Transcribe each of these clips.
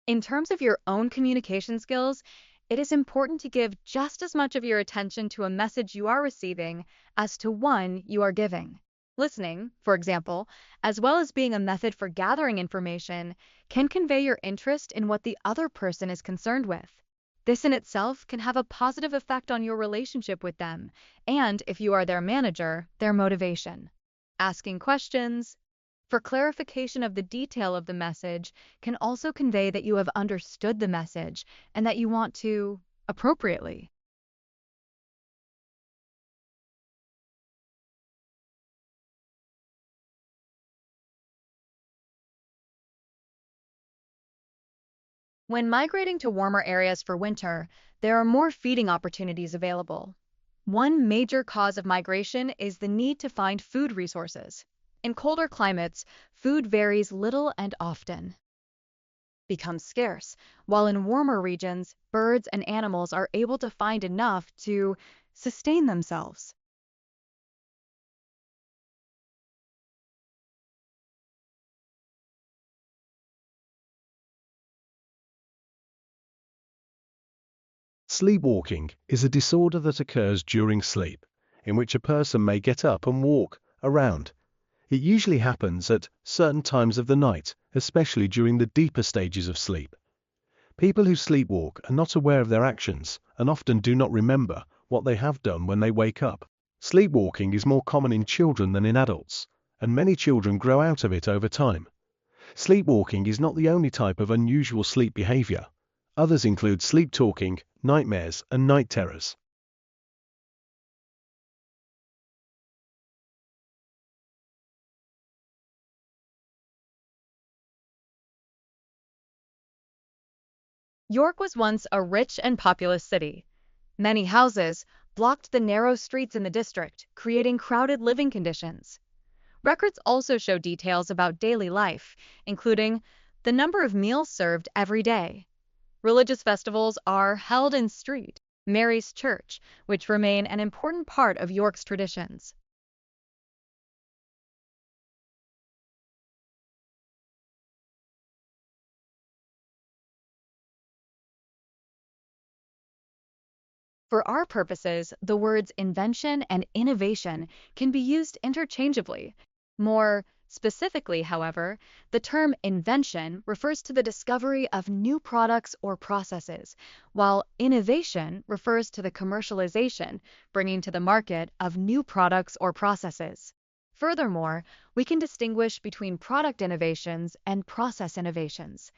In terms of your own communication skills, it is important to give just as much of your attention to a message you are receiving as to one you are giving. Listening, for example, as well as being a method for gathering information, can convey your interest in what the other person is concerned with. This in itself can have a positive effect on your relationship with them, and if you are their manager, their motivation. Asking questions for clarification of the detail of the message can also convey that you have understood the message and that you want to appropriately. When migrating to warmer areas for winter, there are more feeding opportunities available. One major cause of migration is the need to find food resources. In colder climates, food varies little and often becomes scarce, while in warmer regions, birds and animals are able to find enough to sustain themselves. Sleepwalking is a disorder that occurs during sleep, in which a person may get up and walk around. It usually happens at certain times of the night, especially during the deeper stages of sleep. People who sleepwalk are not aware of their actions and often do not remember what they have done when they wake up. Sleepwalking is more common in children than in adults, and many children grow out of it over time. Sleepwalking is not the only type of unusual sleep behavior. Others include sleep talking, nightmares, and night terrors. York was once a rich and populous city. Many houses blocked the narrow streets in the district, creating crowded living conditions. Records also show details about daily life, including the number of meals served every day. Religious festivals are held in St. Mary's Church, which remain an important part of York's traditions. For our purposes, the words invention and innovation can be used interchangeably. More specifically, however, the term invention refers to the discovery of new products or processes, while innovation refers to the commercialization, bringing to the market of new products or processes. Furthermore, we can distinguish between product innovations and process innovations.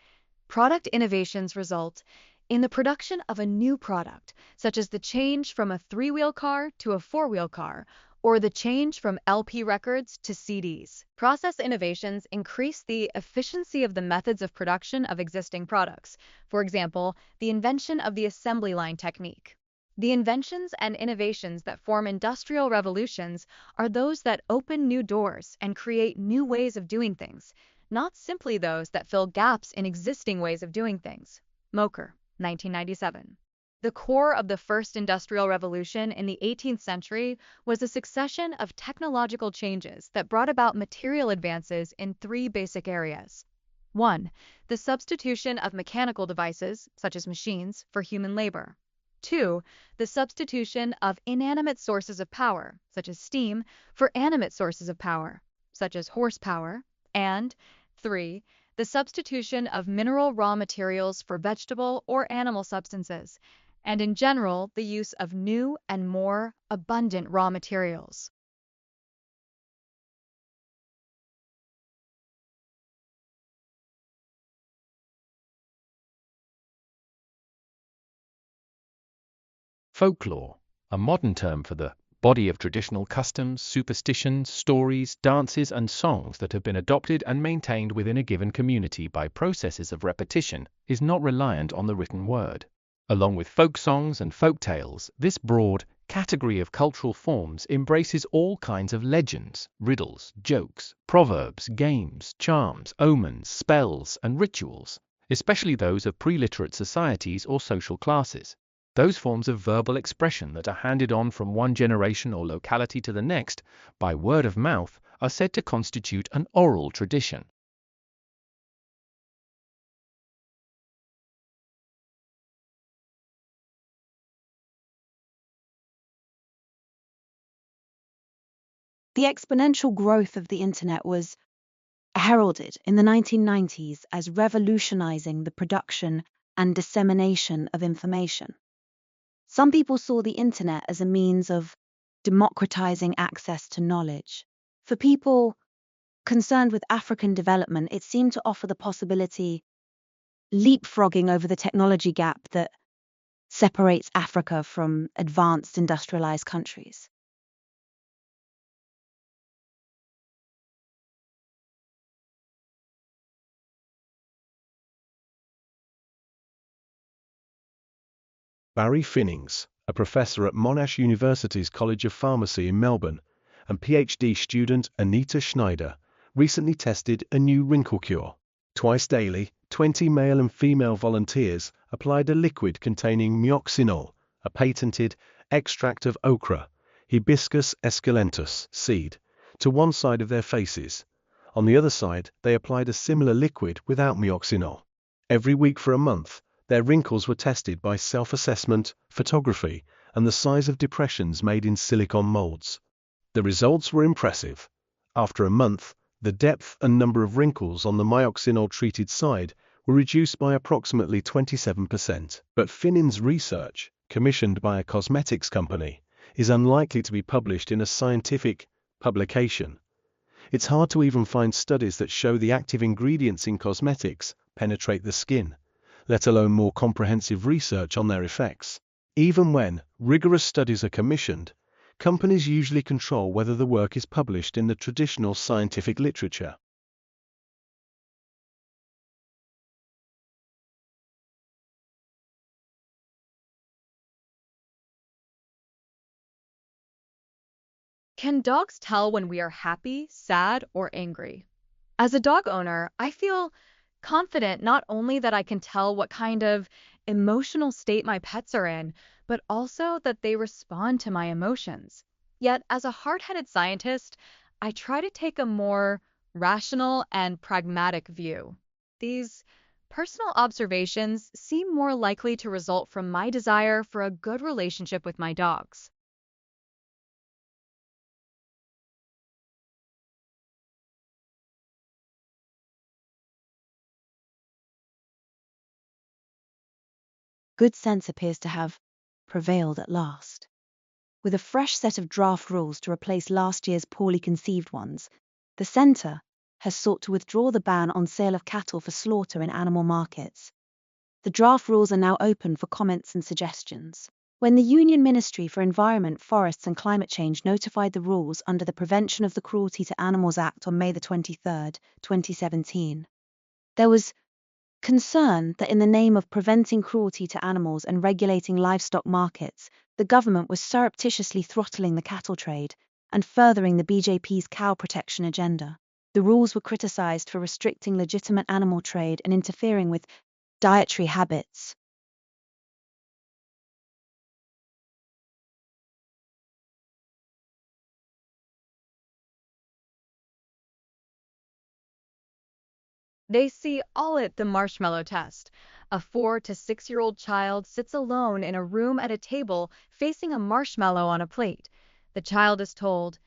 Product innovations result in the production of a new product, such as the change from a three-wheel car to a four-wheel car, or the change from LP records to CDs. Process innovations increase the efficiency of the methods of production of existing products, for example, the invention of the assembly line technique. The inventions and innovations that form industrial revolutions are those that open new doors and create new ways of doing things, not simply those that fill gaps in existing ways of doing things. Moker, 1997. The core of the first industrial revolution in the 18th century was a succession of technological changes that brought about material advances in three basic areas. 1. The substitution of mechanical devices, such as machines, for human labor. 2. The substitution of inanimate sources of power, such as steam, for animate sources of power, such as horsepower. And 3. The substitution of mineral raw materials for vegetable or animal substances, and in general, the use of new and more abundant raw materials. Folklore, a modern term for the body of traditional customs, superstitions, stories, dances, and songs that have been adopted and maintained within a given community by processes of repetition, is not reliant on the written word. Along with folk songs and folk tales, this broad category of cultural forms embraces all kinds of legends, riddles, jokes, proverbs, games, charms, omens, spells, and rituals, especially those of pre-literate societies or social classes. Those forms of verbal expression that are handed on from one generation or locality to the next by word of mouth are said to constitute an oral tradition. The exponential growth of the internet was heralded in the 1990s as revolutionizing the production and dissemination of information. Some people saw the internet as a means of democratizing access to knowledge. For people concerned with African development, it seemed to offer the possibility leapfrogging over the technology gap that separates Africa from advanced industrialized countries. Barry Finnings, a professor at Monash University's College of Pharmacy in Melbourne, and PhD student Anita Schneider, recently tested a new wrinkle cure. Twice daily, 20 male and female volunteers applied a liquid containing myoxinol, a patented extract of okra, Hibiscus esculentus seed, to one side of their faces. On the other side, they applied a similar liquid without myoxinol. Every week for a month, their wrinkles were tested by self-assessment, photography, and the size of depressions made in silicone molds. The results were impressive. After a month, the depth and number of wrinkles on the myoxinol-treated side were reduced by approximately 27%. But Finnings' research, commissioned by a cosmetics company, is unlikely to be published in a scientific publication. It's hard to even find studies that show the active ingredients in cosmetics penetrate the skin, let alone more comprehensive research on their effects. Even when rigorous studies are commissioned, companies usually control whether the work is published in the traditional scientific literature. Can dogs tell when we are happy, sad, or angry? As a dog owner, I feel confident not only that I can tell what kind of emotional state my pets are in, but also that they respond to my emotions. Yet, as a hard-headed scientist, I try to take a more rational and pragmatic view. These personal observations seem more likely to result from my desire for a good relationship with my dogs. Good sense appears to have prevailed at last. With a fresh set of draft rules to replace last year's poorly conceived ones, the Centre has sought to withdraw the ban on sale of cattle for slaughter in animal markets. The draft rules are now open for comments and suggestions. When the Union Ministry for Environment, Forests and Climate Change notified the rules under the Prevention of the Cruelty to Animals Act on May 23, 2017, there was concern that in the name of preventing cruelty to animals and regulating livestock markets, the government was surreptitiously throttling the cattle trade and furthering the BJP's cow protection agenda. The rules were criticised for restricting legitimate animal trade and interfering with dietary habits. They see all it the marshmallow test. A 4 to 6 year old child sits alone in a room at a table facing a marshmallow on a plate. The child is told,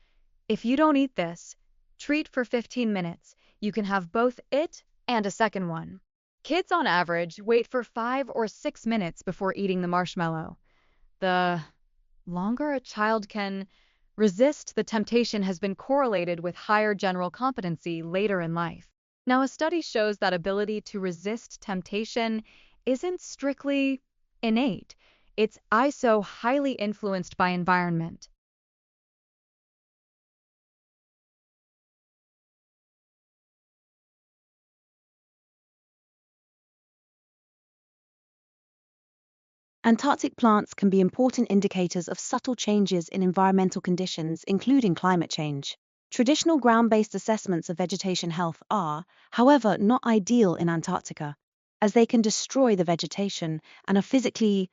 if you don't eat this, treat for 15 minutes. You can have both it and a second one. Kids on average wait for 5 or 6 minutes before eating the marshmallow. The longer a child can resist the temptation has been correlated with higher general competency later in life. Now, a study shows that ability to resist temptation isn't strictly innate. It's also highly influenced by environment. Antarctic plants can be important indicators of subtle changes in environmental conditions, including climate change. Traditional ground-based assessments of vegetation health are, however, not ideal in Antarctica, as they can destroy the vegetation and are physically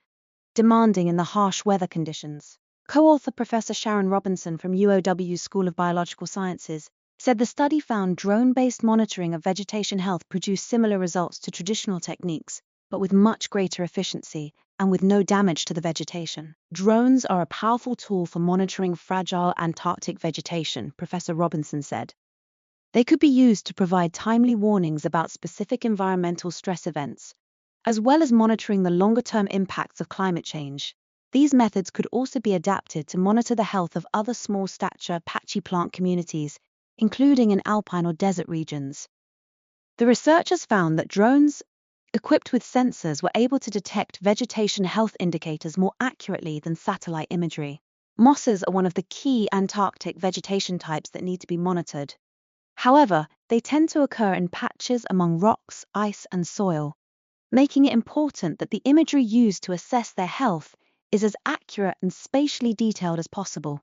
demanding in the harsh weather conditions. Co-author Professor Sharon Robinson from UOW's School of Biological Sciences said the study found drone-based monitoring of vegetation health produced similar results to traditional techniques, but with much greater efficiency and with no damage to the vegetation. Drones are a powerful tool for monitoring fragile Antarctic vegetation, Professor Robinson said. They could be used to provide timely warnings about specific environmental stress events, as well as monitoring the longer-term impacts of climate change. These methods could also be adapted to monitor the health of other small-stature patchy plant communities, including in alpine or desert regions. The researchers found that drones equipped with sensors were able to detect vegetation health indicators more accurately than satellite imagery. Mosses are one of the key Antarctic vegetation types that need to be monitored. However, they tend to occur in patches among rocks, ice, and soil, making it important that the imagery used to assess their health is as accurate and spatially detailed as possible.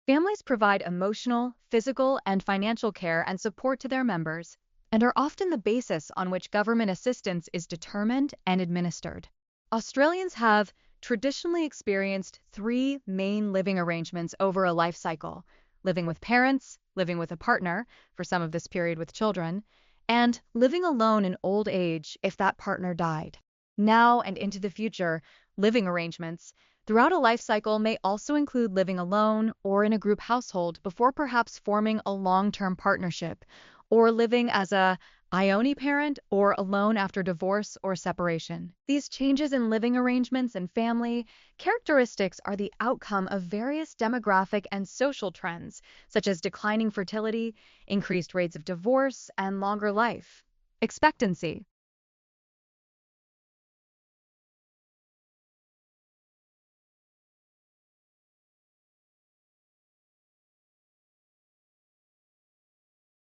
Families provide emotional, physical, and financial care and support to their members, and are often the basis on which government assistance is determined and administered. Australians have traditionally experienced three main living arrangements over a life cycle: living with parents, living with a partner, for some of this period with children, and living alone in old age if that partner died. Now and into the future, living arrangements throughout a life cycle may also include living alone or in a group household before perhaps forming a long-term partnership, or living as a ione parent or alone after divorce or separation. These changes in living arrangements and family characteristics are the outcome of various demographic and social trends, such as declining fertility, increased rates of divorce, and longer life expectancy.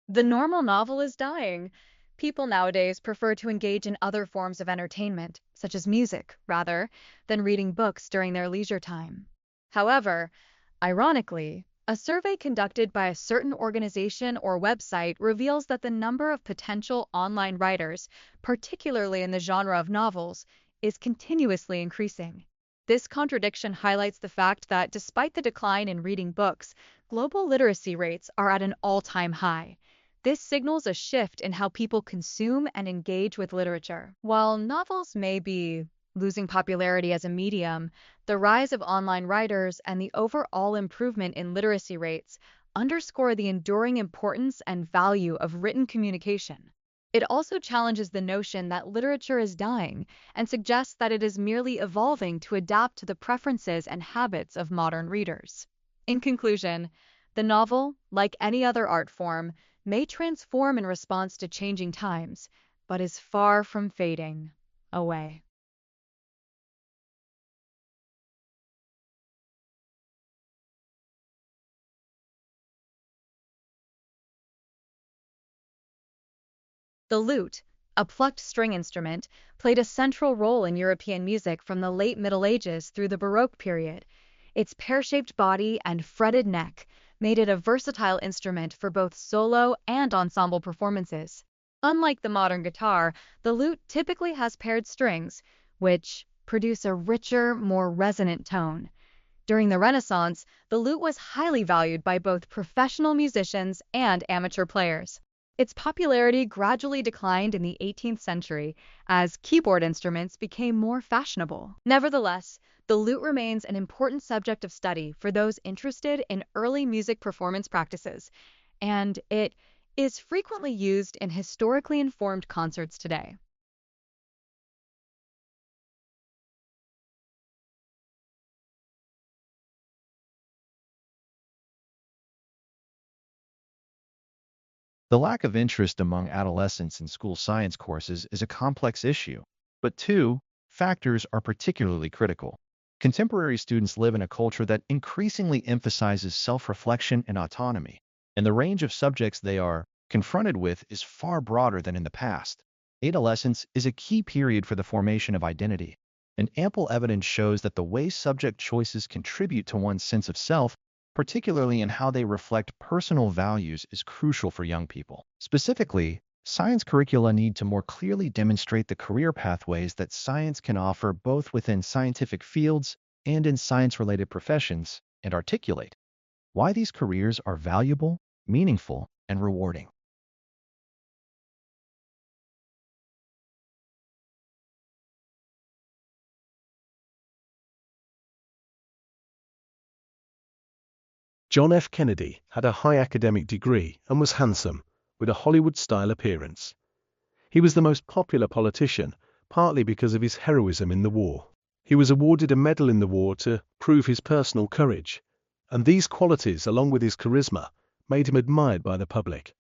The normal novel is dying. People nowadays prefer to engage in other forms of entertainment, such as music, rather than reading books during their leisure time. However, ironically, a survey conducted by a certain organization or website reveals that the number of potential online writers, particularly in the genre of novels, is continuously increasing. This contradiction highlights the fact that despite the decline in reading books, global literacy rates are at an all-time high. This signals a shift in how people consume and engage with literature. While novels may be losing popularity as a medium, the rise of online writers and the overall improvement in literacy rates underscore the enduring importance and value of written communication. It also challenges the notion that literature is dying and suggests that it is merely evolving to adapt to the preferences and habits of modern readers. In conclusion, the novel, like any other art form, may transform in response to changing times, but is far from fading away. The lute, a plucked string instrument, played a central role in European music from the late Middle Ages through the Baroque period. Its pear-shaped body and fretted neck made it a versatile instrument for both solo and ensemble performances. Unlike the modern guitar, the lute typically has paired strings, which produce a richer, more resonant tone. During the Renaissance, the lute was highly valued by both professional musicians and amateur players. Its popularity gradually declined in the 18th century as keyboard instruments became more fashionable. Nevertheless, the lute remains an important subject of study for those interested in early music performance practices, and it is frequently used in historically informed concerts today. The lack of interest among adolescents in school science courses is a complex issue, but two factors are particularly critical. Contemporary students live in a culture that increasingly emphasizes self-reflection and autonomy, and the range of subjects they are confronted with is far broader than in the past. Adolescence is a key period for the formation of identity, and ample evidence shows that the way subject choices contribute to one's sense of self, particularly in how they reflect personal values, is crucial for young people. Specifically, science curricula need to more clearly demonstrate the career pathways that science can offer both within scientific fields and in science-related professions, and articulate why these careers are valuable, meaningful, and rewarding. John F. Kennedy had a high academic degree and was handsome, with a Hollywood-style appearance. He was the most popular politician, partly because of his heroism in the war. He was awarded a medal in the war to prove his personal courage, and these qualities, along with his charisma, made him admired by the public.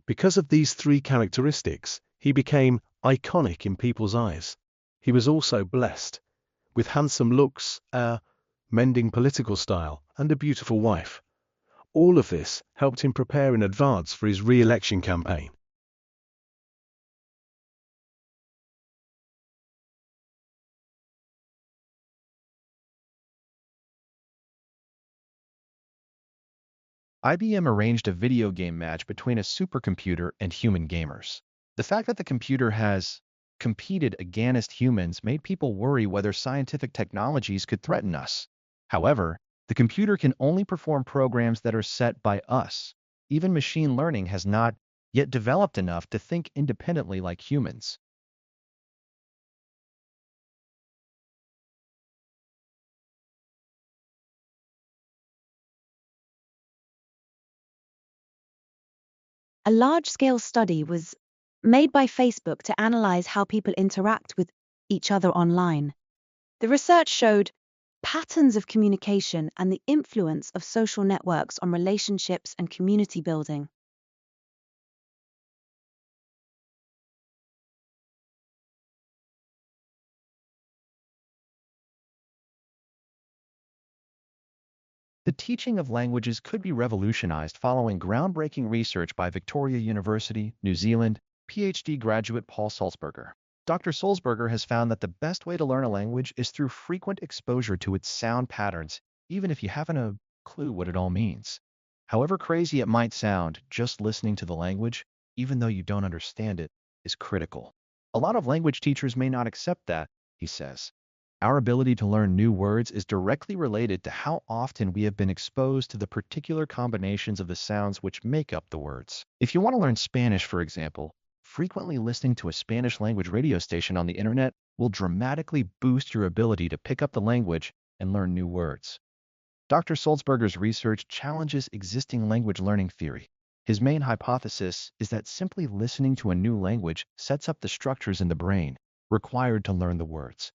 Because of these three characteristics, he became iconic in people's eyes. He was also blessed with handsome looks, a mending political style, and a beautiful wife. All of this helped him prepare in advance for his re-election campaign. IBM arranged a video game match between a supercomputer and human gamers. The fact that the computer has competed against humans made people worry whether scientific technologies could threaten us. However, the computer can only perform programs that are set by us. Even machine learning has not yet developed enough to think independently like humans. A large-scale study was made by Facebook to analyze how people interact with each other online. The research showed patterns of communication and the influence of social networks on relationships and community building. The teaching of languages could be revolutionized following groundbreaking research by Victoria University, New Zealand, PhD graduate Paul Sulzberger. Dr. Sulzberger has found that the best way to learn a language is through frequent exposure to its sound patterns, even if you haven't a clue what it all means. However crazy it might sound, just listening to the language, even though you don't understand it, is critical. A lot of language teachers may not accept that, he says. Our ability to learn new words is directly related to how often we have been exposed to the particular combinations of the sounds which make up the words. If you want to learn Spanish, for example, frequently listening to a Spanish language radio station on the internet will dramatically boost your ability to pick up the language and learn new words. Dr. Sulzberger's research challenges existing language learning theory. His main hypothesis is that simply listening to a new language sets up the structures in the brain required to learn the words.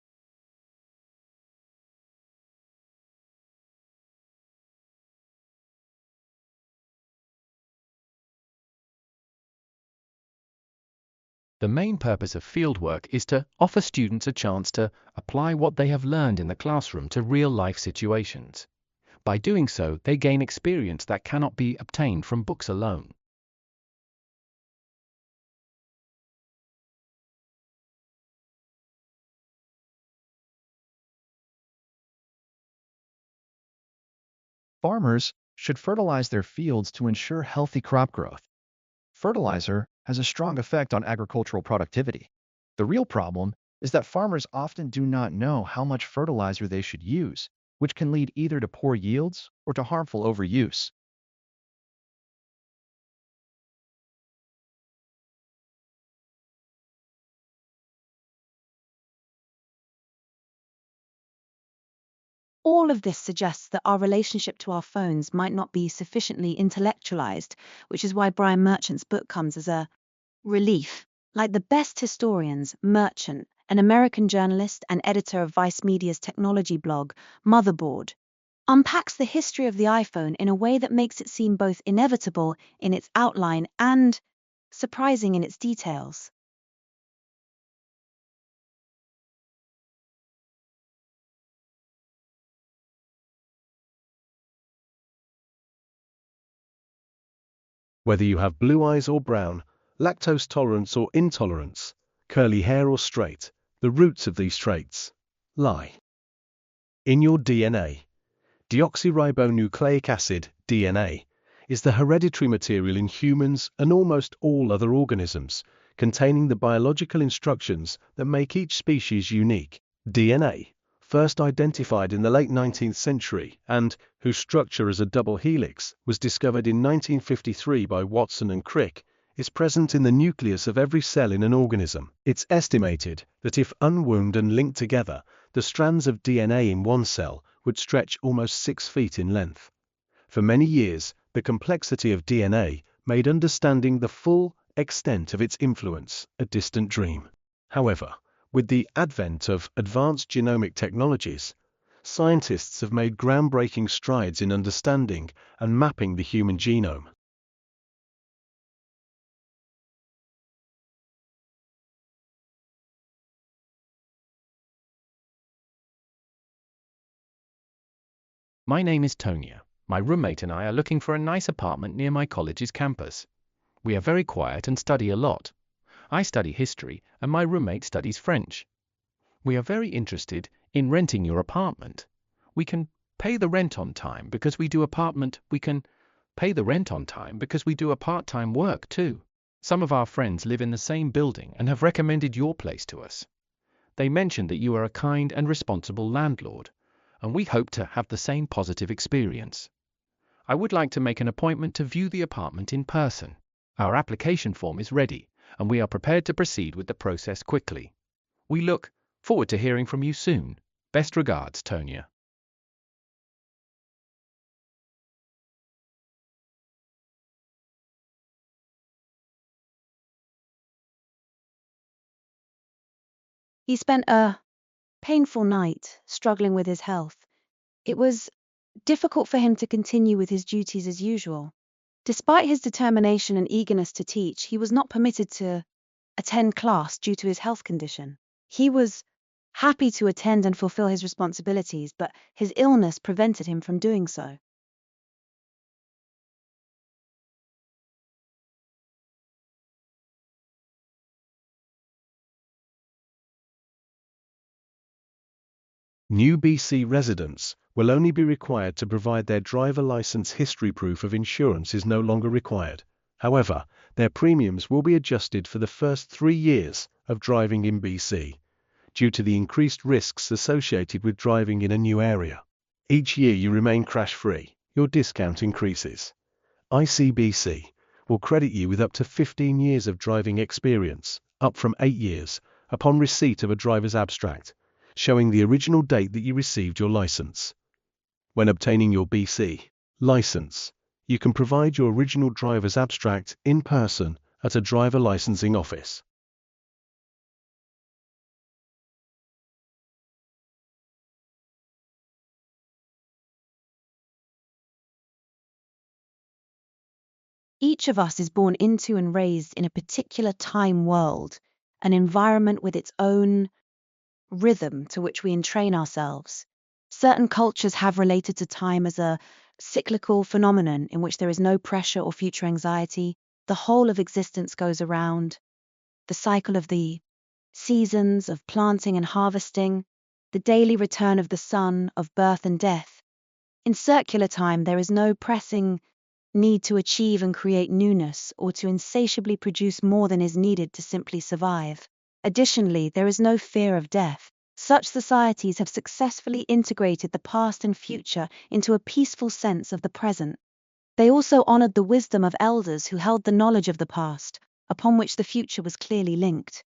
The main purpose of fieldwork is to offer students a chance to apply what they have learned in the classroom to real-life situations. By doing so, they gain experience that cannot be obtained from books alone. Farmers should fertilize their fields to ensure healthy crop growth. Fertilizer has a strong effect on agricultural productivity. The real problem is that farmers often do not know how much fertilizer they should use, which can lead either to poor yields or to harmful overuse. All of this suggests that our relationship to our phones might not be sufficiently intellectualized, which is why Brian Merchant's book comes as a relief. Like the best historians, Merchant, an American journalist and editor of Vice Media's technology blog, Motherboard, unpacks the history of the iPhone in a way that makes it seem both inevitable in its outline and surprising in its details. Whether you have blue eyes or brown, lactose tolerance or intolerance, curly hair or straight, the roots of these traits lie in your DNA. Deoxyribonucleic acid, DNA, is the hereditary material in humans and almost all other organisms, containing the biological instructions that make each species unique. DNA first identified in the late 19th century and whose structure as a double helix was discovered in 1953 by Watson and Crick, is present in the nucleus of every cell in an organism. It's estimated that if unwound and linked together, the strands of DNA in one cell would stretch almost 6 feet in length. For many years, the complexity of DNA made understanding the full extent of its influence a distant dream. However, with the advent of advanced genomic technologies, scientists have made groundbreaking strides in understanding and mapping the human genome. My name is Tonya. My roommate and I are looking for a nice apartment near my college's campus. We are very quiet and study a lot. I study history and my roommate studies French. We are very interested in renting your apartment. We can pay the rent on time because we do part-time work too. Some of our friends live in the same building and have recommended your place to us. They mentioned that you are a kind and responsible landlord, and we hope to have the same positive experience. I would like to make an appointment to view the apartment in person. Our application form is ready, and we are prepared to proceed with the process quickly. We look forward to hearing from you soon. Best regards, Tonya. He spent a painful night struggling with his health. It was difficult for him to continue with his duties as usual. Despite his determination and eagerness to teach, he was not permitted to attend class due to his health condition. He was happy to attend and fulfill his responsibilities, but his illness prevented him from doing so. New BC residents will only be required to provide their driver license history. Proof of insurance is no longer required. However, their premiums will be adjusted for the first 3 years of driving in BC, due to the increased risks associated with driving in a new area. Each year you remain crash-free, your discount increases. ICBC will credit you with up to 15 years of driving experience, up from 8 years, upon receipt of a driver's abstract, showing the original date that you received your license. When obtaining your BC license, you can provide your original driver's abstract in person at a driver licensing office. Each of us is born into and raised in a particular time world, an environment with its own rhythm to which we entrain ourselves. Certain cultures have related to time as a cyclical phenomenon in which there is no pressure or future anxiety. The whole of existence goes around. The cycle of the seasons, of planting and harvesting, the daily return of the sun, of birth and death. In circular time, there is no pressing need to achieve and create newness or to insatiably produce more than is needed to simply survive. Additionally, there is no fear of death. Such societies have successfully integrated the past and future into a peaceful sense of the present. They also honored the wisdom of elders who held the knowledge of the past, upon which the future was clearly linked.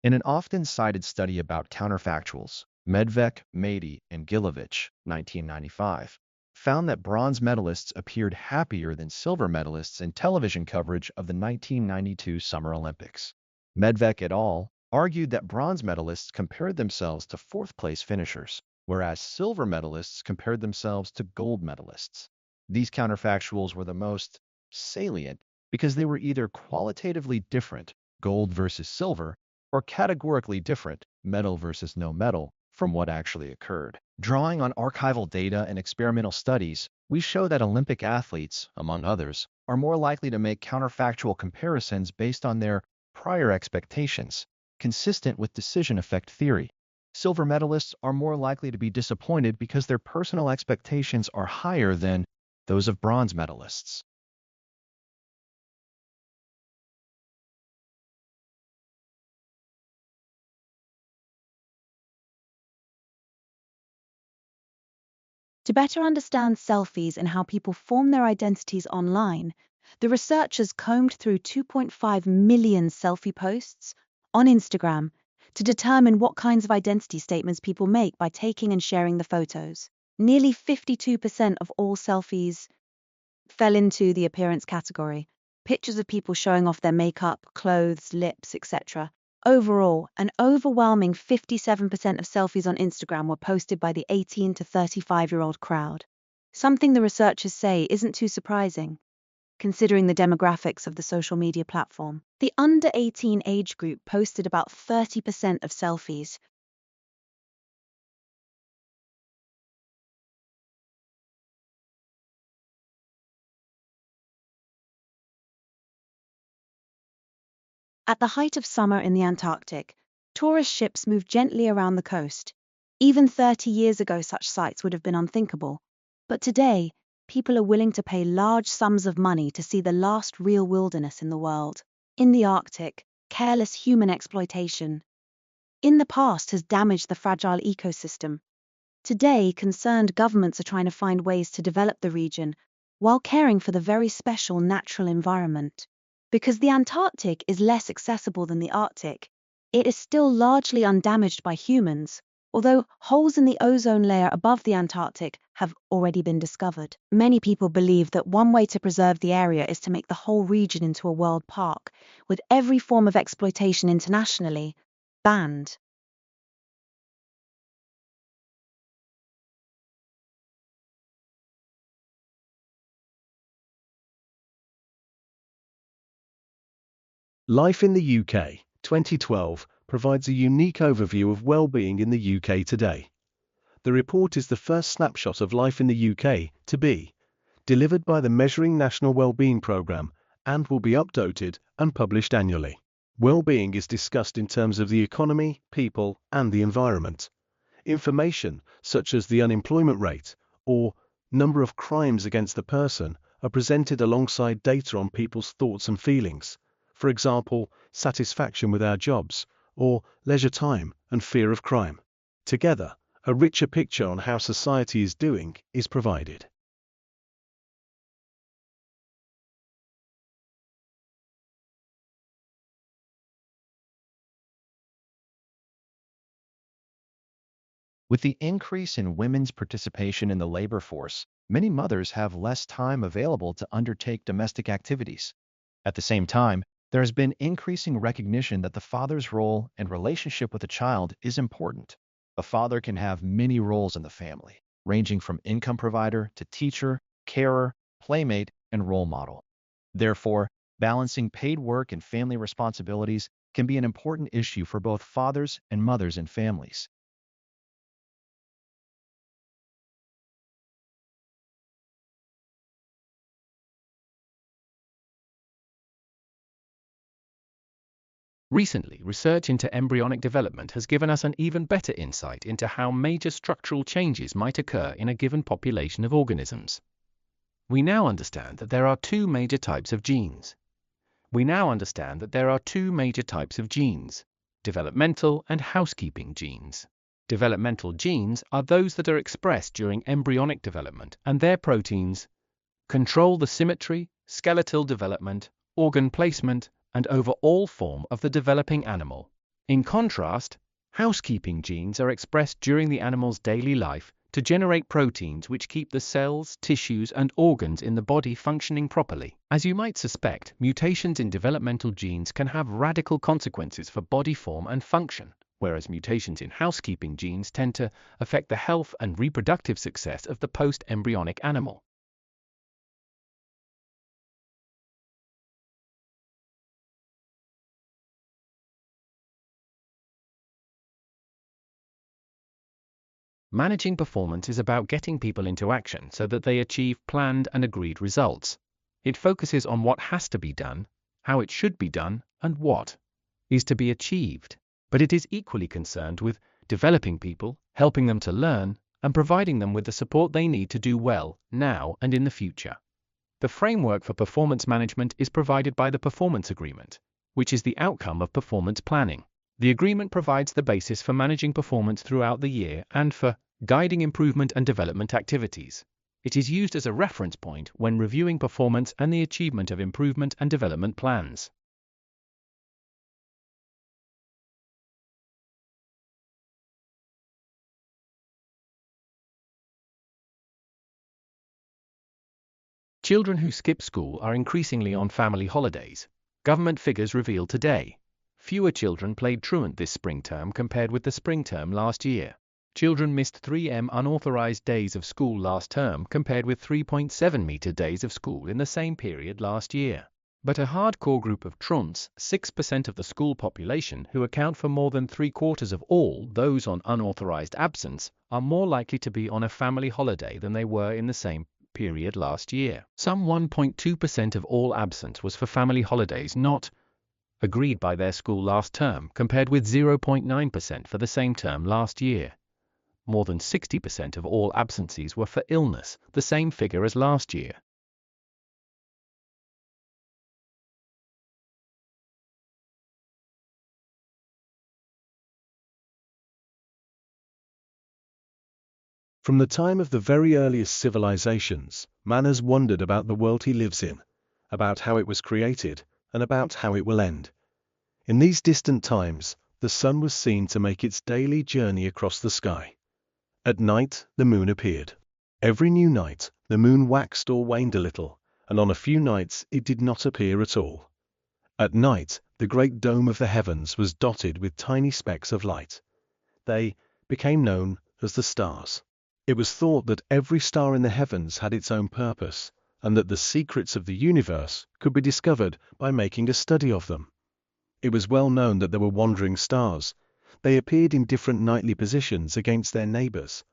In an often cited study about counterfactuals, Medvec, Mady, and Gilovich, 1995, found that bronze medalists appeared happier than silver medalists in television coverage of the 1992 Summer Olympics. Medvec et al. Argued that bronze medalists compared themselves to fourth-place finishers, whereas silver medalists compared themselves to gold medalists. These counterfactuals were the most salient because they were either qualitatively different, gold versus silver, or categorically different, metal versus no metal, from what actually occurred. Drawing on archival data and experimental studies, we show that Olympic athletes, among others, are more likely to make counterfactual comparisons based on their prior expectations, consistent with decision effect theory. Silver medalists are more likely to be disappointed because their personal expectations are higher than those of bronze medalists. To better understand selfies and how people form their identities online, the researchers combed through 2.5 million selfie posts on Instagram to determine what kinds of identity statements people make by taking and sharing the photos. Nearly 52% of all selfies fell into the appearance category, pictures of people showing off their makeup, clothes, lips, etc. Overall, an overwhelming 57% of selfies on Instagram were posted by the 18 to 35-year-old crowd. Something the researchers say isn't too surprising, considering the demographics of the social media platform. The under 18 age group posted about 30% of selfies. At the height of summer in the Antarctic, tourist ships moved gently around the coast. Even 30 years ago, such sights would have been unthinkable. But today, people are willing to pay large sums of money to see the last real wilderness in the world. In the Arctic, careless human exploitation in the past has damaged the fragile ecosystem. Today, concerned governments are trying to find ways to develop the region while caring for the very special natural environment. Because the Antarctic is less accessible than the Arctic, it is still largely undamaged by humans, although holes in the ozone layer above the Antarctic have already been discovered. Many people believe that one way to preserve the area is to make the whole region into a world park, with every form of exploitation internationally banned. Life in the UK, 2012, provides a unique overview of well-being in the UK today. The report is the first snapshot of life in the UK to be delivered by the Measuring National Wellbeing Programme and will be updated and published annually. Well-being is discussed in terms of the economy, people, and the environment. Information, such as the unemployment rate or number of crimes against the person, are presented alongside data on people's thoughts and feelings. For example, satisfaction with our jobs, or leisure time and fear of crime. Together, a richer picture on how society is doing is provided. With the increase in women's participation in the labor force, many mothers have less time available to undertake domestic activities. At the same time, there has been increasing recognition that the father's role and relationship with a child is important. A father can have many roles in the family, ranging from income provider to teacher, carer, playmate, and role model. Therefore, balancing paid work and family responsibilities can be an important issue for both fathers and mothers in families. Recently, research into embryonic development has given us an even better insight into how major structural changes might occur in a given population of organisms. We now understand that there are two major types of genes. Developmental and housekeeping genes. Developmental genes are those that are expressed during embryonic development, and their proteins control the symmetry, skeletal development, organ placement, and overall form of the developing animal. In contrast, housekeeping genes are expressed during the animal's daily life to generate proteins which keep the cells, tissues, and organs in the body functioning properly. As you might suspect, mutations in developmental genes can have radical consequences for body form and function, whereas mutations in housekeeping genes tend to affect the health and reproductive success of the post-embryonic animal. Managing performance is about getting people into action so that they achieve planned and agreed results. It focuses on what has to be done, how it should be done, and what is to be achieved. But it is equally concerned with developing people, helping them to learn, and providing them with the support they need to do well now and in the future. The framework for performance management is provided by the Performance Agreement, which is the outcome of performance planning. The agreement provides the basis for managing performance throughout the year and for guiding improvement and development activities. It is used as a reference point when reviewing performance and the achievement of improvement and development plans. Children who skip school are increasingly on family holidays. Government figures revealed today. Fewer children played truant this spring term compared with the spring term last year. Children missed 3M unauthorized days of school last term compared with 3.7 meter days of school in the same period last year. But a hardcore group of truants, 6% of the school population who account for more than 3/4 of all those on unauthorized absence, are more likely to be on a family holiday than they were in the same period last year. Some 1.2% of all absence was for family holidays not agreed by their school last term, compared with 0.9% for the same term last year. More than 60% of all absences were for illness, the same figure as last year. From the time of the very earliest civilizations, man has wondered about the world he lives in, about how it was created, and about how it will end. In these distant times, the sun was seen to make its daily journey across the sky. At night, the moon appeared. Every new night, the moon waxed or waned a little, and on a few nights it did not appear at all. At night, the great dome of the heavens was dotted with tiny specks of light. They became known as the stars. It was thought that every star in the heavens had its own purpose, and that the secrets of the universe could be discovered by making a study of them. It was well known that there were wandering stars. They appeared in different nightly positions against their neighbors,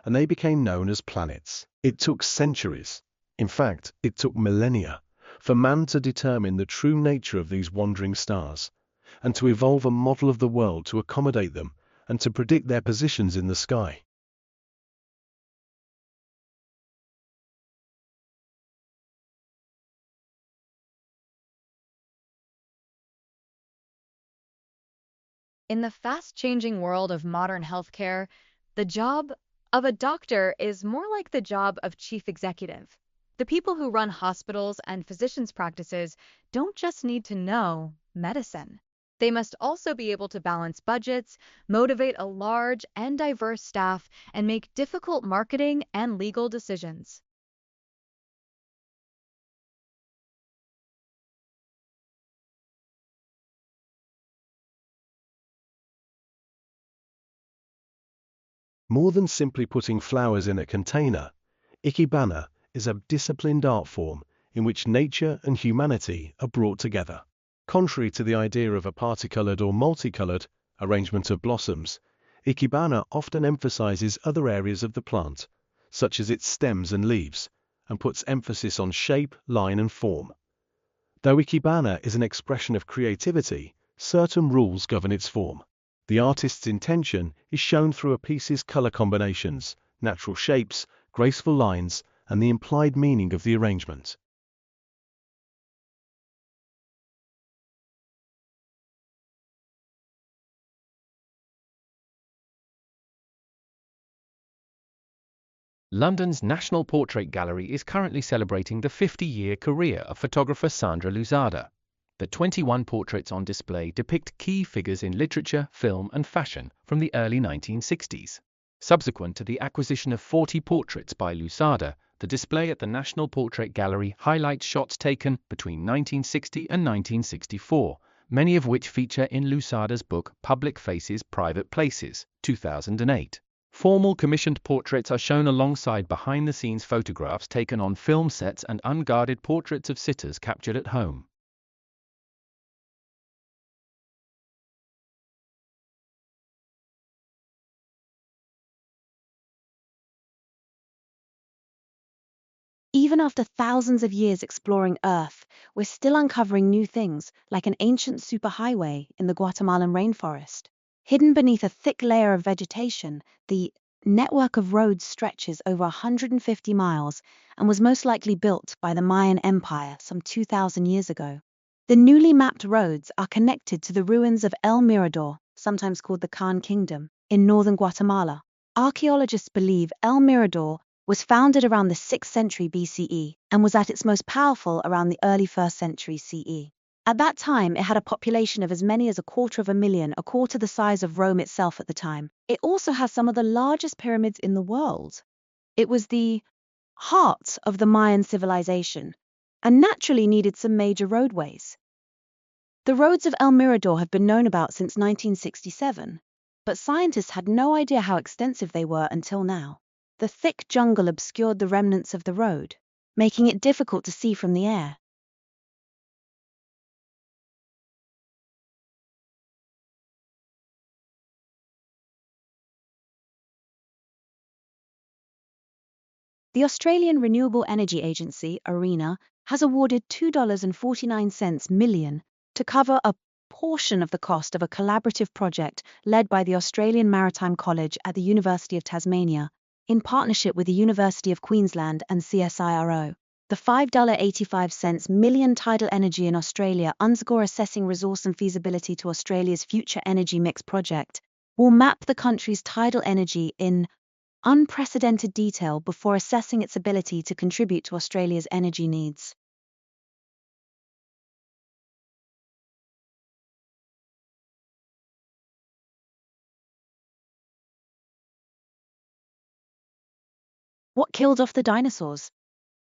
and they became known as planets. It took centuries, in fact, it took millennia, for man to determine the true nature of these wandering stars, and to evolve a model of the world to accommodate them and to predict their positions in the sky. In the fast-changing world of modern healthcare, the job of a doctor is more like the job of chief executive. The people who run hospitals and physicians' practices don't just need to know medicine. They must also be able to balance budgets, motivate a large and diverse staff, and make difficult marketing and legal decisions. More than simply putting flowers in a container, Ikebana is a disciplined art form in which nature and humanity are brought together. Contrary to the idea of a particolored or multicolored arrangement of blossoms, Ikebana often emphasizes other areas of the plant, such as its stems and leaves, and puts emphasis on shape, line, and form. Though Ikebana is an expression of creativity, certain rules govern its form. The artist's intention is shown through a piece's color combinations, natural shapes, graceful lines, and the implied meaning of the arrangement. London's National Portrait Gallery is currently celebrating the 50-year career of photographer Sandra Lusada. The 21 portraits on display depict key figures in literature, film, and fashion from the early 1960s. Subsequent to the acquisition of 40 portraits by Lusada, the display at the National Portrait Gallery highlights shots taken between 1960 and 1964, many of which feature in Lusada's book Public Faces, Private Places, 2008. Formal commissioned portraits are shown alongside behind-the-scenes photographs taken on film sets and unguarded portraits of sitters captured at home. Even after thousands of years exploring Earth, we're still uncovering new things, like an ancient superhighway in the Guatemalan rainforest. Hidden beneath a thick layer of vegetation, the network of roads stretches over 150 miles and was most likely built by the Mayan Empire some 2,000 years ago. The newly mapped roads are connected to the ruins of El Mirador, sometimes called the Khan Kingdom, in northern Guatemala. Archaeologists believe El Mirador was founded around the 6th century BCE and was at its most powerful around the early 1st century CE. At that time, it had a population of as many as 250,000, a quarter the size of Rome itself at the time. It also has some of the largest pyramids in the world. It was the heart of the Mayan civilization and naturally needed some major roadways. The roads of El Mirador have been known about since 1967, but scientists had no idea how extensive they were until now. The thick jungle obscured the remnants of the road, making it difficult to see from the air. The Australian Renewable Energy Agency, ARENA, has awarded $2.49 million to cover a portion of the cost of a collaborative project led by the Australian Maritime College at the University of Tasmania, in partnership with the University of Queensland and CSIRO. The $5.85 million tidal energy in Australia underscore assessing resource and feasibility to Australia's future energy mix project will map the country's tidal energy in unprecedented detail before assessing its ability to contribute to Australia's energy needs. What killed off the dinosaurs?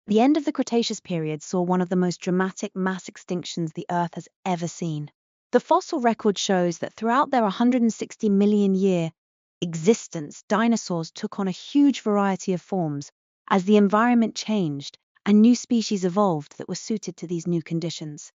The end of the Cretaceous period saw one of the most dramatic mass extinctions the Earth has ever seen. The fossil record shows that throughout their 160 million year existence, dinosaurs took on a huge variety of forms as the environment changed and new species evolved that were suited to these new conditions.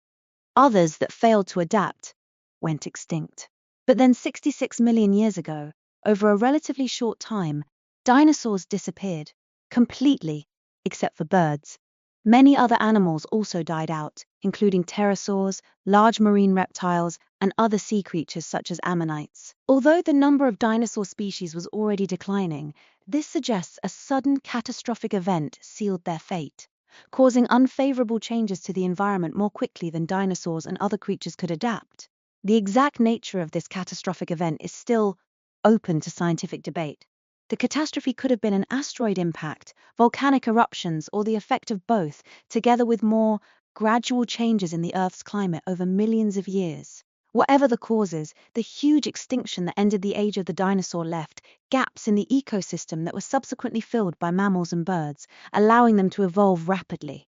Others that failed to adapt went extinct. But then 66 million years ago, over a relatively short time, dinosaurs disappeared completely, except for birds. Many other animals also died out, including pterosaurs, large marine reptiles, and other sea creatures such as ammonites. Although the number of dinosaur species was already declining, this suggests a sudden catastrophic event sealed their fate, causing unfavorable changes to the environment more quickly than dinosaurs and other creatures could adapt. The exact nature of this catastrophic event is still open to scientific debate. The catastrophe could have been an asteroid impact, volcanic eruptions, or the effect of both, together with more gradual changes in the Earth's climate over millions of years. Whatever the causes, the huge extinction that ended the age of the dinosaur left gaps in the ecosystem that were subsequently filled by mammals and birds, allowing them to evolve rapidly.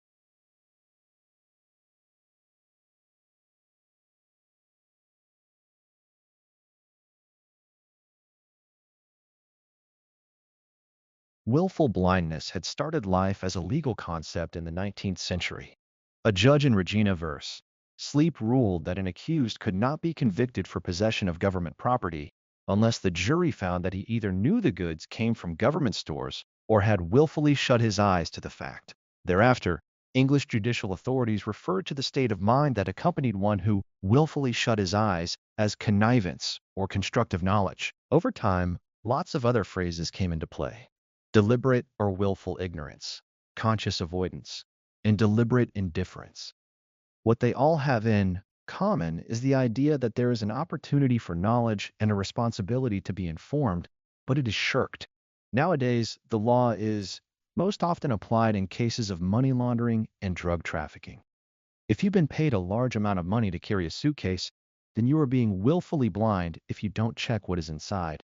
Willful blindness had started life as a legal concept in the 19th century. A judge in Regina vs. Sleep ruled that an accused could not be convicted for possession of government property unless the jury found that he either knew the goods came from government stores or had willfully shut his eyes to the fact. Thereafter, English judicial authorities referred to the state of mind that accompanied one who willfully shut his eyes as connivance or constructive knowledge. Over time, lots of other phrases came into play. Deliberate or willful ignorance, conscious avoidance, and deliberate indifference. What they all have in common is the idea that there is an opportunity for knowledge and a responsibility to be informed, but it is shirked. Nowadays, the law is most often applied in cases of money laundering and drug trafficking. If you've been paid a large amount of money to carry a suitcase, then you are being willfully blind if you don't check what is inside.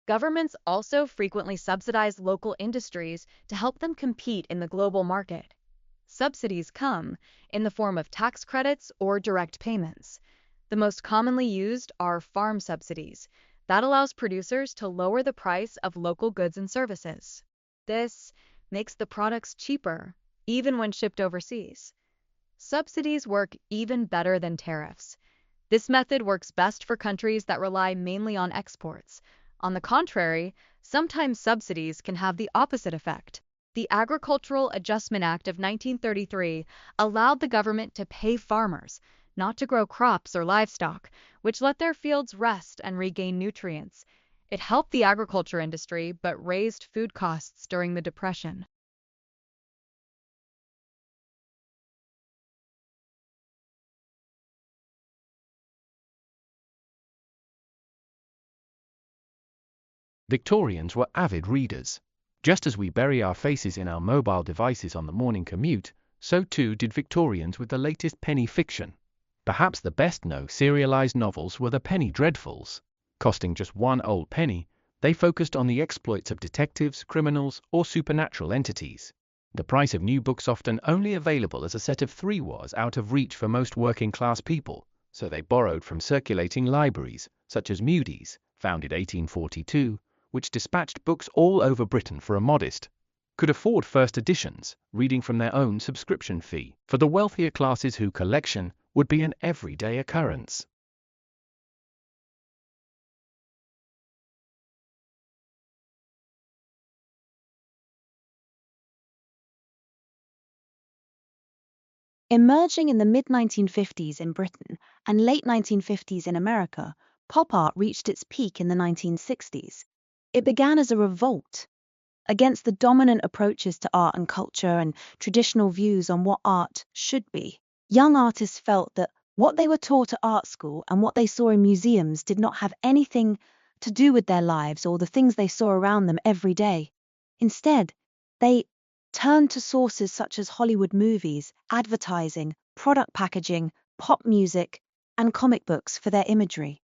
Governments also frequently subsidize local industries to help them compete in the global market. Subsidies come in the form of tax credits or direct payments. The most commonly used are farm subsidies. That allows producers to lower the price of local goods and services. This makes the products cheaper, even when shipped overseas. Subsidies work even better than tariffs. This method works best for countries that rely mainly on exports. On the contrary, sometimes subsidies can have the opposite effect. The Agricultural Adjustment Act of 1933 allowed the government to pay farmers, not to grow crops or livestock, which let their fields rest and regain nutrients. It helped the agriculture industry but raised food costs during the Depression. Victorians were avid readers. Just as we bury our faces in our mobile devices on the morning commute, so too did Victorians with the latest penny fiction. Perhaps the best-known serialized novels were the penny dreadfuls. Costing just one old penny, they focused on the exploits of detectives, criminals, or supernatural entities. The price of new books often only available as a set of three was out of reach for most working-class people, so they borrowed from circulating libraries, such as Mudie's, founded 1842, which dispatched books all over Britain for a modest, could afford first editions, reading from their own subscription fee, for the wealthier classes whose collection would be an everyday occurrence. Emerging in the mid-1950s in Britain and late 1950s in America, pop art reached its peak in the 1960s. It began as a revolt against the dominant approaches to art and culture and traditional views on what art should be. Young artists felt that what they were taught at art school and what they saw in museums did not have anything to do with their lives or the things they saw around them every day. Instead, they turned to sources such as Hollywood movies, advertising, product packaging, pop music, and comic books for their imagery.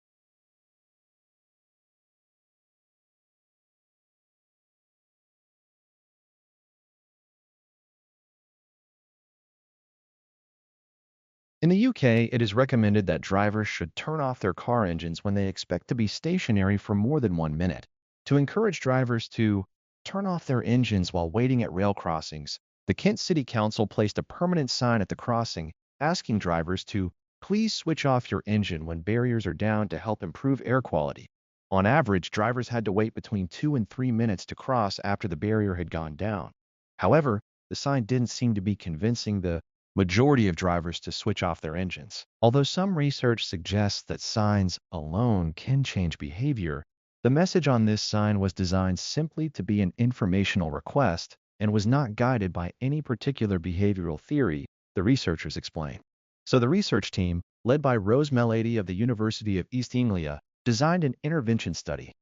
In the UK, it is recommended that drivers should turn off their car engines when they expect to be stationary for more than 1 minute. To encourage drivers to turn off their engines while waiting at rail crossings, the Kent City Council placed a permanent sign at the crossing asking drivers to please switch off your engine when barriers are down to help improve air quality. On average, drivers had to wait between 2 and 3 minutes to cross after the barrier had gone down. However, the sign didn't seem to be convincing the majority of drivers to switch off their engines. Although some research suggests that signs alone can change behavior, the message on this sign was designed simply to be an informational request and was not guided by any particular behavioral theory, the researchers explain. So the research team, led by Rose Mellady of the University of East Anglia, designed an intervention study.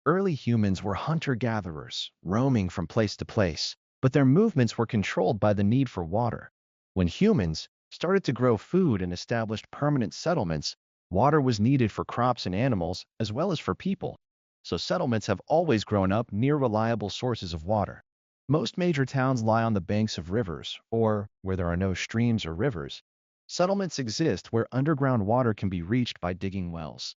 Early humans were hunter-gatherers, roaming from place to place, but their movements were controlled by the need for water. When humans started to grow food and established permanent settlements, water was needed for crops and animals as well as for people. So settlements have always grown up near reliable sources of water. Most major towns lie on the banks of rivers, or where there are no streams or rivers. Settlements exist where underground water can be reached by digging wells.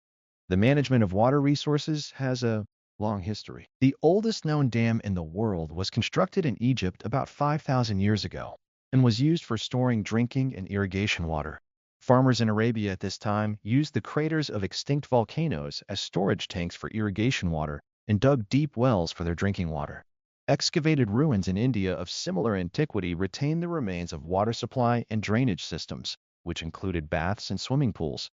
The management of water resources has a long history. The oldest known dam in the world was constructed in Egypt about 5,000 years ago and was used for storing drinking and irrigation water. Farmers in Arabia at this time used the craters of extinct volcanoes as storage tanks for irrigation water and dug deep wells for their drinking water. Excavated ruins in India of similar antiquity retain the remains of water supply and drainage systems, which included baths and swimming pools.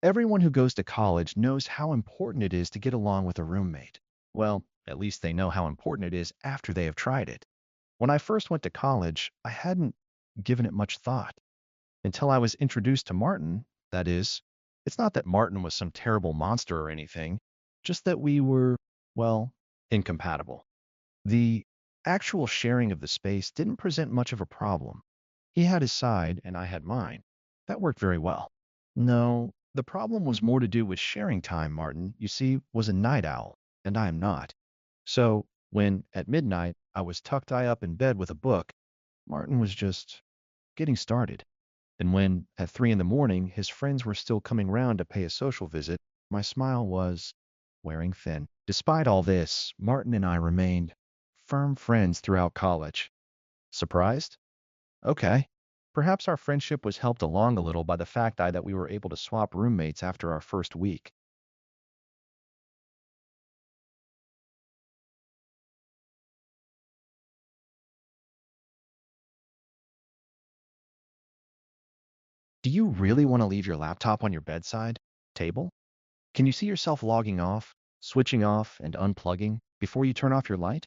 Everyone who goes to college knows how important it is to get along with a roommate. Well, at least they know how important it is after they have tried it. When I first went to college, I hadn't given it much thought until I was introduced to Martin. That is, it's not that Martin was some terrible monster or anything, just that we were, well, incompatible. The actual sharing of the space didn't present much of a problem. He had his side and I had mine. That worked very well. No, the problem was more to do with sharing time. Martin, you see, was a night owl, and I am not. So, when, at midnight, I was tucked up in bed with a book, Martin was just getting started. And when, at 3 in the morning, his friends were still coming round to pay a social visit, my smile was wearing thin. Despite all this, Martin and I remained firm friends throughout college. Surprised? Okay. Perhaps our friendship was helped along a little by the fact that we were able to swap roommates after our first week. Do you really want to leave your laptop on your bedside table? Can you see yourself logging off, switching off, and unplugging before you turn off your light?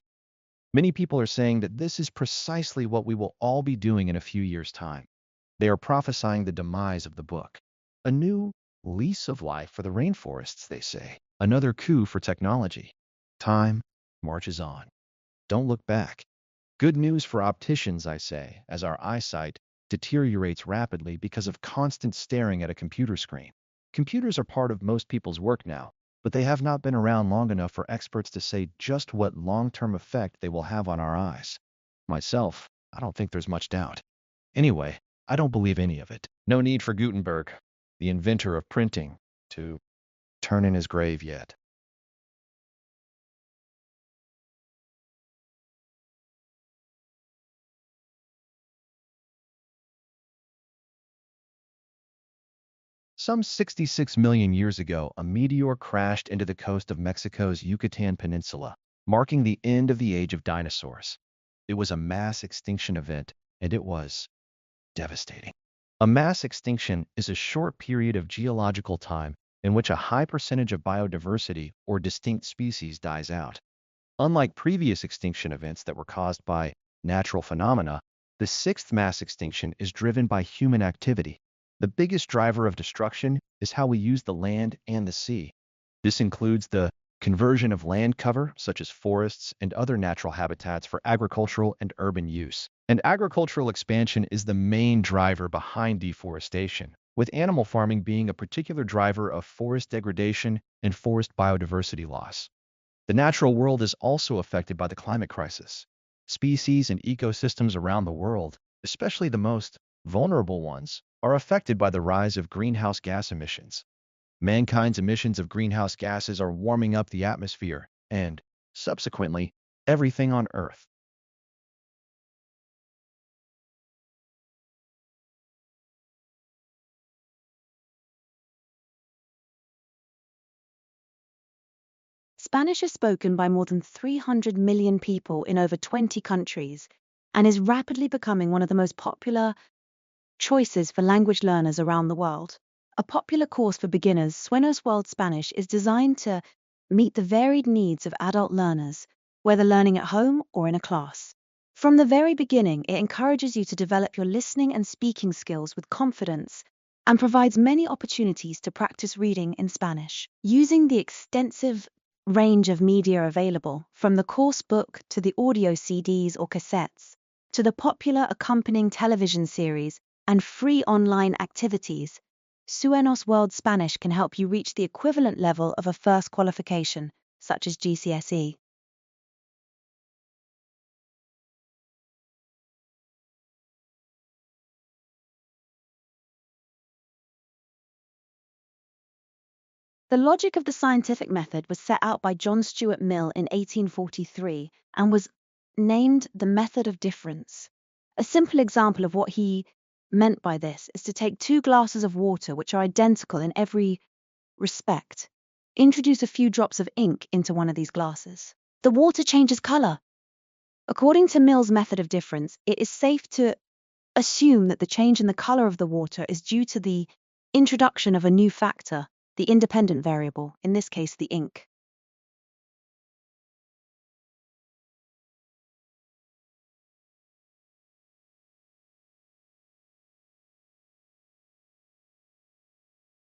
Many people are saying that this is precisely what we will all be doing in a few years' time. They are prophesying the demise of the book. A new lease of life for the rainforests, they say. Another coup for technology. Time marches on. Don't look back. Good news for opticians, I say, as our eyesight deteriorates rapidly because of constant staring at a computer screen. Computers are part of most people's work now, but they have not been around long enough for experts to say just what long-term effect they will have on our eyes. Myself, I don't think there's much doubt. Anyway, I don't believe any of it. No need for Gutenberg, the inventor of printing, to turn in his grave yet. Some 66 million years ago, a meteor crashed into the coast of Mexico's Yucatan Peninsula, marking the end of the age of dinosaurs. It was a mass extinction event, and it was devastating. A mass extinction is a short period of geological time in which a high percentage of biodiversity or distinct species dies out. Unlike previous extinction events that were caused by natural phenomena, the sixth mass extinction is driven by human activity. The biggest driver of destruction is how we use the land and the sea. This includes the conversion of land cover, such as forests and other natural habitats, for agricultural and urban use. And agricultural expansion is the main driver behind deforestation, with animal farming being a particular driver of forest degradation and forest biodiversity loss. The natural world is also affected by the climate crisis. Species and ecosystems around the world, especially the most vulnerable ones, are affected by the rise of greenhouse gas emissions. Mankind's emissions of greenhouse gases are warming up the atmosphere and, subsequently, everything on Earth. Spanish is spoken by more than 300 million people in over 20 countries and is rapidly becoming one of the most popular choices for language learners around the world. A popular course for beginners, Suenos World Spanish is designed to meet the varied needs of adult learners, whether learning at home or in a class. From the very beginning, it encourages you to develop your listening and speaking skills with confidence and provides many opportunities to practice reading in Spanish. Using the extensive range of media available, from the course book to the audio CDs or cassettes, to the popular accompanying television series and free online activities, Suenos World Spanish can help you reach the equivalent level of a first qualification, such as GCSE. The logic of the scientific method was set out by John Stuart Mill in 1843 and was named the method of difference. A simple example of what he meant by this is to take 2 glasses of water which are identical in every respect. Introduce a few drops of ink into one of these glasses. The water changes color. According to Mill's method of difference, it is safe to assume that the change in the color of the water is due to the introduction of a new factor, the independent variable, in this case the ink.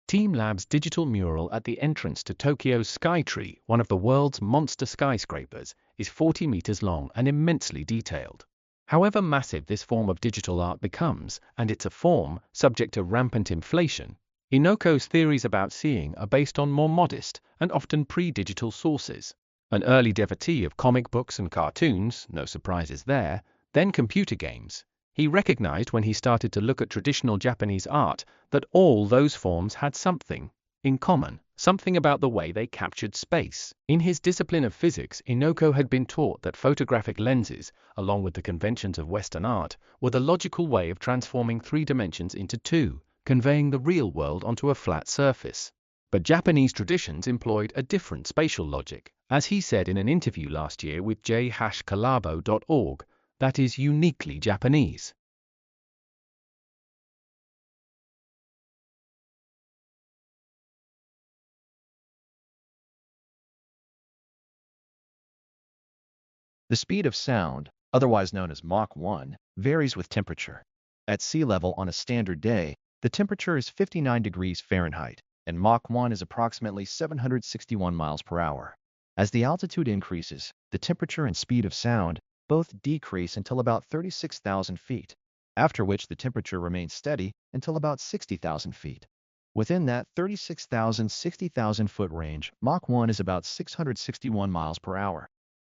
TeamLab's digital mural at the entrance to Tokyo's Skytree, one of the world's monster skyscrapers, is 40 meters long and immensely detailed. However massive this form of digital art becomes, and it's a form subject to rampant inflation, Inoko's theories about seeing are based on more modest and often pre-digital sources. An early devotee of comic books and cartoons, no surprises there, then computer games, He recognized when he started to look at traditional Japanese art that all those forms had something in common, something about the way they captured space. In his discipline of physics, Inoko had been taught that photographic lenses, along with the conventions of Western art, were the logical way of transforming 3 dimensions into 2, conveying the real world onto a flat surface. But Japanese traditions employed a different spatial logic, as he said in an interview last year with j-collabo.org, that is uniquely Japanese. The speed of sound, otherwise known as Mach 1, varies with temperature. At sea level on a standard day, the temperature is 59 degrees Fahrenheit, and Mach 1 is approximately 761 miles per hour. As the altitude increases, the temperature and speed of sound both decrease until about 36,000 feet, after which the temperature remains steady until about 60,000 feet. Within that 36,000–60,000 foot range, Mach 1 is about 661 miles per hour.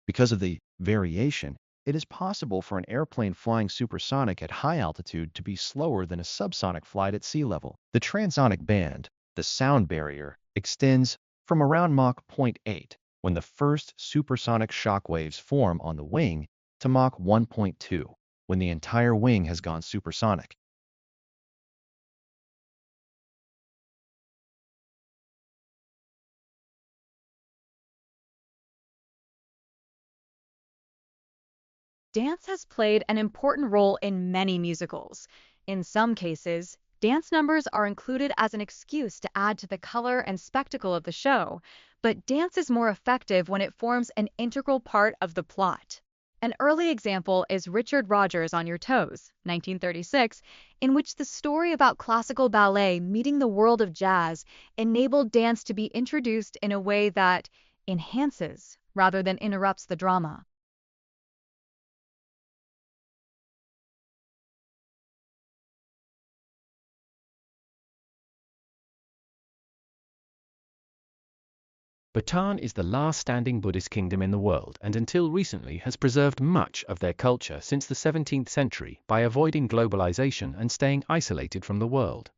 Because of the variation, it is possible for an airplane flying supersonic at high altitude to be slower than a subsonic flight at sea level. The transonic band, the sound barrier, extends from around Mach 0.8, when the first supersonic shock waves form on the wing, to Mach 1.2, when the entire wing has gone supersonic. Dance has played an important role in many musicals. In some cases, dance numbers are included as an excuse to add to the color and spectacle of the show, but dance is more effective when it forms an integral part of the plot. An early example is Richard Rodgers' On Your Toes, 1936, in which the story about classical ballet meeting the world of jazz enabled dance to be introduced in a way that enhances rather than interrupts the drama. Bhutan is the last standing Buddhist kingdom in the world and until recently has preserved much of their culture since the 17th century by avoiding globalization and staying isolated from the world.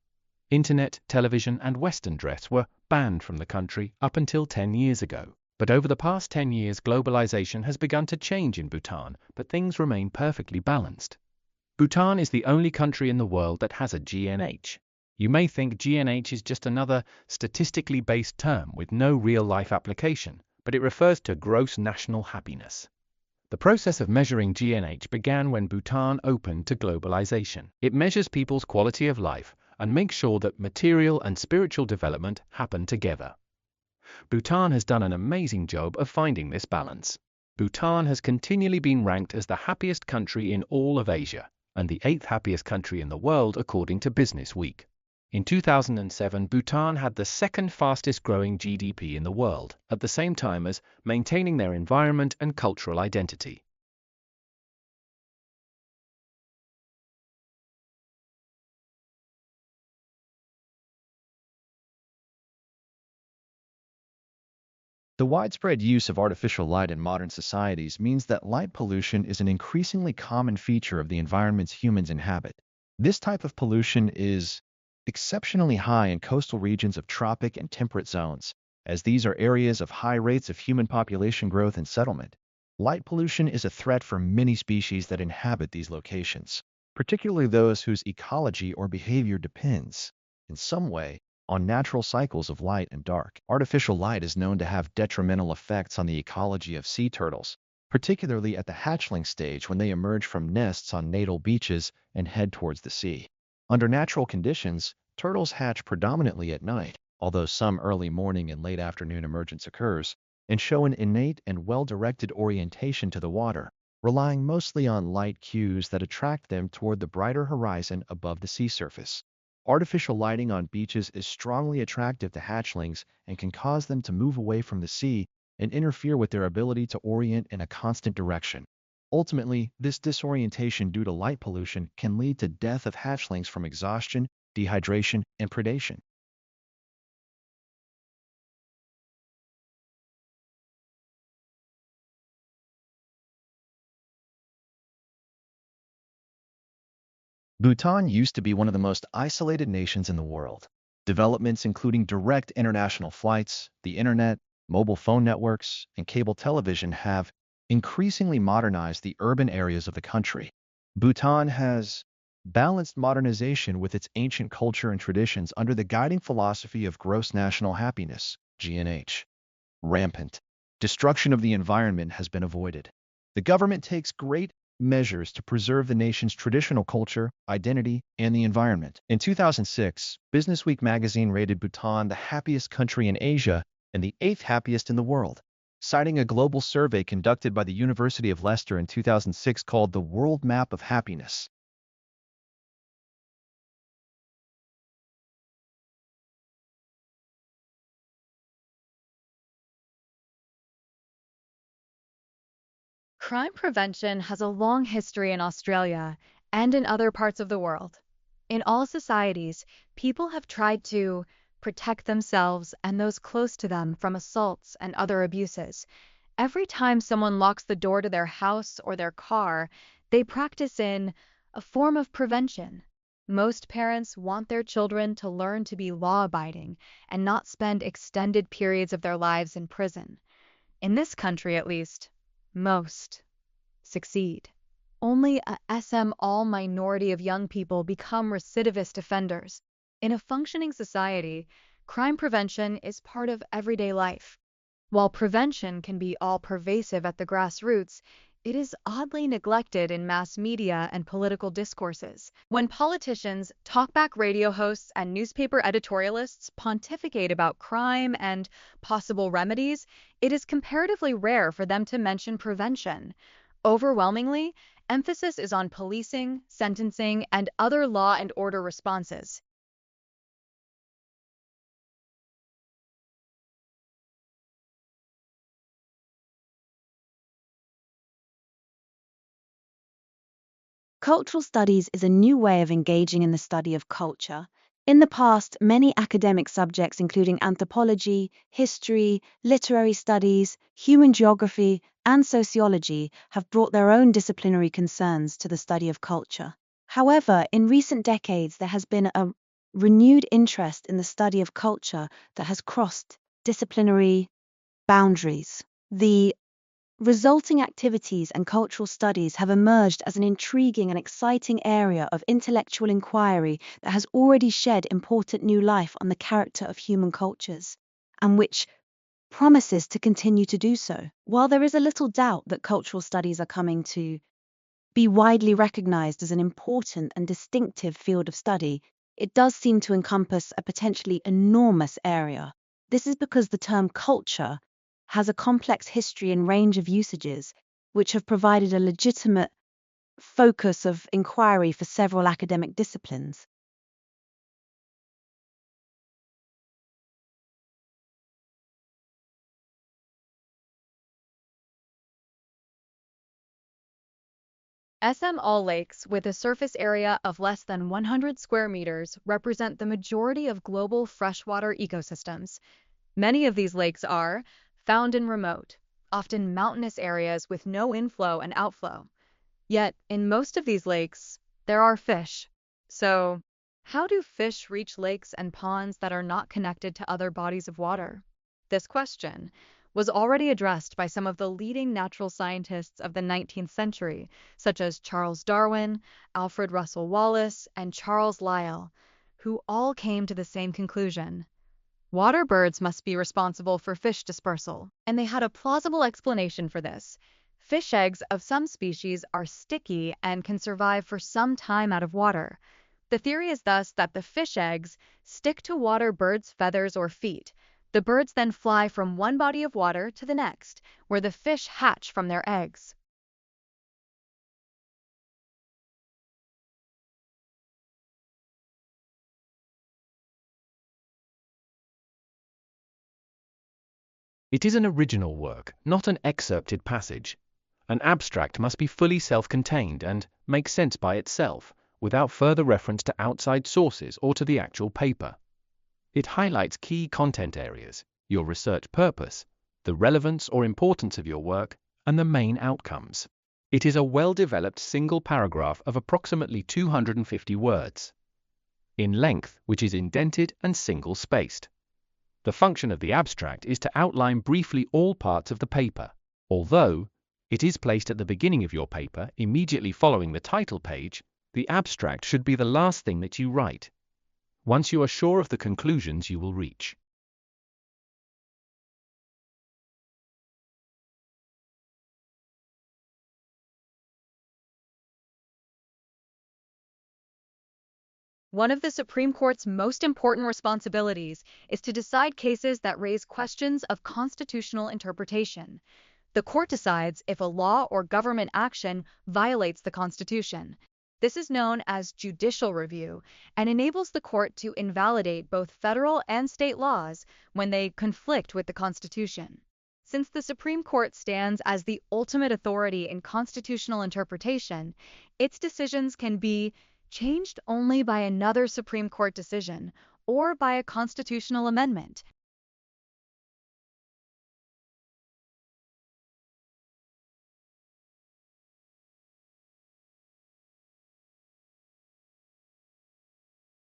Internet, television, and Western dress were banned from the country up until 10 years ago. But over the past 10 years, globalization has begun to change in Bhutan, but things remain perfectly balanced. Bhutan is the only country in the world that has a GNH. You may think GNH is just another statistically based term with no real-life application, but it refers to gross national happiness. The process of measuring GNH began when Bhutan opened to globalization. It measures people's quality of life and makes sure that material and spiritual development happen together. Bhutan has done an amazing job of finding this balance. Bhutan has continually been ranked as the happiest country in all of Asia, and the 8th happiest country in the world according to Business Week. In 2007, Bhutan had the 2nd fastest growing GDP in the world, at the same time as maintaining their environment and cultural identity. The widespread use of artificial light in modern societies means that light pollution is an increasingly common feature of the environments humans inhabit. This type of pollution is exceptionally high in coastal regions of tropic and temperate zones, as these are areas of high rates of human population growth and settlement. Light pollution is a threat for many species that inhabit these locations, particularly those whose ecology or behavior depends, in some way, on natural cycles of light and dark. Artificial light is known to have detrimental effects on the ecology of sea turtles, particularly at the hatchling stage when they emerge from nests on natal beaches and head towards the sea. Under natural conditions, turtles hatch predominantly at night, although some early morning and late afternoon emergence occurs, and show an innate and well-directed orientation to the water, relying mostly on light cues that attract them toward the brighter horizon above the sea surface. Artificial lighting on beaches is strongly attractive to hatchlings and can cause them to move away from the sea and interfere with their ability to orient in a constant direction. Ultimately, this disorientation due to light pollution can lead to death of hatchlings from exhaustion, dehydration, and predation. Bhutan used to be one of the most isolated nations in the world. Developments including direct international flights, the internet, mobile phone networks, and cable television have increasingly modernized the urban areas of the country. Bhutan has balanced modernization with its ancient culture and traditions under the guiding philosophy of gross national happiness, GNH. Rampant destruction of the environment has been avoided. The government takes great measures to preserve the nation's traditional culture, identity, and the environment. In 2006, Businessweek magazine rated Bhutan the happiest country in Asia and the 8th happiest in the world, citing a global survey conducted by the University of Leicester in 2006 called the World Map of Happiness. Crime prevention has a long history in Australia and in other parts of the world. In all societies, people have tried to protect themselves and those close to them from assaults and other abuses. Every time someone locks the door to their house or their car, they practice in a form of prevention. Most parents want their children to learn to be law-abiding and not spend extended periods of their lives in prison. In this country, at least, most succeed. Only a small minority of young people become recidivist offenders. In a functioning society, crime prevention is part of everyday life. While prevention can be all-pervasive at the grassroots, it is oddly neglected in mass media and political discourses. When politicians, talkback radio hosts, and newspaper editorialists pontificate about crime and possible remedies, it is comparatively rare for them to mention prevention. Overwhelmingly, emphasis is on policing, sentencing, and other law and order responses. Cultural studies is a new way of engaging in the study of culture. In the past, many academic subjects, including anthropology, history, literary studies, human geography, and sociology, have brought their own disciplinary concerns to the study of culture. However, in recent decades, there has been a renewed interest in the study of culture that has crossed disciplinary boundaries. The resulting activities and cultural studies have emerged as an intriguing and exciting area of intellectual inquiry that has already shed important new life on the character of human cultures, and which promises to continue to do so. While there is a little doubt that cultural studies are coming to be widely recognized as an important and distinctive field of study, it does seem to encompass a potentially enormous area. This is because the term culture has a complex history and range of usages, which have provided a legitimate focus of inquiry for several academic disciplines. All lakes with a surface area of less than 100 square meters represent the majority of global freshwater ecosystems. Many of these lakes are found in remote, often mountainous areas with no inflow and outflow. Yet, in most of these lakes, there are fish. So, how do fish reach lakes and ponds that are not connected to other bodies of water? This question was already addressed by some of the leading natural scientists of the 19th century, such as Charles Darwin, Alfred Russel Wallace, and Charles Lyell, who all came to the same conclusion. Water birds must be responsible for fish dispersal, and they had a plausible explanation for this. Fish eggs of some species are sticky and can survive for some time out of water. The theory is thus that the fish eggs stick to water birds' feathers or feet. The birds then fly from one body of water to the next, where the fish hatch from their eggs. It is an original work, not an excerpted passage. An abstract must be fully self-contained and make sense by itself, without further reference to outside sources or to the actual paper. It highlights key content areas, your research purpose, the relevance or importance of your work, and the main outcomes. It is a well-developed single paragraph of approximately 250 words in length, which is indented and single-spaced. The function of the abstract is to outline briefly all parts of the paper, although it is placed at the beginning of your paper, immediately following the title page. The abstract should be the last thing that you write, once you are sure of the conclusions you will reach. One of the Supreme Court's most important responsibilities is to decide cases that raise questions of constitutional interpretation. The court decides if a law or government action violates the Constitution. This is known as judicial review and enables the court to invalidate both federal and state laws when they conflict with the Constitution. Since the Supreme Court stands as the ultimate authority in constitutional interpretation, its decisions can be changed only by another Supreme Court decision or by a constitutional amendment.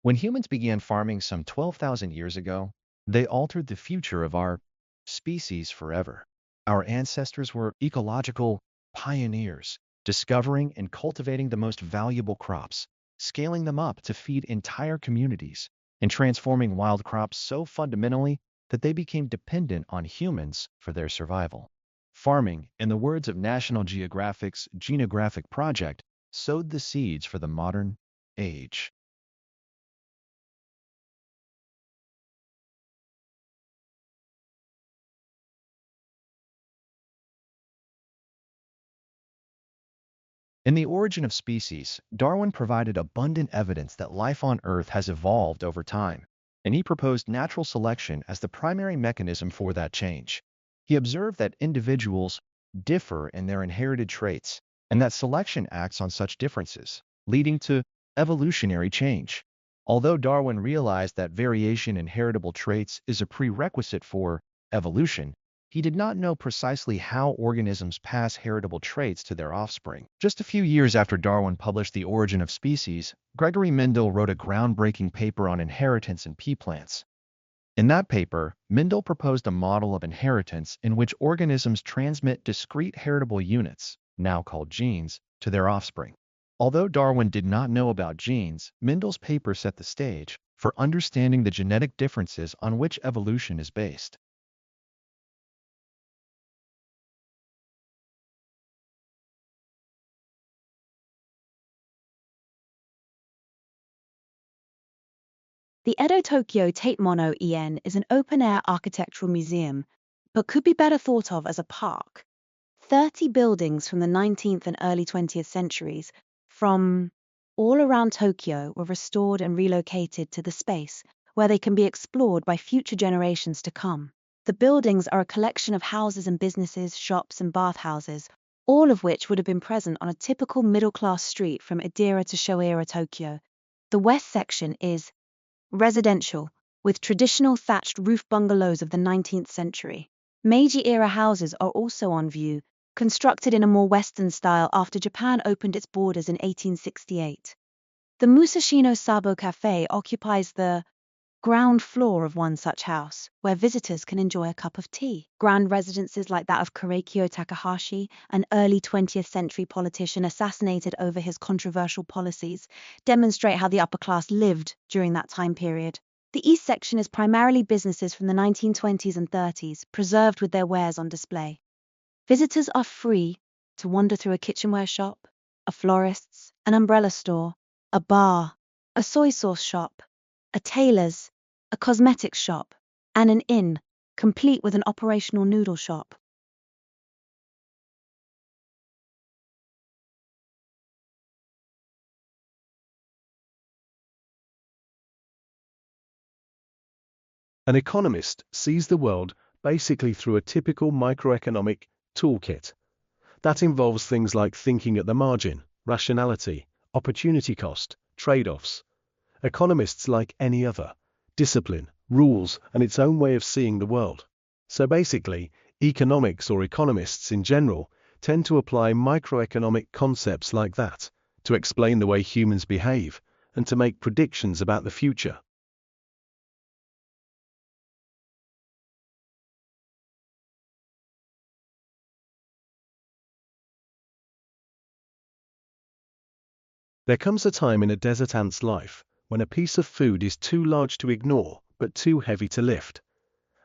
When humans began farming some 12,000 years ago, they altered the future of our species forever. Our ancestors were ecological pioneers, discovering and cultivating the most valuable crops, scaling them up to feed entire communities, and transforming wild crops so fundamentally that they became dependent on humans for their survival. Farming, in the words of National Geographic's Genographic Project, sowed the seeds for the modern age. In The Origin of Species, Darwin provided abundant evidence that life on Earth has evolved over time, and he proposed natural selection as the primary mechanism for that change. He observed that individuals differ in their inherited traits, and that selection acts on such differences, leading to evolutionary change. Although Darwin realized that variation in heritable traits is a prerequisite for evolution, he did not know precisely how organisms pass heritable traits to their offspring. Just a few years after Darwin published The Origin of Species, Gregory Mendel wrote a groundbreaking paper on inheritance in pea plants. In that paper, Mendel proposed a model of inheritance in which organisms transmit discrete heritable units, now called genes, to their offspring. Although Darwin did not know about genes, Mendel's paper set the stage for understanding the genetic differences on which evolution is based. The Edo Tokyo Tate Mono EN is an open-air architectural museum, but could be better thought of as a park. 30 buildings from the 19th and early 20th centuries from all around Tokyo were restored and relocated to the space where they can be explored by future generations to come. The buildings are a collection of houses and businesses, shops and bathhouses, all of which would have been present on a typical middle-class street from Idira to Shoira, Tokyo. The west section is residential, with traditional thatched roof bungalows of the 19th century. Meiji-era houses are also on view, constructed in a more Western style after Japan opened its borders in 1868. The Musashino Sabo Cafe occupies the ground floor of one such house, where visitors can enjoy a cup of tea. Grand residences like that of Korekiyo Takahashi, an early 20th century politician assassinated over his controversial policies, demonstrate how the upper class lived during that time period. The east section is primarily businesses from the 1920s and 30s, preserved with their wares on display. Visitors are free to wander through a kitchenware shop, a florist's, an umbrella store, a bar, a soy sauce shop, a tailor's, a cosmetics shop, and an inn, complete with an operational noodle shop. An economist sees the world basically through a typical microeconomic toolkit. That involves things like thinking at the margin, rationality, opportunity cost, trade-offs. Economists, like any other, discipline, rules, and its own way of seeing the world. So basically, economics or economists in general tend to apply microeconomic concepts like that to explain the way humans behave and to make predictions about the future. There comes a time in a desert ant's life when a piece of food is too large to ignore but too heavy to lift,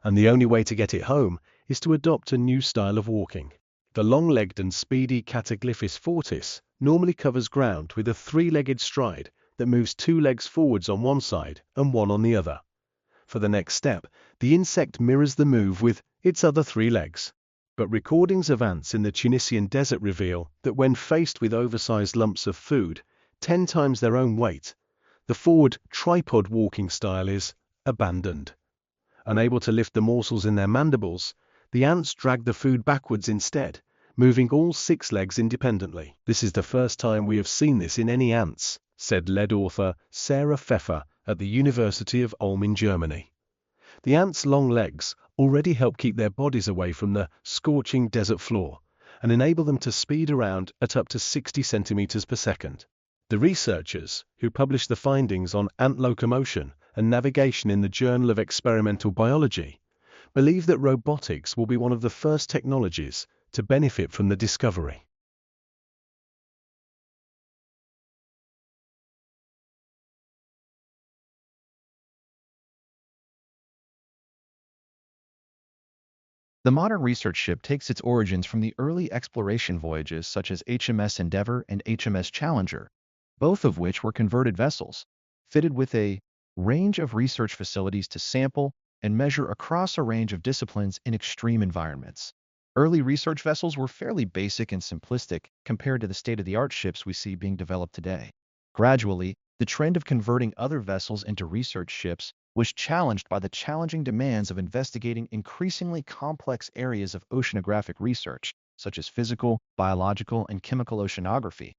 and the only way to get it home is to adopt a new style of walking. The long-legged and speedy Cataglyphis fortis normally covers ground with a three-legged stride that moves two legs forwards on one side and one on the other. For the next step, the insect mirrors the move with its other three legs. But recordings of ants in the Tunisian desert reveal that when faced with oversized lumps of food, 10 times their own weight, the forward tripod walking style is abandoned. Unable to lift the morsels in their mandibles, the ants drag the food backwards instead, moving all 6 legs independently. This is the first time we have seen this in any ants, said lead author Sarah Pfeffer at the University of Ulm in Germany. The ants' long legs already help keep their bodies away from the scorching desert floor and enable them to speed around at up to 60 centimeters per second. The researchers, who published the findings on ant locomotion and navigation in the Journal of Experimental Biology, believe that robotics will be one of the first technologies to benefit from the discovery. The modern research ship takes its origins from the early exploration voyages such as HMS Endeavour and HMS Challenger, both of which were converted vessels, fitted with a range of research facilities to sample and measure across a range of disciplines in extreme environments. Early research vessels were fairly basic and simplistic compared to the state-of-the-art ships we see being developed today. Gradually, the trend of converting other vessels into research ships was challenged by the challenging demands of investigating increasingly complex areas of oceanographic research, such as physical, biological, and chemical oceanography,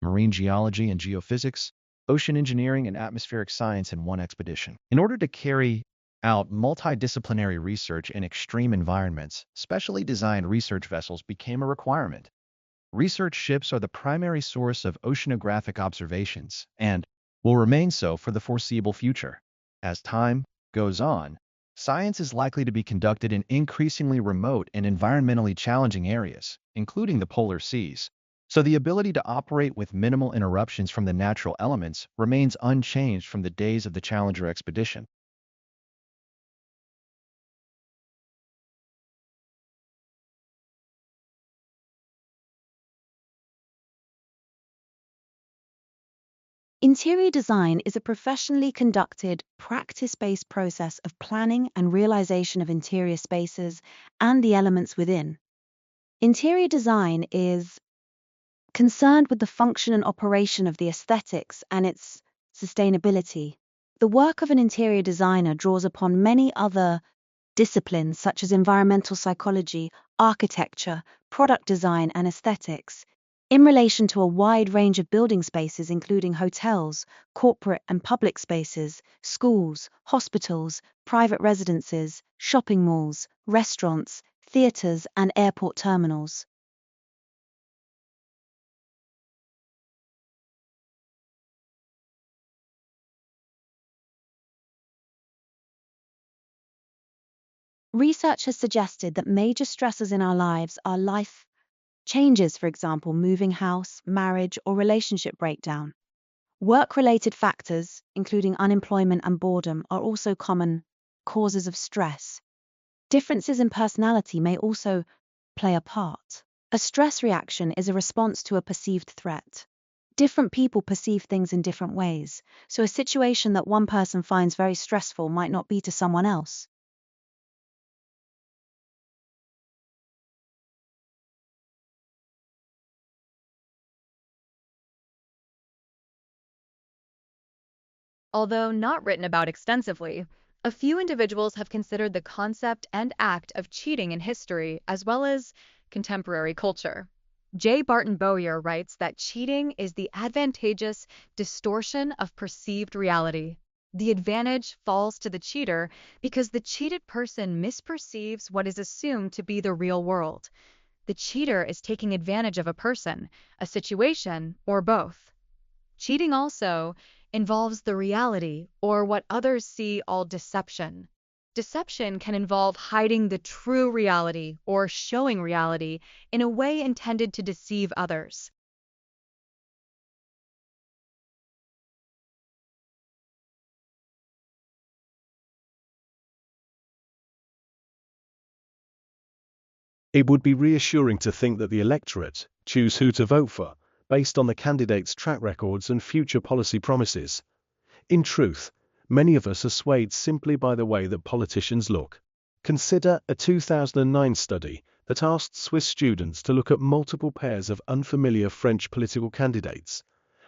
marine geology and geophysics, ocean engineering, and atmospheric science in one expedition. In order to carry out multidisciplinary research in extreme environments, specially designed research vessels became a requirement. Research ships are the primary source of oceanographic observations and will remain so for the foreseeable future. As time goes on, science is likely to be conducted in increasingly remote and environmentally challenging areas, including the polar seas. So the ability to operate with minimal interruptions from the natural elements remains unchanged from the days of the Challenger expedition. Interior design is a professionally conducted, practice-based process of planning and realization of interior spaces and the elements within. Interior design is concerned with the function and operation of the aesthetics and its sustainability. The work of an interior designer draws upon many other disciplines such as environmental psychology, architecture, product design, and aesthetics, in relation to a wide range of building spaces including hotels, corporate and public spaces, schools, hospitals, private residences, shopping malls, restaurants, theaters, and airport terminals. Research has suggested that major stressors in our lives are life changes, for example, moving house, marriage, or relationship breakdown. Work-related factors, including unemployment and boredom, are also common causes of stress. Differences in personality may also play a part. A stress reaction is a response to a perceived threat. Different people perceive things in different ways, so a situation that one person finds very stressful might not be to someone else. Although not written about extensively, a few individuals have considered the concept and act of cheating in history as well as contemporary culture. J. Barton Bowyer writes that cheating is the advantageous distortion of perceived reality. The advantage falls to the cheater because the cheated person misperceives what is assumed to be the real world. the cheater is taking advantage of a person, a situation, or both. Cheating also involves the reality or what others see all deception. Deception can involve hiding the true reality or showing reality in a way intended to deceive others. It would be reassuring to think that the electorate choose who to vote for based on the candidate's track records and future policy promises. In truth, many of us are swayed simply by the way that politicians look. Consider a 2009 study that asked Swiss students to look at multiple pairs of unfamiliar French political candidates,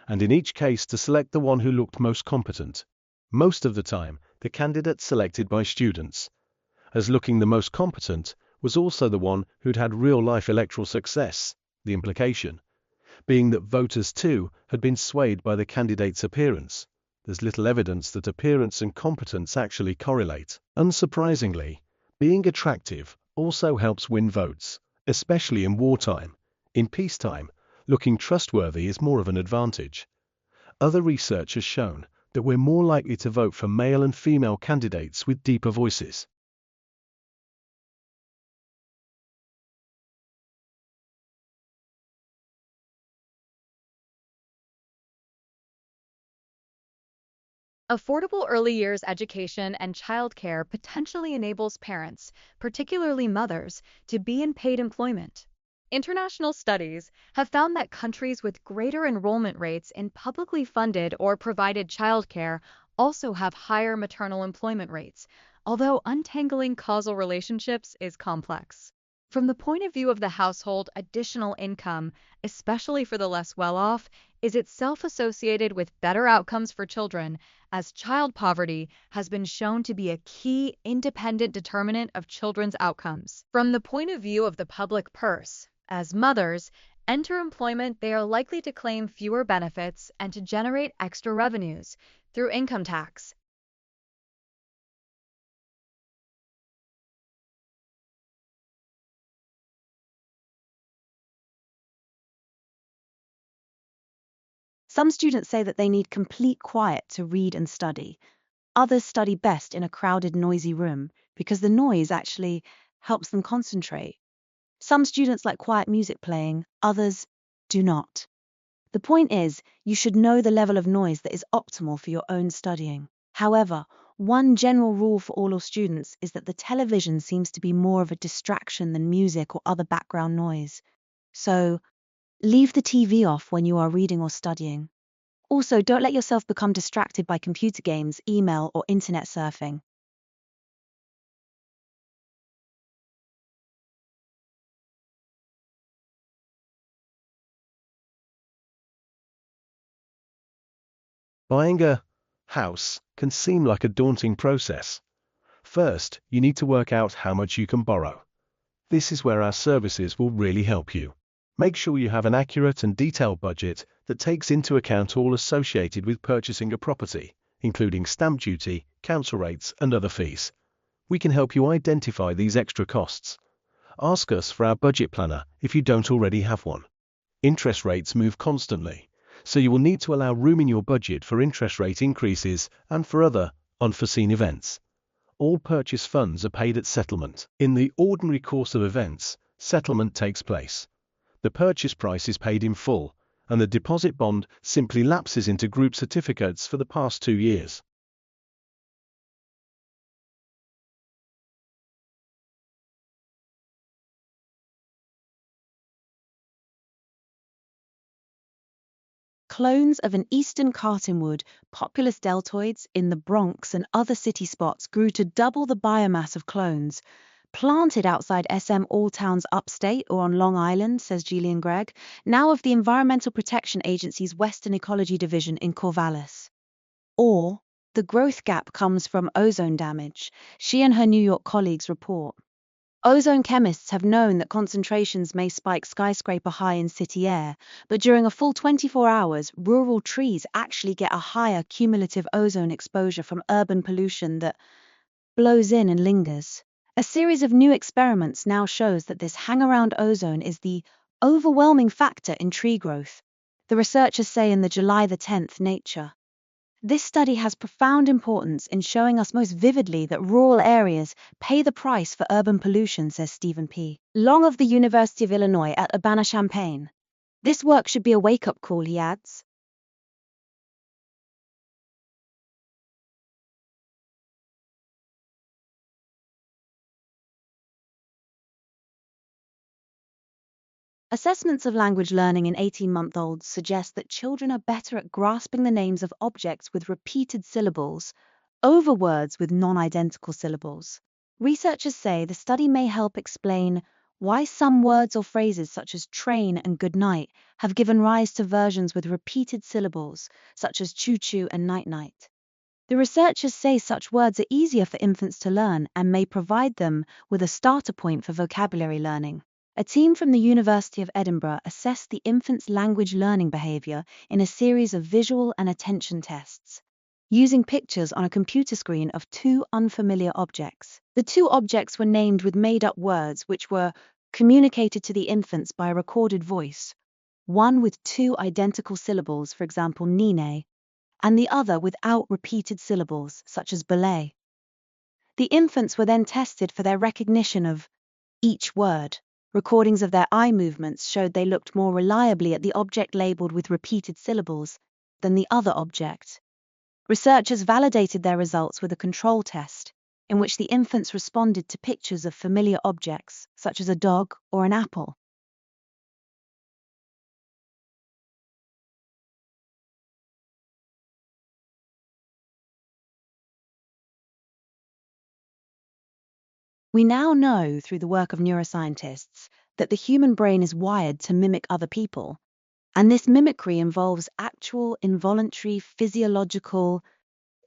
and in each case to select the one who looked most competent. Most of the time, the candidate selected by students as looking the most competent was also the one who'd had real-life electoral success, the implication being that voters too had been swayed by the candidate's appearance. There's little evidence that appearance and competence actually correlate. Unsurprisingly, being attractive also helps win votes, especially in wartime. In peacetime, looking trustworthy is more of an advantage. Other research has shown that we're more likely to vote for male and female candidates with deeper voices. Affordable early years education and childcare potentially enables parents, particularly mothers, to be in paid employment. International studies have found that countries with greater enrollment rates in publicly funded or provided childcare also have higher maternal employment rates, although untangling causal relationships is complex. From the point of view of the household, additional income, especially for the less well-off, is itself associated with better outcomes for children, as child poverty has been shown to be a key independent determinant of children's outcomes. From the point of view of the public purse, as mothers enter employment, they are likely to claim fewer benefits and to generate extra revenues through income tax. Some students say that they need complete quiet to read and study. Others study best in a crowded, noisy room because the noise actually helps them concentrate. Some students like quiet music playing, others do not. The point is, you should know the level of noise that is optimal for your own studying. However, one general rule for all students is that the television seems to be more of a distraction than music or other background noise. So, leave the TV off when you are reading or studying. Also, don't let yourself become distracted by computer games, email, or internet surfing. Buying a house can seem like a daunting process. First, you need to work out how much you can borrow. This is where our services will really help you. Make sure you have an accurate and detailed budget that takes into account all associated with purchasing a property, including stamp duty, council rates, and other fees. We can help you identify these extra costs. Ask us for our budget planner if you don't already have one. Interest rates move constantly, so you will need to allow room in your budget for interest rate increases and for other unforeseen events. All purchase funds are paid at settlement. In the ordinary course of events, settlement takes place. The purchase price is paid in full, and the deposit bond simply lapses into group certificates for the past 2 years. Clones of an eastern cartonwood, Populus deltoides, in the Bronx and other city spots grew to double the biomass of clones. Planted outside SM Alltowns upstate or on Long Island, says Gillian Gregg, now of the Environmental Protection Agency's Western Ecology Division in Corvallis. Or, the growth gap comes from ozone damage, she and her New York colleagues report. Ozone chemists have known that concentrations may spike skyscraper high in city air, but during a full 24 hours, rural trees actually get a higher cumulative ozone exposure from urban pollution that blows in and lingers. A series of new experiments now shows that this hang-around ozone is the overwhelming factor in tree growth, the researchers say in the July 10th Nature. This study has profound importance in showing us most vividly that rural areas pay the price for urban pollution, says Stephen P. Long of the University of Illinois at Urbana-Champaign. This work should be a wake-up call, he adds. Assessments of language learning in 18-month-olds suggest that children are better at grasping the names of objects with repeated syllables over words with non-identical syllables. Researchers say the study may help explain why some words or phrases such as train and good night have given rise to versions with repeated syllables, such as choo-choo and night-night. The researchers say such words are easier for infants to learn and may provide them with a starter point for vocabulary learning. A team from the University of Edinburgh assessed the infant's language learning behavior in a series of visual and attention tests, using pictures on a computer screen of two unfamiliar objects. The two objects were named with made-up words which were communicated to the infants by a recorded voice, one with two identical syllables, for example, nene, and the other without repeated syllables, such as ballet. The infants were then tested for their recognition of each word. Recordings of their eye movements showed they looked more reliably at the object labeled with repeated syllables than the other object. Researchers validated their results with a control test, in which the infants responded to pictures of familiar objects, such as a dog or an apple. We now know through the work of neuroscientists that the human brain is wired to mimic other people, and this mimicry involves actual involuntary physiological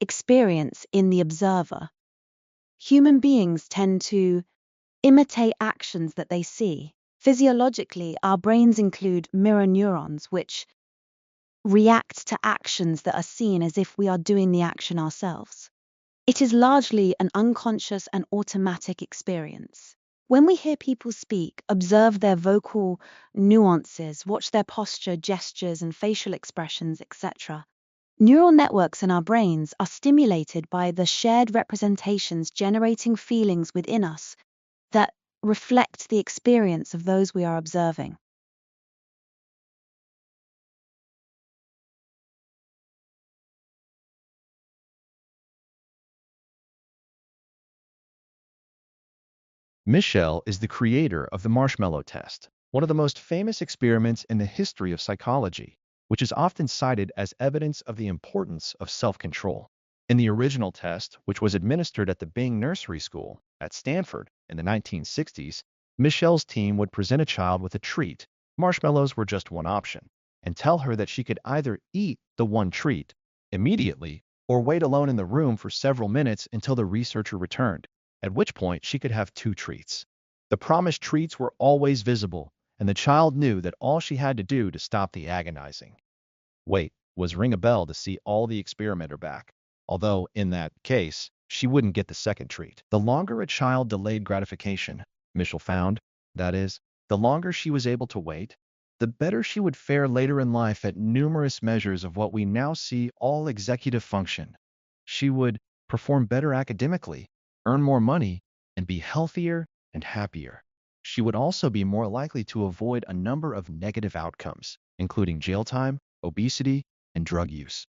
experience in the observer. Human beings tend to imitate actions that they see. Physiologically, our brains include mirror neurons, which react to actions that are seen as if we are doing the action ourselves. It is largely an unconscious and automatic experience. When we hear people speak, observe their vocal nuances, watch their posture, gestures, and facial expressions, etc., neural networks in our brains are stimulated by the shared representations, generating feelings within us that reflect the experience of those we are observing. Michel is the creator of the marshmallow test, one of the most famous experiments in the history of psychology, which is often cited as evidence of the importance of self-control. In the original test, which was administered at the Bing Nursery School at Stanford in the 1960s, Michel's team would present a child with a treat. Marshmallows were just one option, and tell her that she could either eat the one treat immediately or wait alone in the room for several minutes until the researcher returned, at which point she could have two treats. The promised treats were always visible, and the child knew that all she had to do to stop the agonizing wait was ring a bell to see all the experimenter back, although in that case, she wouldn't get the second treat. The longer a child delayed gratification, Michel found, that is, the longer she was able to wait, the better she would fare later in life at numerous measures of what we now see all executive function. She would perform better academically, earn more money, and be healthier and happier. She would also be more likely to avoid a number of negative outcomes, including jail time, obesity, and drug use.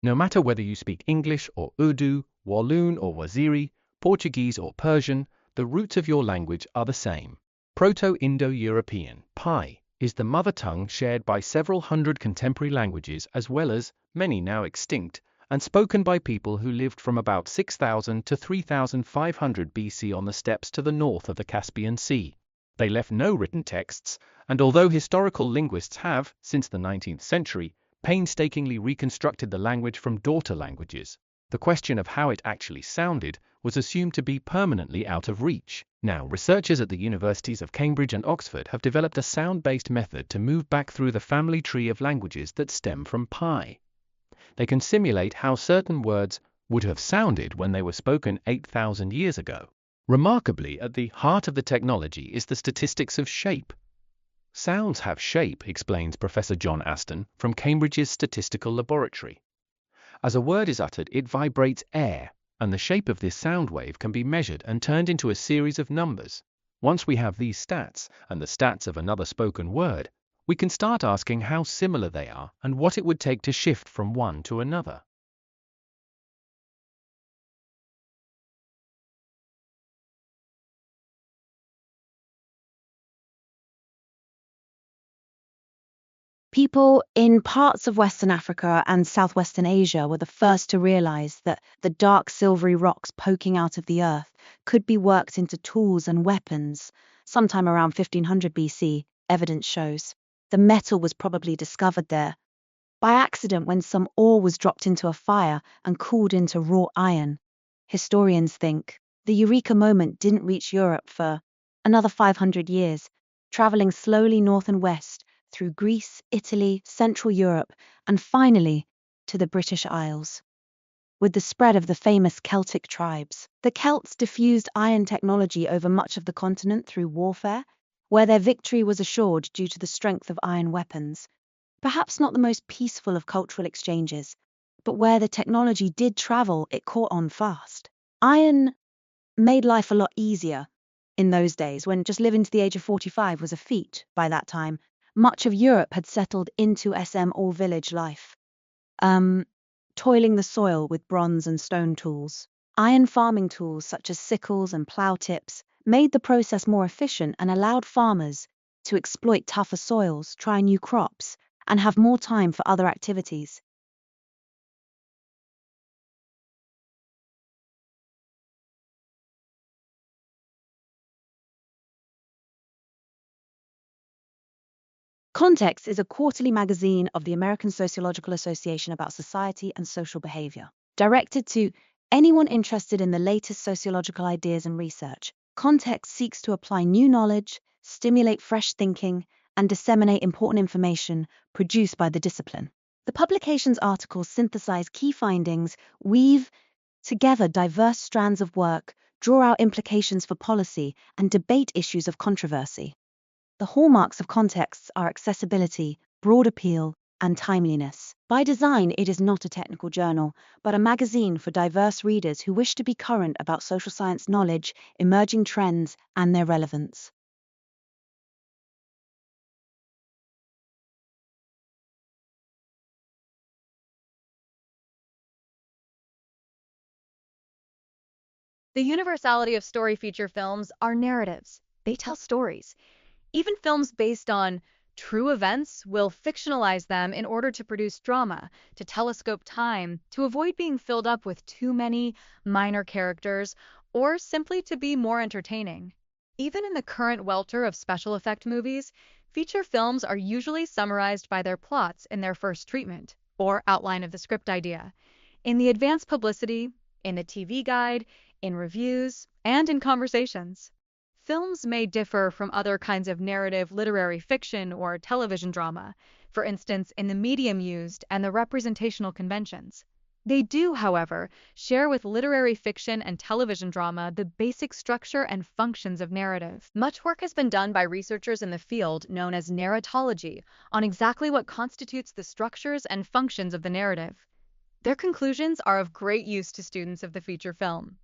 No matter whether you speak English or Urdu, Walloon or Waziri, Portuguese or Persian, the roots of your language are the same. Proto-Indo-European, PIE, is the mother tongue shared by several hundred contemporary languages as well as many now extinct and spoken by people who lived from about 6000 to 3500 BC on the steppes to the north of the Caspian Sea. They left no written texts, and although historical linguists have, since the 19th century, painstakingly reconstructed the language from daughter languages, the question of how it actually sounded was assumed to be permanently out of reach. Now, researchers at the universities of Cambridge and Oxford have developed a sound-based method to move back through the family tree of languages that stem from pi. They can simulate how certain words would have sounded when they were spoken 8,000 years ago. Remarkably, at the heart of the technology is the statistics of shape. Sounds have shape, explains Professor John Aston from Cambridge's Statistical Laboratory. As a word is uttered, it vibrates air, and the shape of this sound wave can be measured and turned into a series of numbers. Once we have these stats, and the stats of another spoken word, we can start asking how similar they are and what it would take to shift from one to another. People in parts of Western Africa and Southwestern Asia were the first to realize that the dark silvery rocks poking out of the earth could be worked into tools and weapons. Sometime around 1500 BC, evidence shows. The metal was probably discovered there by accident when some ore was dropped into a fire and cooled into raw iron. Historians think the Eureka moment didn't reach Europe for another 500 years, traveling slowly north and west through Greece, Italy, Central Europe, and finally to the British Isles. With the spread of the famous Celtic tribes, the Celts diffused iron technology over much of the continent through warfare, where their victory was assured due to the strength of iron weapons. Perhaps not the most peaceful of cultural exchanges, but where the technology did travel, it caught on fast. Iron made life a lot easier in those days, when just living to the age of 45 was a feat. By that time, much of Europe had settled into SM or village life, toiling the soil with bronze and stone tools. Iron farming tools such as sickles and plow tips made the process more efficient and allowed farmers to exploit tougher soils, try new crops, and have more time for other activities. Context is a quarterly magazine of the American Sociological Association about society and social behavior. Directed to anyone interested in the latest sociological ideas and research, Context seeks to apply new knowledge, stimulate fresh thinking, and disseminate important information produced by the discipline. The publication's articles synthesize key findings, weave together diverse strands of work, draw out implications for policy, and debate issues of controversy. The hallmarks of Contexts are accessibility, broad appeal, and timeliness. By design, it is not a technical journal, but a magazine for diverse readers who wish to be current about social science knowledge, emerging trends, and their relevance. The universality of story feature films are narratives. They tell stories. Even films based on true events will fictionalize them in order to produce drama, to telescope time, to avoid being filled up with too many minor characters, or simply to be more entertaining. Even in the current welter of special effect movies, feature films are usually summarized by their plots in their first treatment, or outline of the script idea, in the advanced publicity, in the TV guide, in reviews, and in conversations. Films may differ from other kinds of narrative literary fiction or television drama, for instance, in the medium used and the representational conventions. They do, however, share with literary fiction and television drama the basic structure and functions of narrative. Much work has been done by researchers in the field known as narratology on exactly what constitutes the structures and functions of the narrative. Their conclusions are of great use to students of the feature film.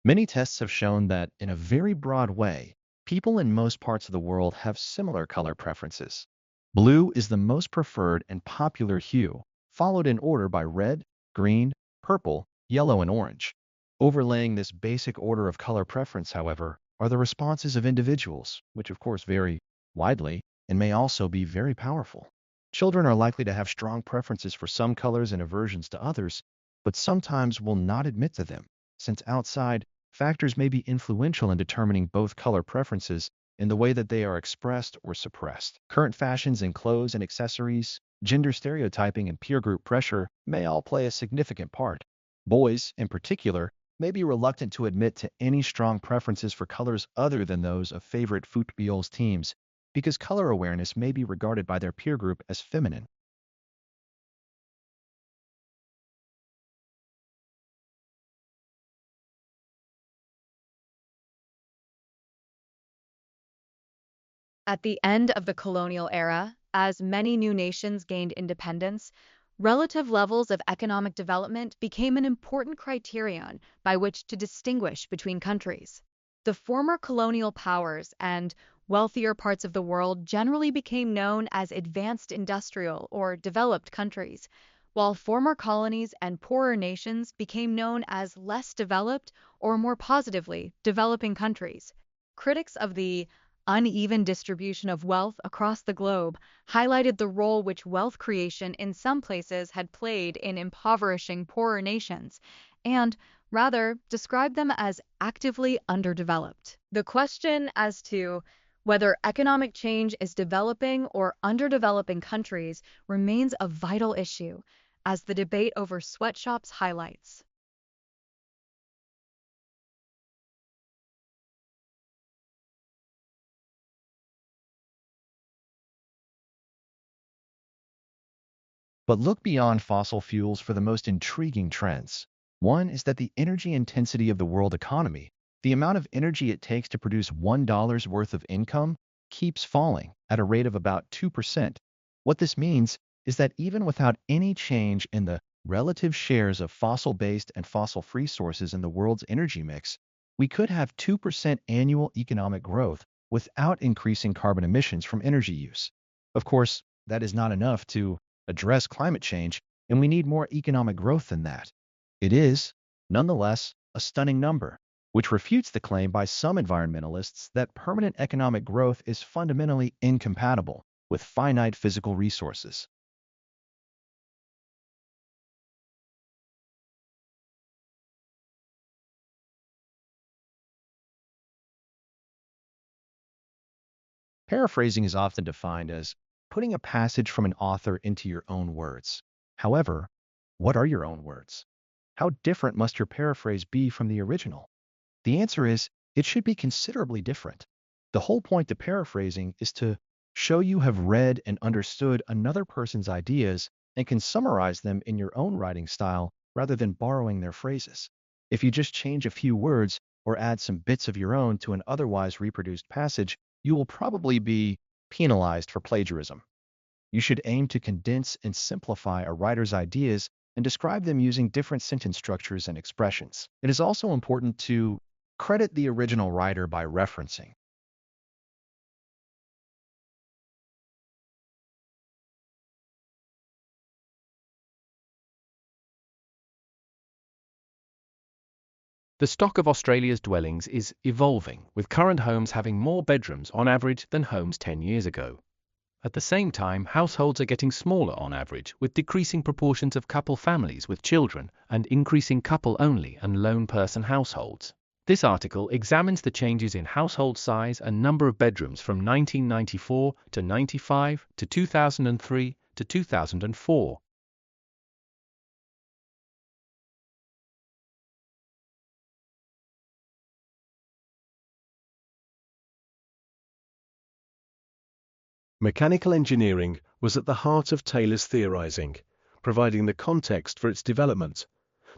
Many tests have shown that, in a very broad way, people in most parts of the world have similar color preferences. Blue is the most preferred and popular hue, followed in order by red, green, purple, yellow, and orange. Overlaying this basic order of color preference, however, are the responses of individuals, which of course vary widely and may also be very powerful. Children are likely to have strong preferences for some colors and aversions to others, but sometimes will not admit to them, since outside factors may be influential in determining both color preferences in the way that they are expressed or suppressed. Current fashions in clothes and accessories, gender stereotyping, and peer group pressure may all play a significant part. Boys, in particular, may be reluctant to admit to any strong preferences for colors other than those of favorite football teams, because color awareness may be regarded by their peer group as feminine. At the end of the colonial era, as many new nations gained independence, relative levels of economic development became an important criterion by which to distinguish between countries. The former colonial powers and wealthier parts of the world generally became known as advanced industrial or developed countries, while former colonies and poorer nations became known as less developed or more positively developing countries. Critics of the uneven distribution of wealth across the globe highlighted the role which wealth creation in some places had played in impoverishing poorer nations, and rather described them as actively underdeveloped. The question as to whether economic change is developing or underdeveloping countries remains a vital issue, as the debate over sweatshops highlights. But look beyond fossil fuels for the most intriguing trends. One is that the energy intensity of the world economy, the amount of energy it takes to produce $1 worth of income, keeps falling at a rate of about 2%. What this means is that even without any change in the relative shares of fossil-based and fossil-free sources in the world's energy mix, we could have 2% annual economic growth without increasing carbon emissions from energy use. Of course, that is not enough to address climate change, and we need more economic growth than that. It is, nonetheless, a stunning number, which refutes the claim by some environmentalists that permanent economic growth is fundamentally incompatible with finite physical resources. Paraphrasing is often defined as putting a passage from an author into your own words. However, what are your own words? How different must your paraphrase be from the original? The answer is, it should be considerably different. The whole point to paraphrasing is to show you have read and understood another person's ideas and can summarize them in your own writing style rather than borrowing their phrases. If you just change a few words or add some bits of your own to an otherwise reproduced passage, you will probably be penalized for plagiarism. You should aim to condense and simplify a writer's ideas and describe them using different sentence structures and expressions. It is also important to credit the original writer by referencing. The stock of Australia's dwellings is evolving, with current homes having more bedrooms on average than homes 10 years ago. At the same time, households are getting smaller on average, with decreasing proportions of couple families with children and increasing couple-only and lone-person households. This article examines the changes in household size and number of bedrooms from 1994 to 95 to 2003 to 2004. Mechanical engineering was at the heart of Taylor's theorizing, providing the context for its development,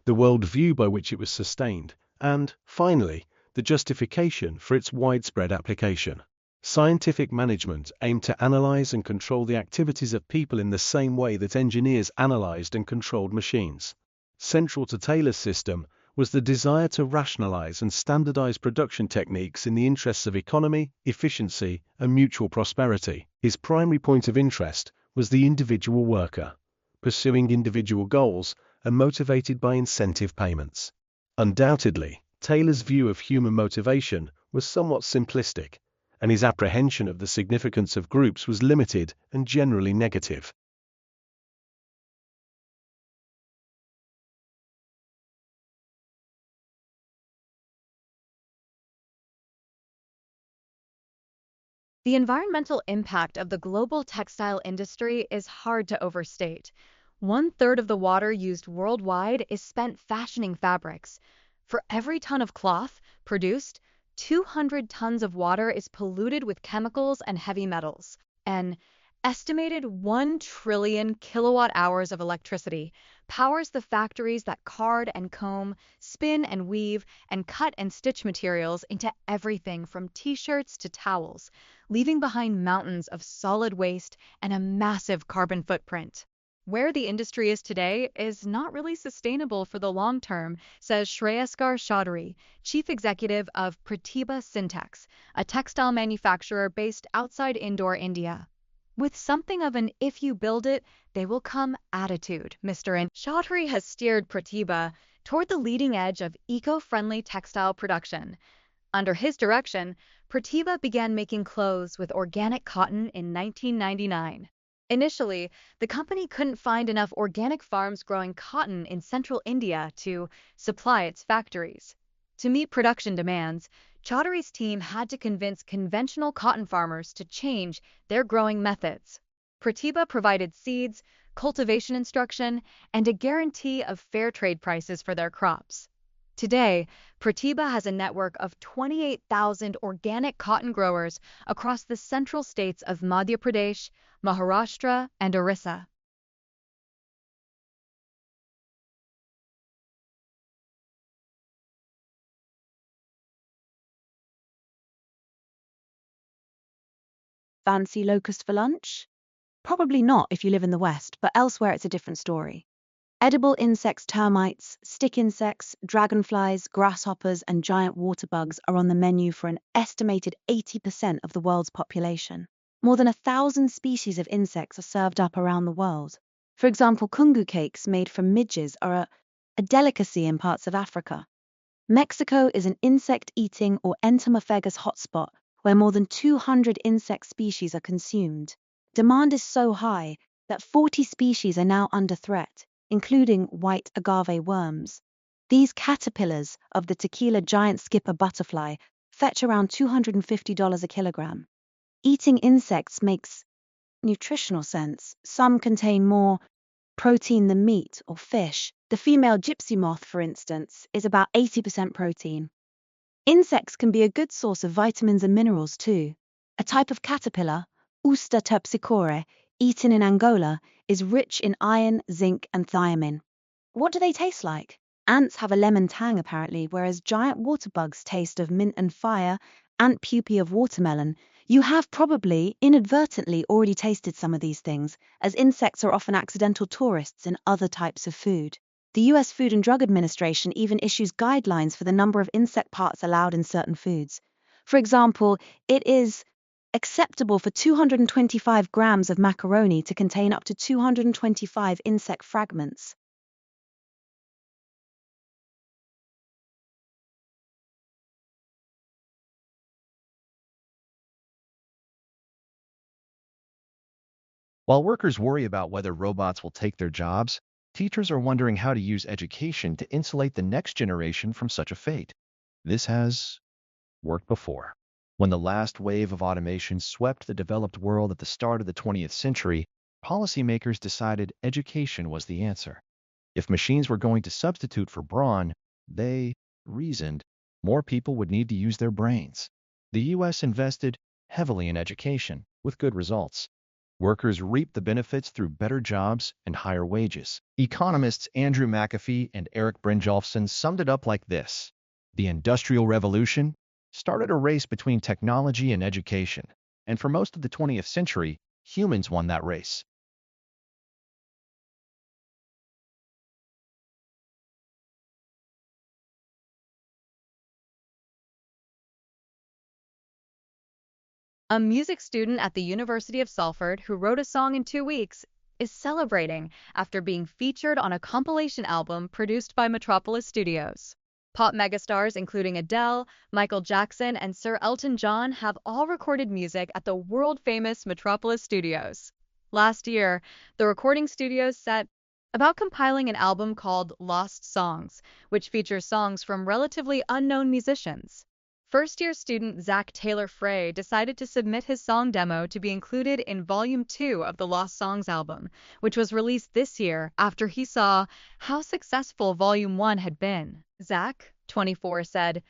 the world view by which it was sustained, and, finally, the justification for its widespread application. Scientific management aimed to analyze and control the activities of people in the same way that engineers analyzed and controlled machines. Central to Taylor's system was the desire to rationalize and standardize production techniques in the interests of economy, efficiency, and mutual prosperity. His primary point of interest was the individual worker, pursuing individual goals and motivated by incentive payments. Undoubtedly, Taylor's view of human motivation was somewhat simplistic, and his apprehension of the significance of groups was limited and generally negative. The environmental impact of the global textile industry is hard to overstate. 1/3 of the water used worldwide is spent fashioning fabrics. For every ton of cloth produced, 200 tons of water is polluted with chemicals and heavy metals. An estimated 1 trillion kilowatt hours of electricity powers the factories that card and comb, spin and weave, and cut and stitch materials into everything from t-shirts to towels, leaving behind mountains of solid waste and a massive carbon footprint. Where the industry is today is not really sustainable for the long term, says Shreyeskar Chaudhary, chief executive of Pratibha Syntex, a textile manufacturer based outside Indore, India. With something of an "if you build it, they will come" attitude, Mr. and Chaudhary has steered Pratibha toward the leading edge of eco-friendly textile production. Under his direction, Pratibha began making clothes with organic cotton in 1999. Initially, the company couldn't find enough organic farms growing cotton in central India to supply its factories. To meet production demands, Chaudhary's team had to convince conventional cotton farmers to change their growing methods. Pratibha provided seeds, cultivation instruction, and a guarantee of fair trade prices for their crops. Today, Pratibha has a network of 28,000 organic cotton growers across the central states of Madhya Pradesh, Maharashtra, and Orissa. Fancy locust for lunch? Probably not if you live in the West, but elsewhere it's a different story. Edible insects, termites, stick insects, dragonflies, grasshoppers, and giant water bugs are on the menu for an estimated 80% of the world's population. More than 1,000 species of insects are served up around the world. For example, kungu cakes made from midges are a delicacy in parts of Africa. Mexico is an insect-eating or entomophagus hotspot where more than 200 insect species are consumed. Demand is so high that 40 species are now under threat, including white agave worms. These caterpillars of the tequila giant skipper butterfly fetch around $250 a kilogram. Eating insects makes nutritional sense. Some contain more protein than meat or fish. The female gypsy moth, for instance, is about 80% protein. Insects can be a good source of vitamins and minerals too. A type of caterpillar, Usta terpsichore, eaten in Angola, is rich in iron, zinc, and thiamine. What do they taste like? Ants have a lemon tang apparently, whereas giant water bugs taste of mint and fire, ant pupae of watermelon. You have probably inadvertently already tasted some of these things, as insects are often accidental tourists in other types of food. The US Food and Drug Administration even issues guidelines for the number of insect parts allowed in certain foods. For example, it is acceptable for 225 grams of macaroni to contain up to 225 insect fragments. While workers worry about whether robots will take their jobs, teachers are wondering how to use education to insulate the next generation from such a fate. This has worked before. When the last wave of automation swept the developed world at the start of the 20th century, policymakers decided education was the answer. If machines were going to substitute for brawn, they reasoned more people would need to use their brains. The US invested heavily in education, with good results. Workers reap the benefits through better jobs and higher wages. Economists Andrew McAfee and Eric Brynjolfsson summed it up like this: the Industrial Revolution started a race between technology and education, and for most of the 20th century, humans won that race. A music student at the University of Salford who wrote a song in 2 weeks is celebrating after being featured on a compilation album produced by Metropolis Studios. Pop megastars including Adele, Michael Jackson, and Sir Elton John have all recorded music at the world-famous Metropolis Studios. Last year, the recording studios set about compiling an album called Lost Songs, which features songs from relatively unknown musicians. First-year student Zach Taylor Frey decided to submit his song demo to be included in Volume 2 of the Lost Songs album, which was released this year after he saw how successful Volume 1 had been. Zach, 24, said,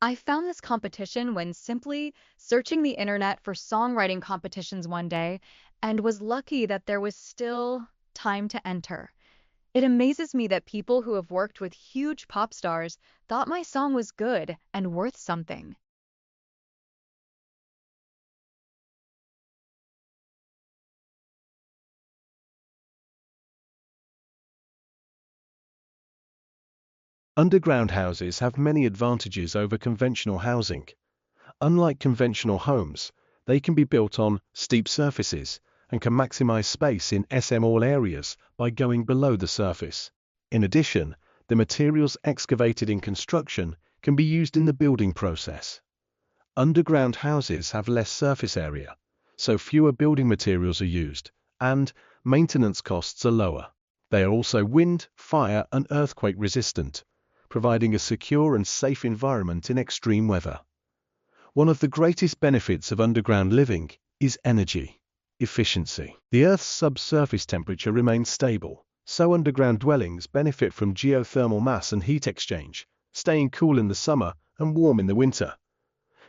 "I found this competition when simply searching the internet for songwriting competitions one day and was lucky that there was still time to enter. It amazes me that people who have worked with huge pop stars thought my song was good and worth something." Underground houses have many advantages over conventional housing. Unlike conventional homes, they can be built on steep surfaces and can maximize space in SM-all areas by going below the surface. In addition, the materials excavated in construction can be used in the building process. Underground houses have less surface area, so fewer building materials are used, and maintenance costs are lower. They are also wind, fire, and earthquake resistant, providing a secure and safe environment in extreme weather. One of the greatest benefits of underground living is energy efficiency. The Earth's subsurface temperature remains stable, so underground dwellings benefit from geothermal mass and heat exchange, staying cool in the summer and warm in the winter.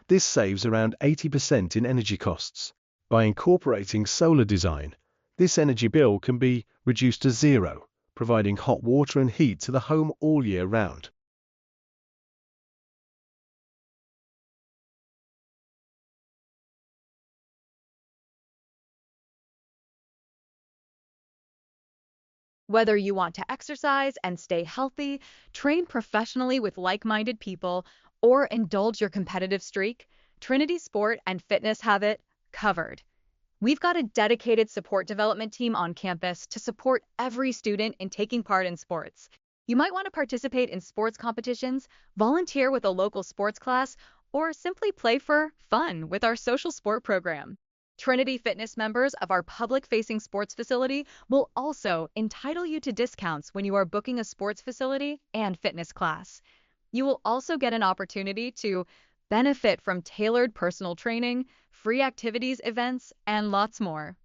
This saves around 80% in energy costs. By incorporating solar design, this energy bill can be reduced to zero, providing hot water and heat to the home all year round. Whether you want to exercise and stay healthy, train professionally with like-minded people, or indulge your competitive streak, Trinity Sport and Fitness have it covered. We've got a dedicated support development team on campus to support every student in taking part in sports. You might want to participate in sports competitions, volunteer with a local sports class, or simply play for fun with our social sport program. Trinity Fitness members of our public-facing sports facility will also entitle you to discounts when you are booking a sports facility and fitness class. You will also get an opportunity to benefit from tailored personal training, free activities events, and lots more.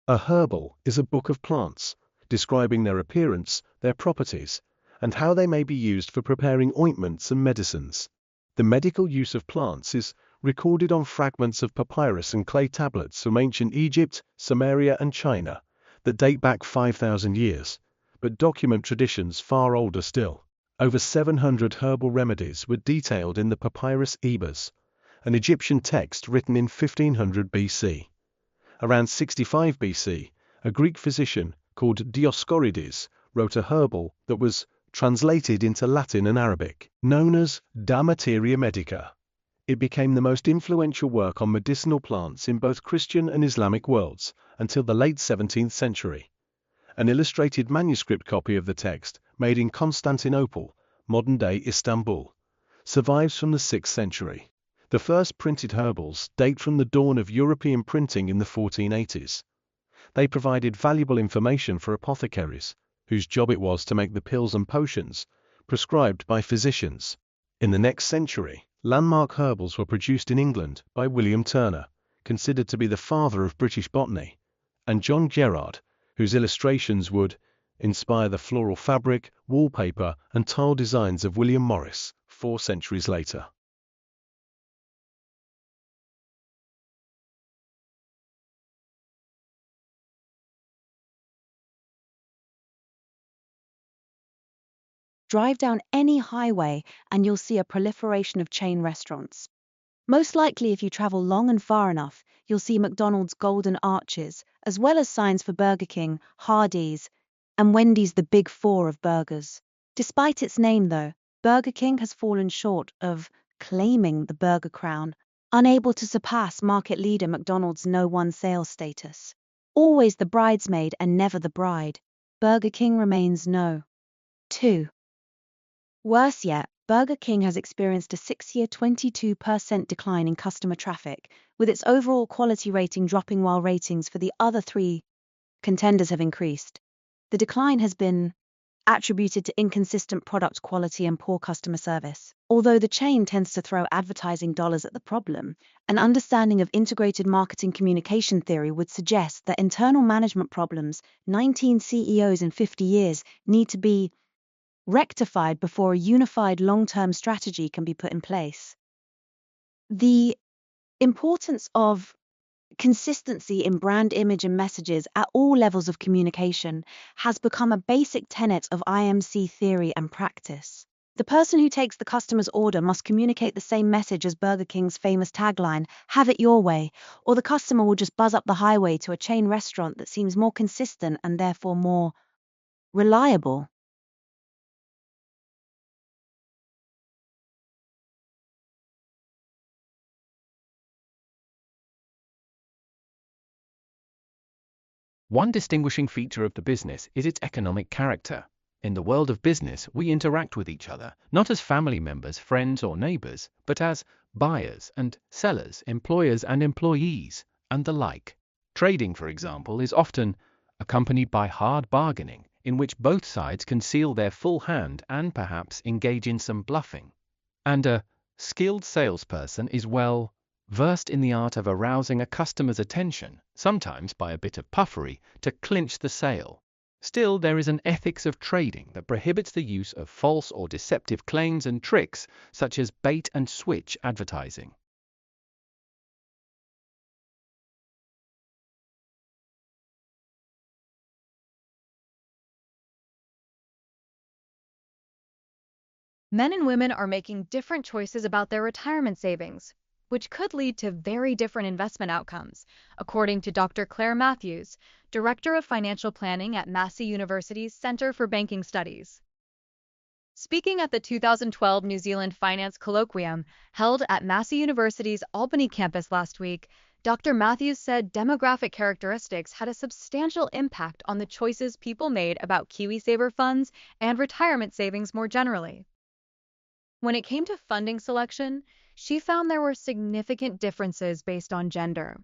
A herbal is a book of plants, describing their appearance, their properties, and how they may be used for preparing ointments and medicines. The medical use of plants is recorded on fragments of papyrus and clay tablets from ancient Egypt, Samaria, and China that date back 5,000 years, but document traditions far older still. Over 700 herbal remedies were detailed in the Papyrus Ebers, an Egyptian text written in 1500 BC. Around 65 BC, a Greek physician called Dioscorides wrote a herbal that was translated into Latin and Arabic, known as Da Materia Medica. It became the most influential work on medicinal plants in both Christian and Islamic worlds until the late 17th century. An illustrated manuscript copy of the text, made in Constantinople, modern-day Istanbul, survives from the 6th century. The first printed herbals date from the dawn of European printing in the 1480s. They provided valuable information for apothecaries, whose job it was to make the pills and potions prescribed by physicians. In the next century, landmark herbals were produced in England by William Turner, considered to be the father of British botany, and John Gerard, whose illustrations would inspire the floral fabric, wallpaper, and tile designs of William Morris 4 centuries later. Drive down any highway and you'll see a proliferation of chain restaurants. Most likely, if you travel long and far enough, you'll see McDonald's Golden Arches, as well as signs for Burger King, Hardee's, and Wendy's, the Big Four of burgers. Despite its name, though, Burger King has fallen short of claiming the burger crown, unable to surpass market leader McDonald's No. 1 sales status. Always the bridesmaid and never the bride, Burger King remains No. 2. Worse yet, Burger King has experienced a 6-year 22% decline in customer traffic, with its overall quality rating dropping while ratings for the other 3 contenders have increased. The decline has been attributed to inconsistent product quality and poor customer service. Although the chain tends to throw advertising dollars at the problem, an understanding of integrated marketing communication theory would suggest that internal management problems, 19 CEOs in 50 years, need to be rectified before a unified long-term strategy can be put in place. The importance of consistency in brand image and messages at all levels of communication has become a basic tenet of IMC theory and practice. The person who takes the customer's order must communicate the same message as Burger King's famous tagline, "Have it your way," or the customer will just buzz up the highway to a chain restaurant that seems more consistent and therefore more reliable. One distinguishing feature of the business is its economic character. In the world of business, we interact with each other, not as family members, friends, or neighbors, but as buyers and sellers, employers and employees, and the like. Trading, for example, is often accompanied by hard bargaining, in which both sides conceal their full hand and perhaps engage in some bluffing. And a skilled salesperson is well versed in the art of arousing a customer's attention, sometimes by a bit of puffery, to clinch the sale. Still, there is an ethics of trading that prohibits the use of false or deceptive claims and tricks, such as bait and switch advertising. Men and women are making different choices about their retirement savings, which could lead to very different investment outcomes, according to Dr. Claire Matthews, Director of Financial Planning at Massey University's Centre for Banking Studies. Speaking at the 2012 New Zealand Finance Colloquium held at Massey University's Albany campus last week, Dr. Matthews said demographic characteristics had a substantial impact on the choices people made about KiwiSaver funds and retirement savings more generally. When it came to funding selection, she found there were significant differences based on gender.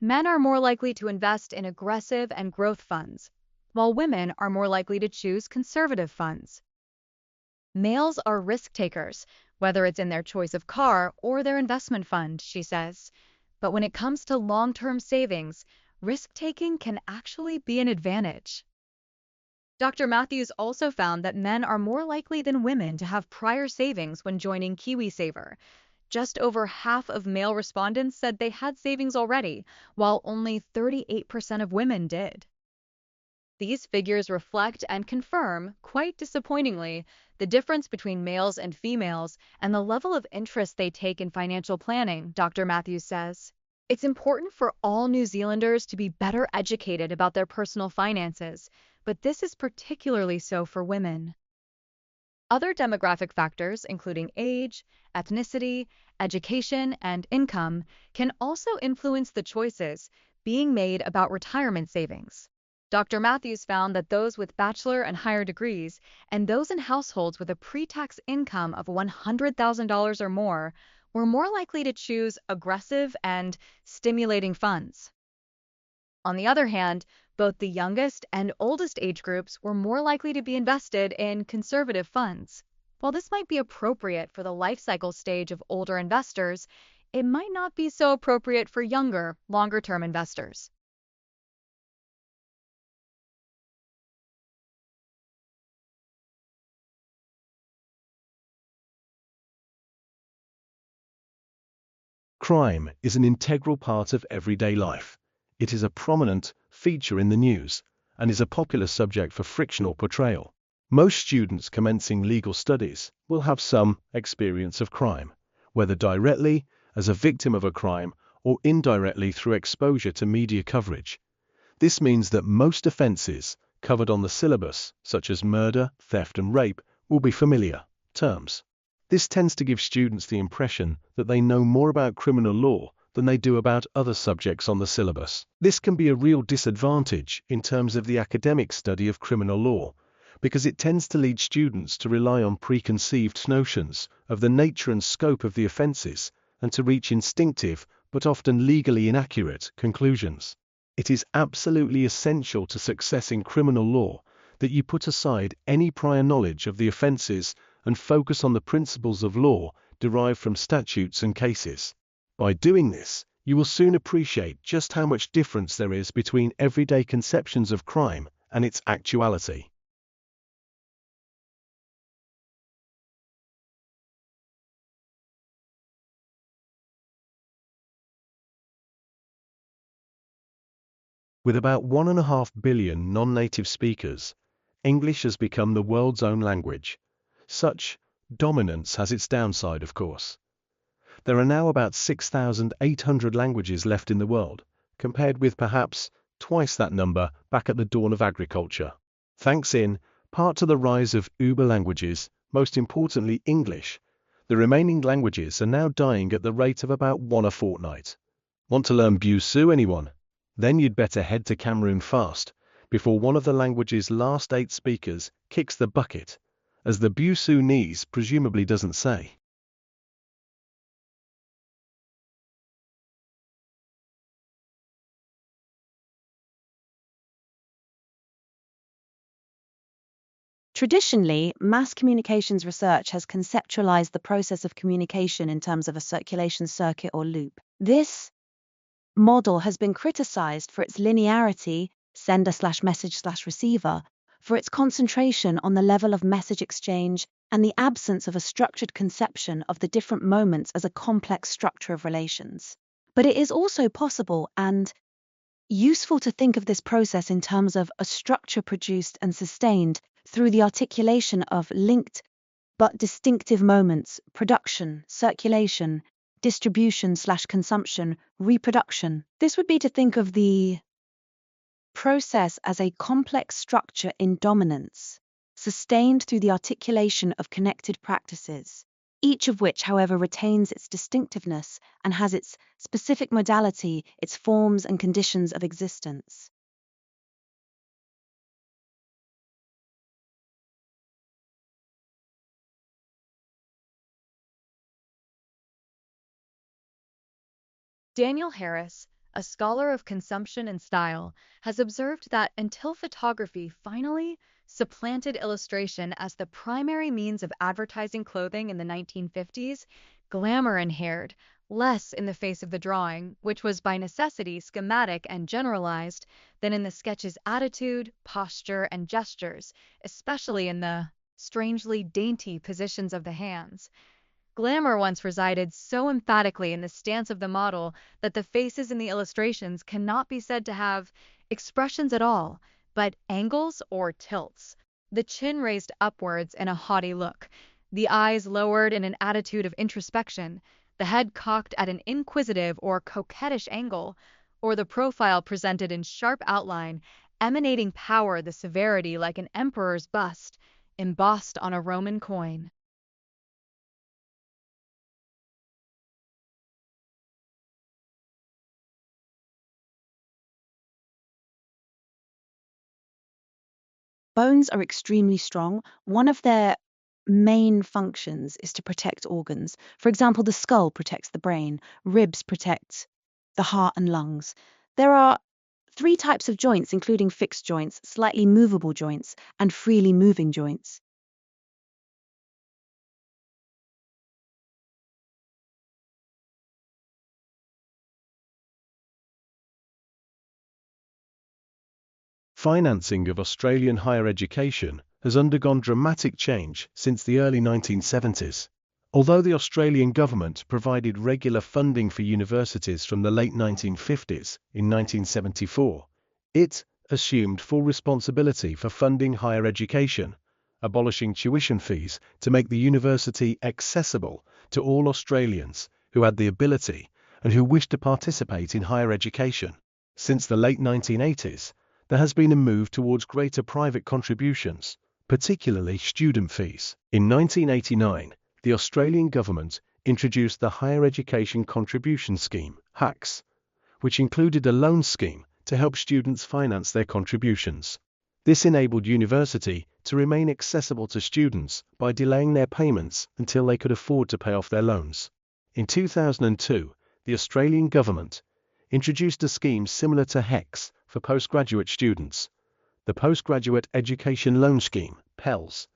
Men are more likely to invest in aggressive and growth funds, while women are more likely to choose conservative funds. Males are risk takers, whether it's in their choice of car or their investment fund, she says. But when it comes to long-term savings, risk-taking can actually be an advantage. Dr. Matthews also found that men are more likely than women to have prior savings when joining KiwiSaver. Just over half of male respondents said they had savings already, while only 38% of women did. These figures reflect and confirm, quite disappointingly, the difference between males and females and the level of interest they take in financial planning, Dr. Matthews says. It's important for all New Zealanders to be better educated about their personal finances, but this is particularly so for women. Other demographic factors, including age, ethnicity, education, and income, can also influence the choices being made about retirement savings. Dr. Matthews found that those with bachelor and higher degrees and those in households with a pre-tax income of $100,000 or more were more likely to choose aggressive and stimulating funds. On the other hand, both the youngest and oldest age groups were more likely to be invested in conservative funds. While this might be appropriate for the life cycle stage of older investors, it might not be so appropriate for younger, longer-term investors. Crime is an integral part of everyday life. It is a prominent feature in the news and is a popular subject for fictional portrayal. Most students commencing legal studies will have some experience of crime, whether directly as a victim of a crime or indirectly through exposure to media coverage. This means that most offenses covered on the syllabus, such as murder, theft, and rape, will be familiar terms. This tends to give students the impression that they know more about criminal law than they do about other subjects on the syllabus. This can be a real disadvantage in terms of the academic study of criminal law, because it tends to lead students to rely on preconceived notions of the nature and scope of the offences and to reach instinctive, but often legally inaccurate, conclusions. It is absolutely essential to success in criminal law that you put aside any prior knowledge of the offences and focus on the principles of law derived from statutes and cases. By doing this, you will soon appreciate just how much difference there is between everyday conceptions of crime and its actuality. With about 1.5 billion non-native speakers, English has become the world's own language. Such dominance has its downside, of course. There are now about 6,800 languages left in the world, compared with perhaps twice that number back at the dawn of agriculture. Thanks in part to the rise of Uber languages, most importantly English, the remaining languages are now dying at the rate of about one a fortnight. Want to learn Busuu, anyone? Then you'd better head to Cameroon fast, before one of the language's last 8 speakers kicks the bucket, as the Busuu presumably doesn't say. Traditionally, mass communications research has conceptualized the process of communication in terms of a circulation circuit or loop. This model has been criticized for its linearity, sender/message/receiver, for its concentration on the level of message exchange and the absence of a structured conception of the different moments as a complex structure of relations. But it is also possible and useful to think of this process in terms of a structure produced and sustained through the articulation of linked but distinctive moments: production, circulation, distribution/consumption, reproduction. This would be to think of the process as a complex structure in dominance, sustained through the articulation of connected practices, each of which, however, retains its distinctiveness and has its specific modality, its forms and conditions of existence. Daniel Harris, a scholar of consumption and style, has observed that until photography finally supplanted illustration as the primary means of advertising clothing in the 1950s, glamour inhered less in the face of the drawing, which was by necessity schematic and generalized, than in the sketch's attitude, posture, and gestures, especially in the strangely dainty positions of the hands. Glamour once resided so emphatically in the stance of the model that the faces in the illustrations cannot be said to have expressions at all, but angles or tilts. The chin raised upwards in a haughty look, the eyes lowered in an attitude of introspection, the head cocked at an inquisitive or coquettish angle, or the profile presented in sharp outline, emanating power, the severity like an emperor's bust, embossed on a Roman coin. Bones are extremely strong. One of their main functions is to protect organs. For example, the skull protects the brain, ribs protect the heart and lungs. There are 3 types of joints, including fixed joints, slightly movable joints, and freely moving joints. Financing of Australian higher education has undergone dramatic change since the early 1970s. Although the Australian government provided regular funding for universities from the late 1950s, in 1974, it assumed full responsibility for funding higher education, abolishing tuition fees to make the university accessible to all Australians who had the ability and who wished to participate in higher education. Since the late 1980s, there has been a move towards greater private contributions, particularly student fees. In 1989, the Australian government introduced the Higher Education Contribution Scheme, HACS, which included a loan scheme to help students finance their contributions. This enabled university to remain accessible to students by delaying their payments until they could afford to pay off their loans. In 2002, the Australian government introduced a scheme similar to HECS for postgraduate students, the Postgraduate Education Loan Scheme, PELS.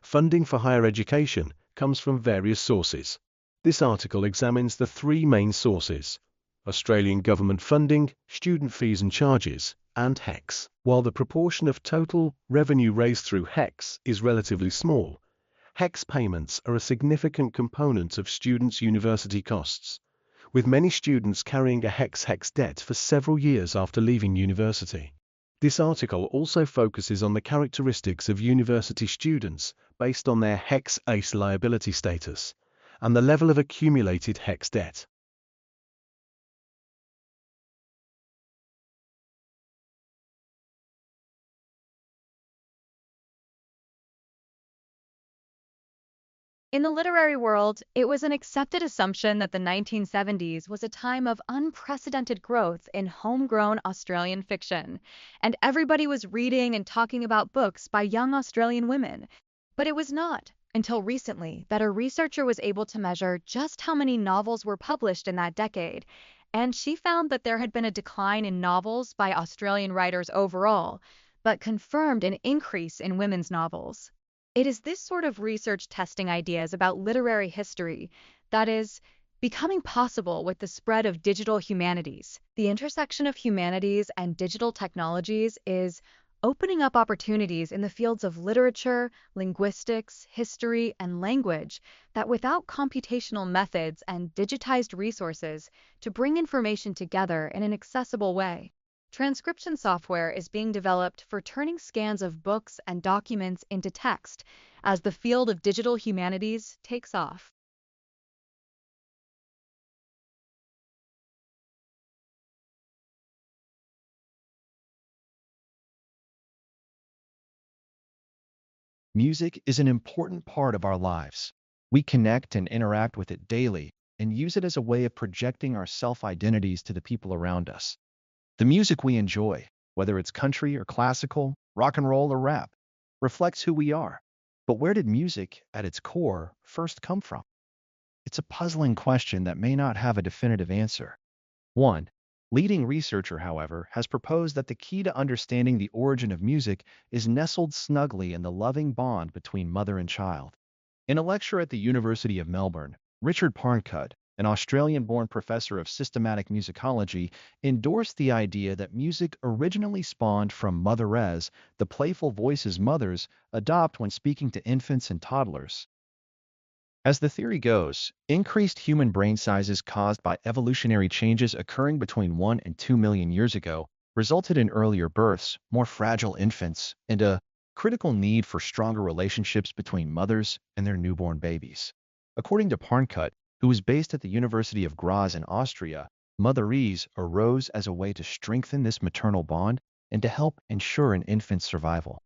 Funding for higher education comes from various sources. This article examines the three main sources: Australian government funding, student fees and charges, and HECS. While the proportion of total revenue raised through HECS is relatively small, HECS payments are a significant component of students' university costs, with many students carrying a HECS debt for several years after leaving university. This article also focuses on the characteristics of university students based on their HECS ACE liability status and the level of accumulated HECS debt. In the literary world, it was an accepted assumption that the 1970s was a time of unprecedented growth in homegrown Australian fiction, and everybody was reading and talking about books by young Australian women. But it was not until recently that a researcher was able to measure just how many novels were published in that decade, and she found that there had been a decline in novels by Australian writers overall, but confirmed an increase in women's novels. It is this sort of research testing ideas about literary history that is becoming possible with the spread of digital humanities. The intersection of humanities and digital technologies is opening up opportunities in the fields of literature, linguistics, history, and language that without computational methods and digitized resources to bring information together in an accessible way. Transcription software is being developed for turning scans of books and documents into text as the field of digital humanities takes off. Music is an important part of our lives. We connect and interact with it daily and use it as a way of projecting our self-identities to the people around us. The music we enjoy, whether it's country or classical, rock and roll or rap, reflects who we are. But where did music, at its core, first come from? It's a puzzling question that may not have a definitive answer. One leading researcher, however, has proposed that the key to understanding the origin of music is nestled snugly in the loving bond between mother and child. In a lecture at the University of Melbourne, Richard Parncutt, an Australian-born professor of systematic musicology, endorsed the idea that music originally spawned from mother-es, the playful voices mothers adopt when speaking to infants and toddlers. As the theory goes, increased human brain sizes caused by evolutionary changes occurring between 1 and 2 million years ago resulted in earlier births, more fragile infants, and a critical need for stronger relationships between mothers and their newborn babies. According to Parncutt, who was based at the University of Graz in Austria, mother-es arose as a way to strengthen this maternal bond and to help ensure an infant's survival.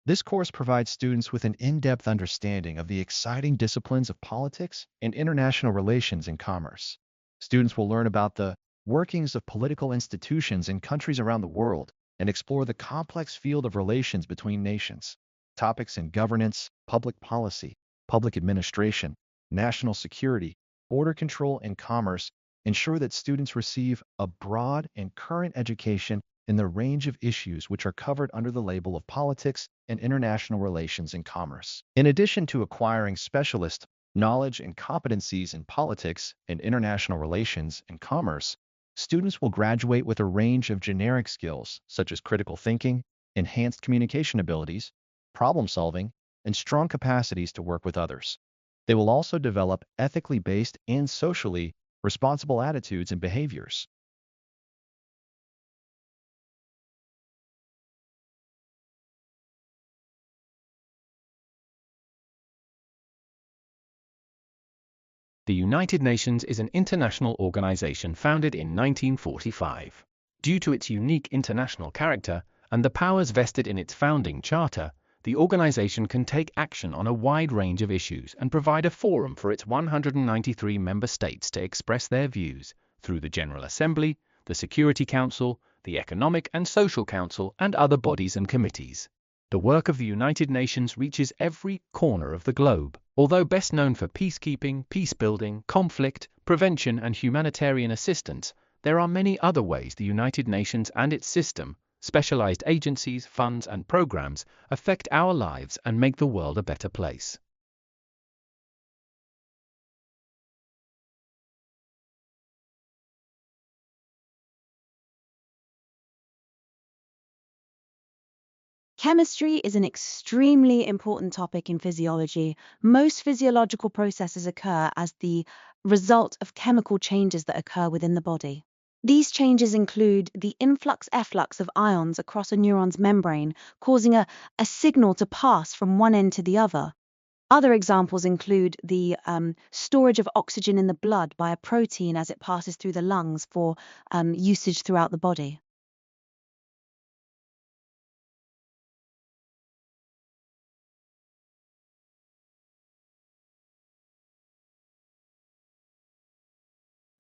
This course provides students with an in-depth understanding of the exciting disciplines of politics and international relations and commerce. Students will learn about the workings of political institutions in countries around the world and explore the complex field of relations between nations. Topics in governance, public policy, public administration, national security, border control, and commerce ensure that students receive a broad and current education in the range of issues which are covered under the label of politics and international relations and commerce. In addition to acquiring specialist knowledge and competencies in politics and international relations and commerce, students will graduate with a range of generic skills such as critical thinking, enhanced communication abilities, problem solving, and strong capacities to work with others. They will also develop ethically based and socially responsible attitudes and behaviors. The United Nations is an international organization founded in 1945. Due to its unique international character and the powers vested in its founding charter, the organization can take action on a wide range of issues and provide a forum for its 193 member states to express their views through the General Assembly, the Security Council, the Economic and Social Council, and other bodies and committees. The work of the United Nations reaches every corner of the globe. Although best known for peacekeeping, peace-building, conflict, prevention, and humanitarian assistance, there are many other ways the United Nations and its system, specialized agencies, funds, and programs affect our lives and make the world a better place. Chemistry is an extremely important topic in physiology. Most physiological processes occur as the result of chemical changes that occur within the body. These changes include the influx-efflux of ions across a neuron's membrane, causing a signal to pass from one end to the other. Other examples include the storage of oxygen in the blood by a protein as it passes through the lungs for usage throughout the body.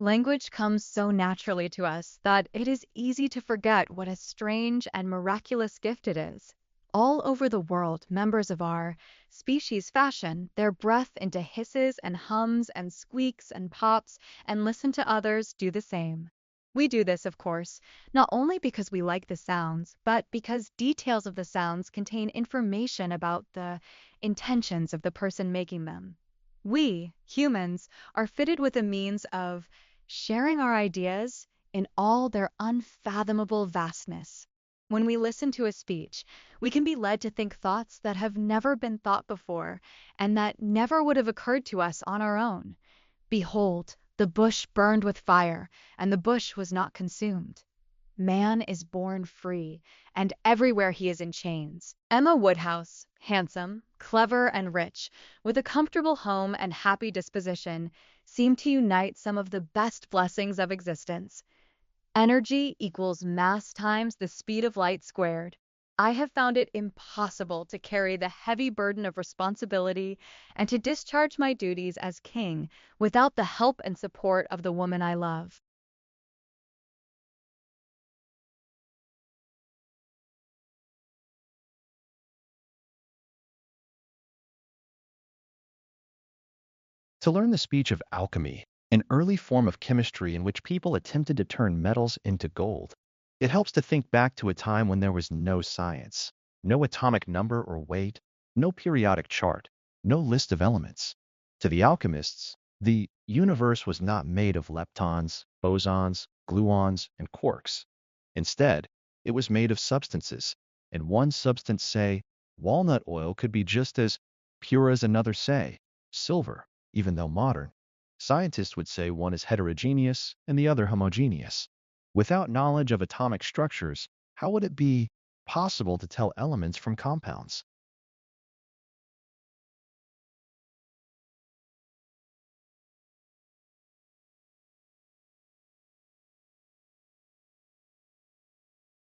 Language comes so naturally to us that it is easy to forget what a strange and miraculous gift it is. All over the world, members of our species fashion their breath into hisses and hums and squeaks and pops and listen to others do the same. We do this, of course, not only because we like the sounds, but because details of the sounds contain information about the intentions of the person making them. We, humans, are fitted with a means of sharing our ideas in all their unfathomable vastness. When we listen to a speech, we can be led to think thoughts that have never been thought before and that never would have occurred to us on our own. Behold, the bush burned with fire, and the bush was not consumed. Man is born free, and everywhere he is in chains. Emma Woodhouse, handsome, clever, and rich, with a comfortable home and happy disposition, seemed to unite some of the best blessings of existence. Energy equals mass times the speed of light squared. I have found it impossible to carry the heavy burden of responsibility and to discharge my duties as king without the help and support of the woman I love. To learn the speech of alchemy, an early form of chemistry in which people attempted to turn metals into gold. It helps to think back to a time when there was no science, no atomic number or weight, no periodic chart, no list of elements. To the alchemists, the universe was not made of leptons, bosons, gluons, and quarks. Instead, it was made of substances, and one substance, say, walnut oil, could be just as pure as another, say, silver. Even though modern scientists would say one is heterogeneous and the other homogeneous. Without knowledge of atomic structures, how would it be possible to tell elements from compounds?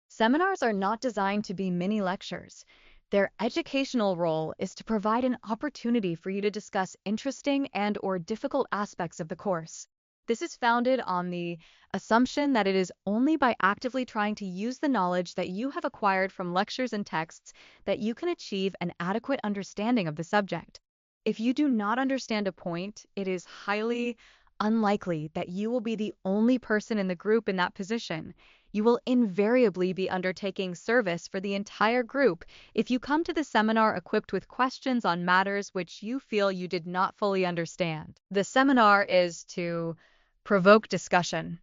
Seminars are not designed to be mini lectures. Their educational role is to provide an opportunity for you to discuss interesting and/or difficult aspects of the course. This is founded on the assumption that it is only by actively trying to use the knowledge that you have acquired from lectures and texts that you can achieve an adequate understanding of the subject. If you do not understand a point, it is highly unlikely that you will be the only person in the group in that position. You will invariably be undertaking service for the entire group if you come to the seminar equipped with questions on matters which you feel you did not fully understand. The seminar is to provoke discussion.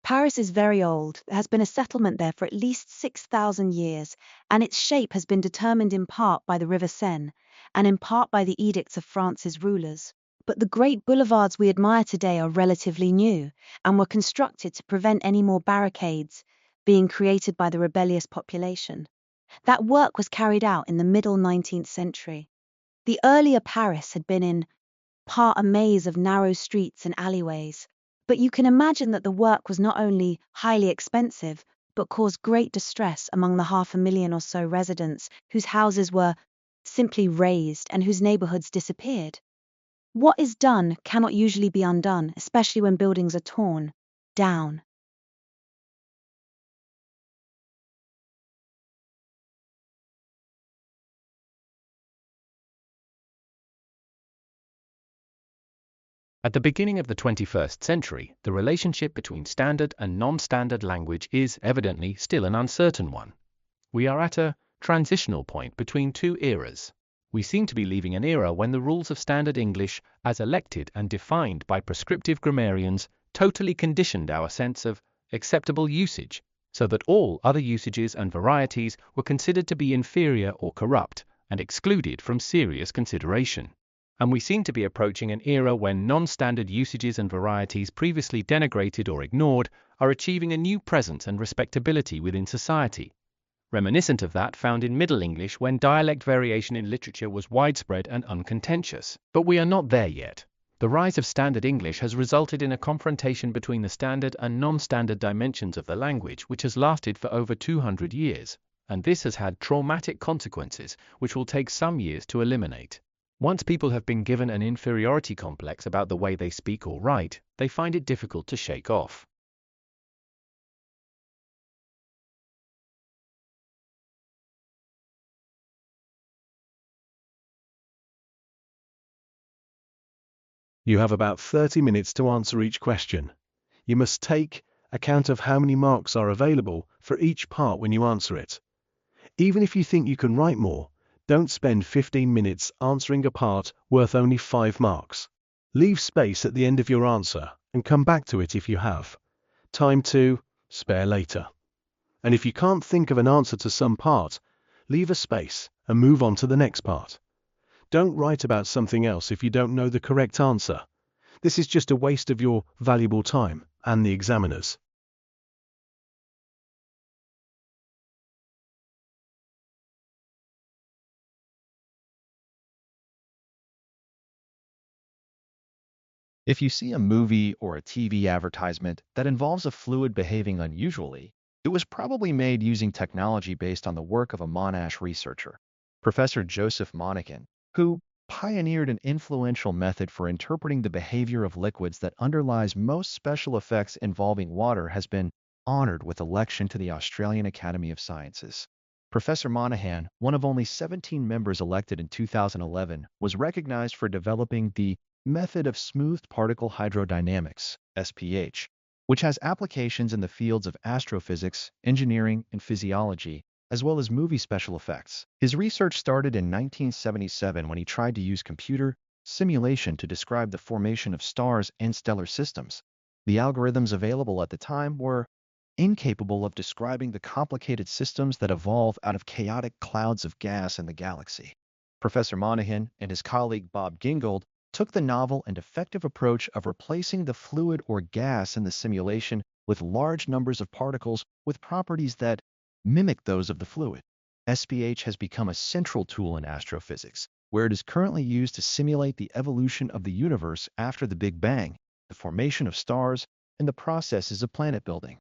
Paris is very old. There has been a settlement there for at least 6,000 years, and its shape has been determined in part by the River Seine and in part by the edicts of France's rulers. But the great boulevards we admire today are relatively new and were constructed to prevent any more barricades being created by the rebellious population. That work was carried out in the middle 19th century. The earlier Paris had been in part a maze of narrow streets and alleyways. But you can imagine that the work was not only highly expensive, but caused great distress among the 500,000 or so residents whose houses were simply razed and whose neighborhoods disappeared. What is done cannot usually be undone, especially when buildings are torn down. At the beginning of the 21st century, the relationship between standard and non-standard language is evidently still an uncertain one. We are at a transitional point between two eras. We seem to be leaving an era when the rules of standard English, as elected and defined by prescriptive grammarians, totally conditioned our sense of acceptable usage, so that all other usages and varieties were considered to be inferior or corrupt and excluded from serious consideration. And we seem to be approaching an era when non-standard usages and varieties previously denigrated or ignored are achieving a new presence and respectability within society, reminiscent of that found in Middle English when dialect variation in literature was widespread and uncontentious. But we are not there yet. The rise of standard English has resulted in a confrontation between the standard and non-standard dimensions of the language which has lasted for over 200 years, and this has had traumatic consequences which will take some years to eliminate. Once people have been given an inferiority complex about the way they speak or write, they find it difficult to shake off. You have about 30 minutes to answer each question. You must take account of how many marks are available for each part when you answer it. Even if you think you can write more, don't spend 15 minutes answering a part worth only 5 marks. Leave space at the end of your answer and come back to it if you have time to spare later. And if you can't think of an answer to some part, leave a space and move on to the next part. Don't write about something else if you don't know the correct answer. This is just a waste of your valuable time and the examiner's. If you see a movie or a TV advertisement that involves a fluid behaving unusually, it was probably made using technology based on the work of a Monash researcher, Professor Joseph Monahan, who pioneered an influential method for interpreting the behavior of liquids that underlies most special effects involving water has been honored with election to the Australian Academy of Sciences. Professor Monahan, one of only 17 members elected in 2011, was recognized for developing the method of smoothed particle hydrodynamics, SPH, which has applications in the fields of astrophysics, engineering, and physiology, as well as movie special effects. His research started in 1977 when he tried to use computer simulation to describe the formation of stars and stellar systems. The algorithms available at the time were incapable of describing the complicated systems that evolve out of chaotic clouds of gas in the galaxy. Professor Monahan and his colleague Bob Gingold took the novel and effective approach of replacing the fluid or gas in the simulation with large numbers of particles with properties that mimic those of the fluid. SPH has become a central tool in astrophysics, where it is currently used to simulate the evolution of the universe after the Big Bang, the formation of stars, and the processes of planet building.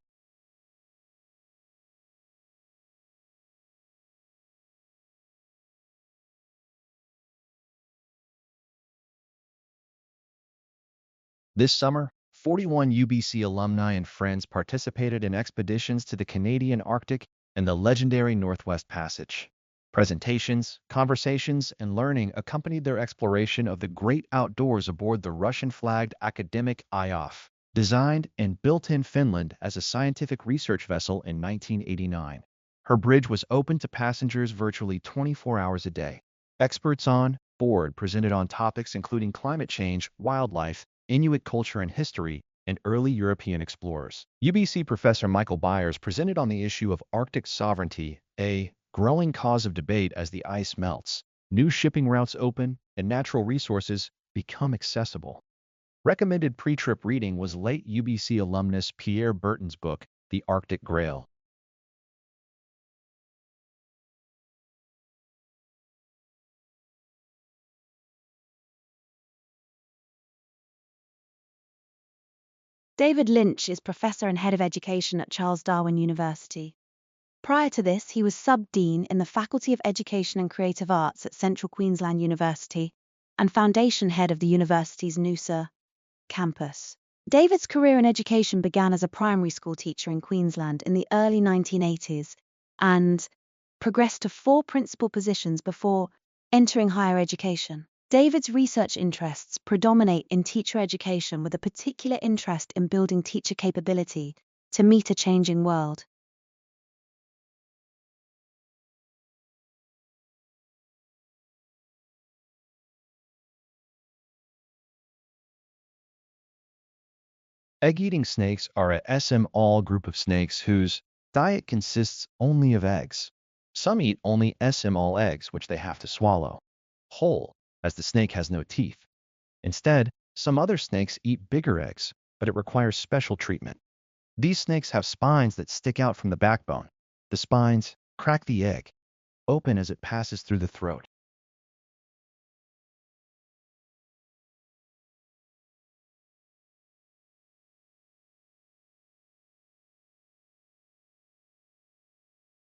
This summer, 41 UBC alumni and friends participated in expeditions to the Canadian Arctic and the legendary Northwest Passage. Presentations, conversations, and learning accompanied their exploration of the great outdoors aboard the Russian-flagged Academic IOF, designed and built in Finland as a scientific research vessel in 1989. Her bridge was open to passengers virtually 24 hours a day. Experts on board presented on topics including climate change, wildlife, Inuit culture and history, and early European explorers. UBC Professor Michael Byers presented on the issue of Arctic sovereignty, a growing cause of debate as the ice melts, new shipping routes open, and natural resources become accessible. Recommended pre-trip reading was late UBC alumnus Pierre Burton's book, The Arctic Grail. David Lynch is professor and head of education at Charles Darwin University. Prior to this, he was sub-dean in the Faculty of Education and Creative Arts at Central Queensland University and foundation head of the university's Noosa campus. David's career in education began as a primary school teacher in Queensland in the early 1980s and progressed to 4 principal positions before entering higher education. David's research interests predominate in teacher education with a particular interest in building teacher capability to meet a changing world. Egg-eating snakes are a SM-all group of snakes whose diet consists only of eggs. Some eat only SM-all eggs, which they have to swallow whole, as the snake has no teeth. Instead, some other snakes eat bigger eggs, but it requires special treatment. These snakes have spines that stick out from the backbone. The spines crack the egg open as it passes through the throat.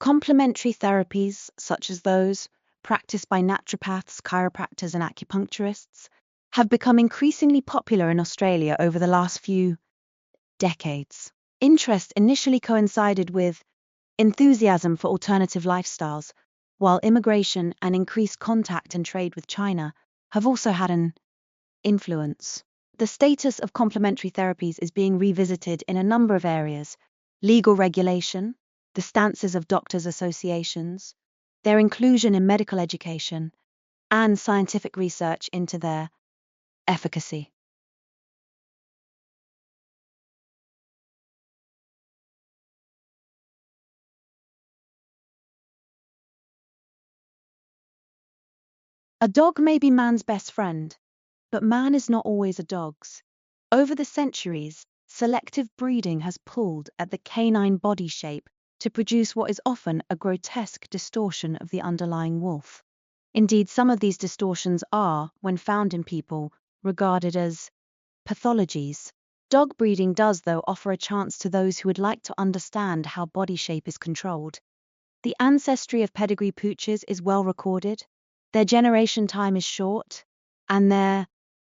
Complementary therapies, such as those practiced by naturopaths, chiropractors, and acupuncturists, have become increasingly popular in Australia over the last few decades. Interest initially coincided with enthusiasm for alternative lifestyles, while immigration and increased contact and trade with China have also had an influence. The status of complementary therapies is being revisited in a number of areas: legal regulation, the stances of doctors' associations, their inclusion in medical education, and scientific research into their efficacy. A dog may be man's best friend, but man is not always a dog's. Over the centuries, selective breeding has pulled at the canine body shape to produce what is often a grotesque distortion of the underlying wolf. Indeed, some of these distortions are, when found in people, regarded as pathologies. Dog breeding does, though, offer a chance to those who would like to understand how body shape is controlled. The ancestry of pedigree pooches is well recorded, their generation time is short, and their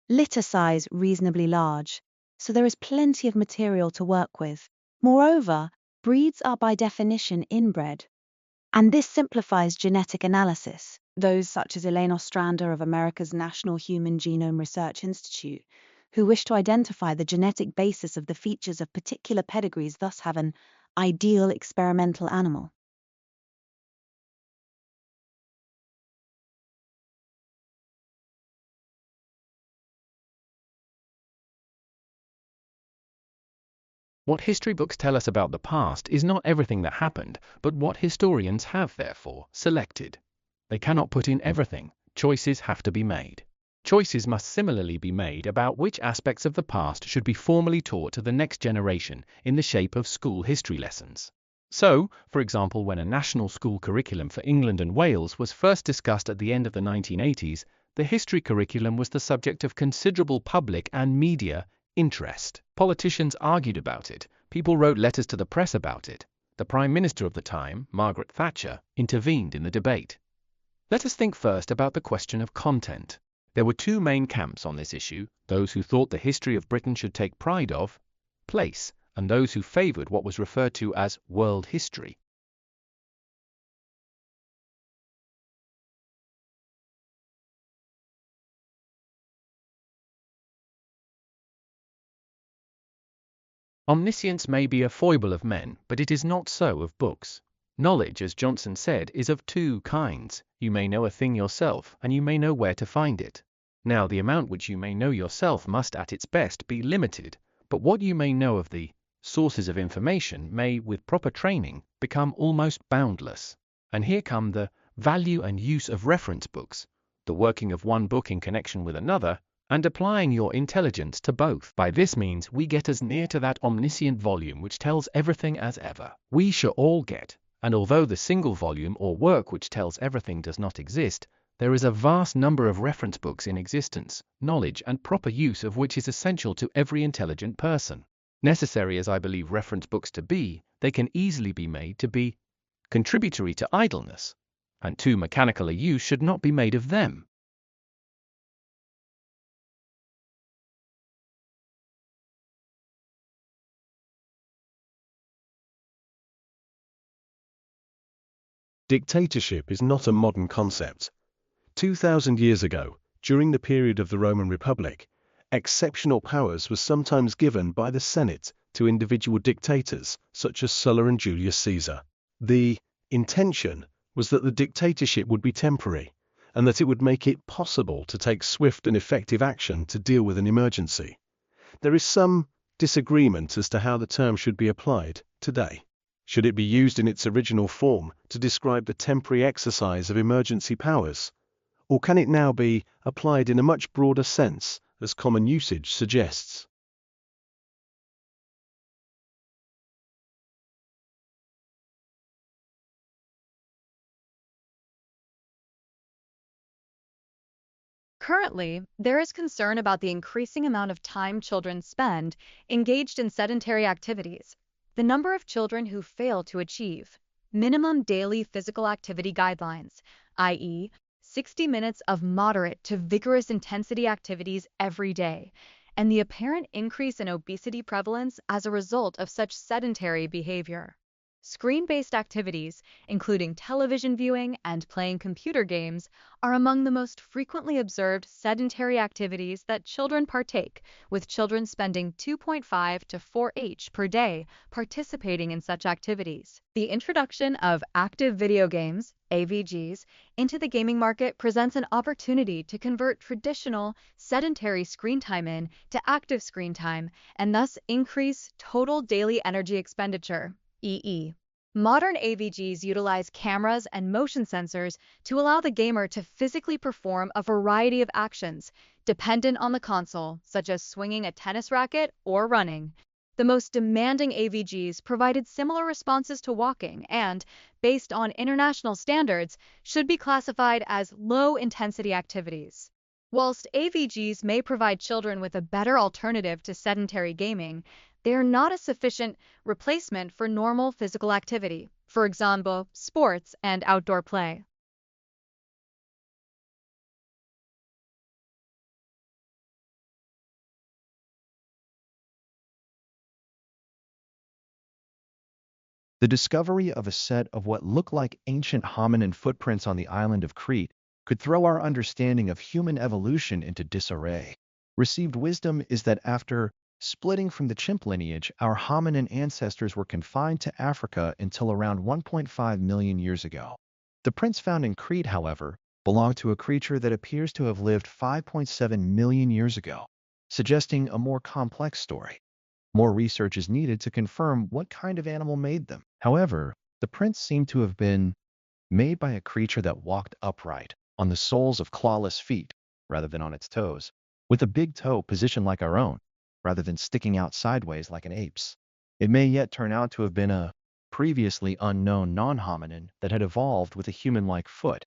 litter size reasonably large, so there is plenty of material to work with. Moreover, breeds are by definition inbred, and this simplifies genetic analysis. Those such as Elaine Ostrander of America's National Human Genome Research Institute, who wish to identify the genetic basis of the features of particular pedigrees, thus have an ideal experimental animal. What history books tell us about the past is not everything that happened, but what historians have, therefore, selected. They cannot put in everything. Choices have to be made. Choices must similarly be made about which aspects of the past should be formally taught to the next generation in the shape of school history lessons. So, for example, when a national school curriculum for England and Wales was first discussed at the end of the 1980s, the history curriculum was the subject of considerable public and media interest. Politicians argued about it, people wrote letters to the press about it. The Prime Minister of the time, Margaret Thatcher, intervened in the debate. Let us think first about the question of content. There were 2 main camps on this issue: those who thought the history of Britain should take pride of place, and those who favoured what was referred to as world history. Omniscience may be a foible of men, but it is not so of books. Knowledge, as Johnson said, is of 2 kinds. You may know a thing yourself, and you may know where to find it. Now, the amount which you may know yourself must at its best be limited, but what you may know of the sources of information may, with proper training, become almost boundless. And here come the value and use of reference books, the working of one book in connection with another, and applying your intelligence to both. By this means we get as near to that omniscient volume which tells everything as ever we shall all get, and although the single volume or work which tells everything does not exist, there is a vast number of reference books in existence, knowledge and proper use of which is essential to every intelligent person. Necessary as I believe reference books to be, they can easily be made to be contributory to idleness, and too mechanical a use should not be made of them. Dictatorship is not a modern concept. 2,000 years ago, during the period of the Roman Republic, exceptional powers were sometimes given by the Senate to individual dictators such as Sulla and Julius Caesar. The intention was that the dictatorship would be temporary and that it would make it possible to take swift and effective action to deal with an emergency. There is some disagreement as to how the term should be applied today. Should it be used in its original form to describe the temporary exercise of emergency powers? Or can it now be applied in a much broader sense, as common usage suggests? Currently, there is concern about the increasing amount of time children spend engaged in sedentary activities. The number of children who fail to achieve minimum daily physical activity guidelines, i.e., 60 minutes of moderate to vigorous intensity activities every day, and the apparent increase in obesity prevalence as a result of such sedentary behavior. Screen-based activities, including television viewing and playing computer games, are among the most frequently observed sedentary activities that children partake, with children spending 2.5 to 4h per day participating in such activities. The introduction of active video games, AVGs, into the gaming market presents an opportunity to convert traditional sedentary screen time into active screen time and thus increase total daily energy expenditure. EE. Modern AVGs utilize cameras and motion sensors to allow the gamer to physically perform a variety of actions dependent on the console, such as swinging a tennis racket or running. The most demanding AVGs provided similar responses to walking and, based on international standards, should be classified as low-intensity activities. Whilst AVGs may provide children with a better alternative to sedentary gaming, they are not a sufficient replacement for normal physical activity, for example, sports and outdoor play. The discovery of a set of what look like ancient hominin footprints on the island of Crete could throw our understanding of human evolution into disarray. Received wisdom is that after splitting from the chimp lineage, our hominin ancestors were confined to Africa until around 1.5 million years ago. The prints found in Crete, however, belong to a creature that appears to have lived 5.7 million years ago, suggesting a more complex story. More research is needed to confirm what kind of animal made them. However, the prints seem to have been made by a creature that walked upright, on the soles of clawless feet, rather than on its toes, with a big toe positioned like our own, rather than sticking out sideways like an ape's. It may yet turn out to have been a previously unknown non-hominin that had evolved with a human-like foot.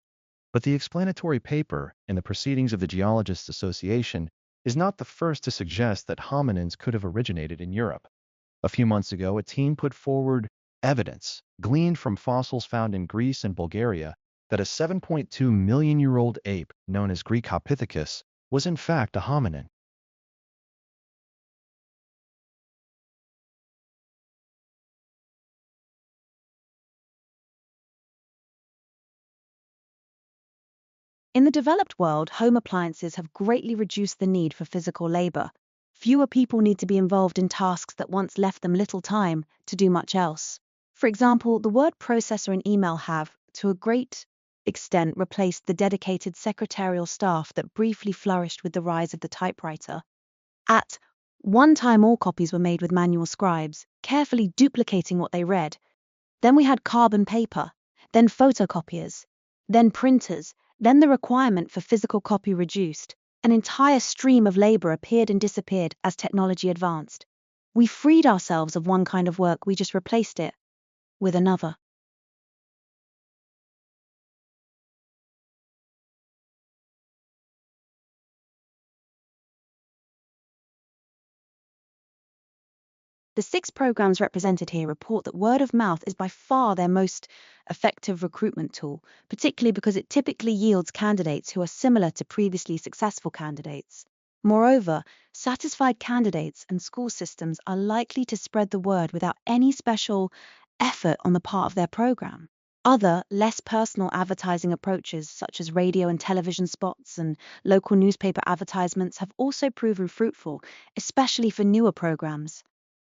But the explanatory paper in the Proceedings of the Geologists Association is not the first to suggest that hominins could have originated in Europe. A few months ago, a team put forward evidence gleaned from fossils found in Greece and Bulgaria that a 7.2 million-year-old ape known as Greekopithecus was in fact a hominin. In the developed world, home appliances have greatly reduced the need for physical labor. Fewer people need to be involved in tasks that once left them little time to do much else. For example, the word processor and email have, to a great extent, replaced the dedicated secretarial staff that briefly flourished with the rise of the typewriter. At one time, all copies were made with manual scribes, carefully duplicating what they read. Then we had carbon paper, then photocopiers, then printers, then the requirement for physical copy reduced. An entire stream of labor appeared and disappeared as technology advanced. We freed ourselves of one kind of work, we just replaced it with another. The 6 programs represented here report that word of mouth is by far their most effective recruitment tool, particularly because it typically yields candidates who are similar to previously successful candidates. Moreover, satisfied candidates and school systems are likely to spread the word without any special effort on the part of their program. Other, less personal advertising approaches, such as radio and television spots and local newspaper advertisements, have also proven fruitful, especially for newer programs.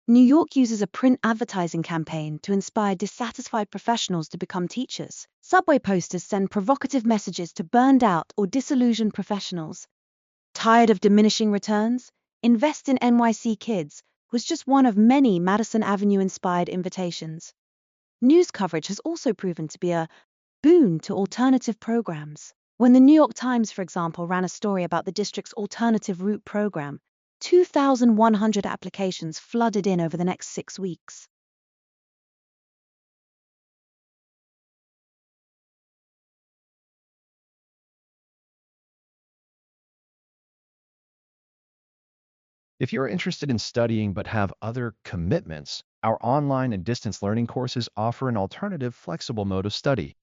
New York uses a print advertising campaign to inspire dissatisfied professionals to become teachers. Subway posters send provocative messages to burned out or disillusioned professionals. Tired of diminishing returns? Invest in NYC Kids was just one of many Madison Avenue-inspired invitations. News coverage has also proven to be a boon to alternative programs. When the New York Times, for example, ran a story about the district's alternative route program, 2,100 applications flooded in over the next 6 weeks. If you're interested in studying but have other commitments, our online and distance learning courses offer an alternative, flexible mode of study.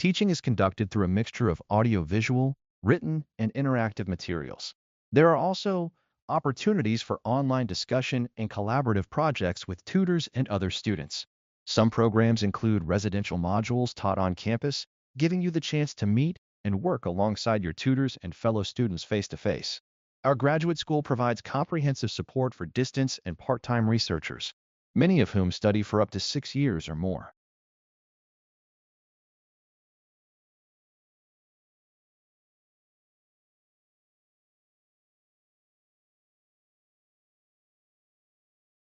Teaching is conducted through a mixture of audio-visual, written, and interactive materials. There are also opportunities for online discussion and collaborative projects with tutors and other students. Some programs include residential modules taught on campus, giving you the chance to meet and work alongside your tutors and fellow students face-to-face. Our graduate school provides comprehensive support for distance and part-time researchers, many of whom study for up to 6 years or more.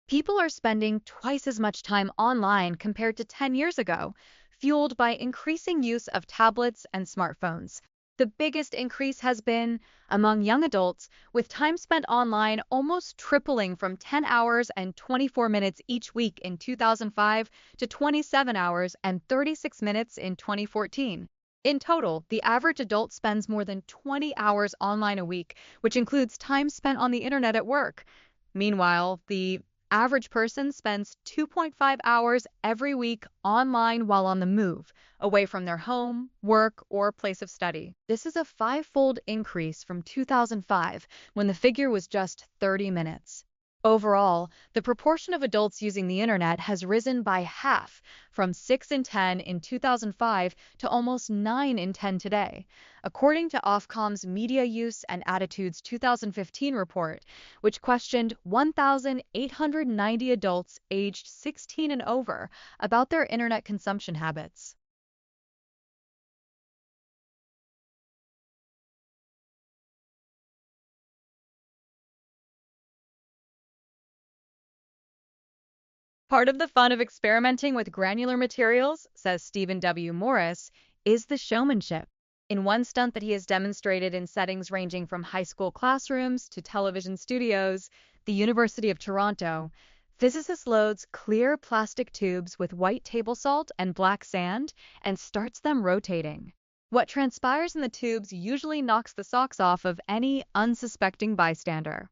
People are spending twice as much time online compared to 10 years ago, fueled by increasing use of tablets and smartphones. The biggest increase has been among young adults, with time spent online almost tripling from 10 hours and 24 minutes each week in 2005 to 27 hours and 36 minutes in 2014. In total, the average adult spends more than 20 hours online a week, which includes time spent on the internet at work. Meanwhile, the average person spends 2.5 hours every week online while on the move, away from their home, work, or place of study. This is a 5-fold increase from 2005, when the figure was just 30 minutes. Overall, the proportion of adults using the internet has risen by half, from 6 in 10 in 2005 to almost 9 in 10 today, according to Ofcom's Media Use and Attitudes 2015 report, which questioned 1,890 adults aged 16 and over about their internet consumption habits. Part of the fun of experimenting with granular materials, says Stephen W. Morris, is the showmanship. In one stunt that he has demonstrated in settings ranging from high school classrooms to television studios, the University of Toronto, physicist loads clear plastic tubes with white table salt and black sand and starts them rotating. What transpires in the tubes usually knocks the socks off of any unsuspecting bystander.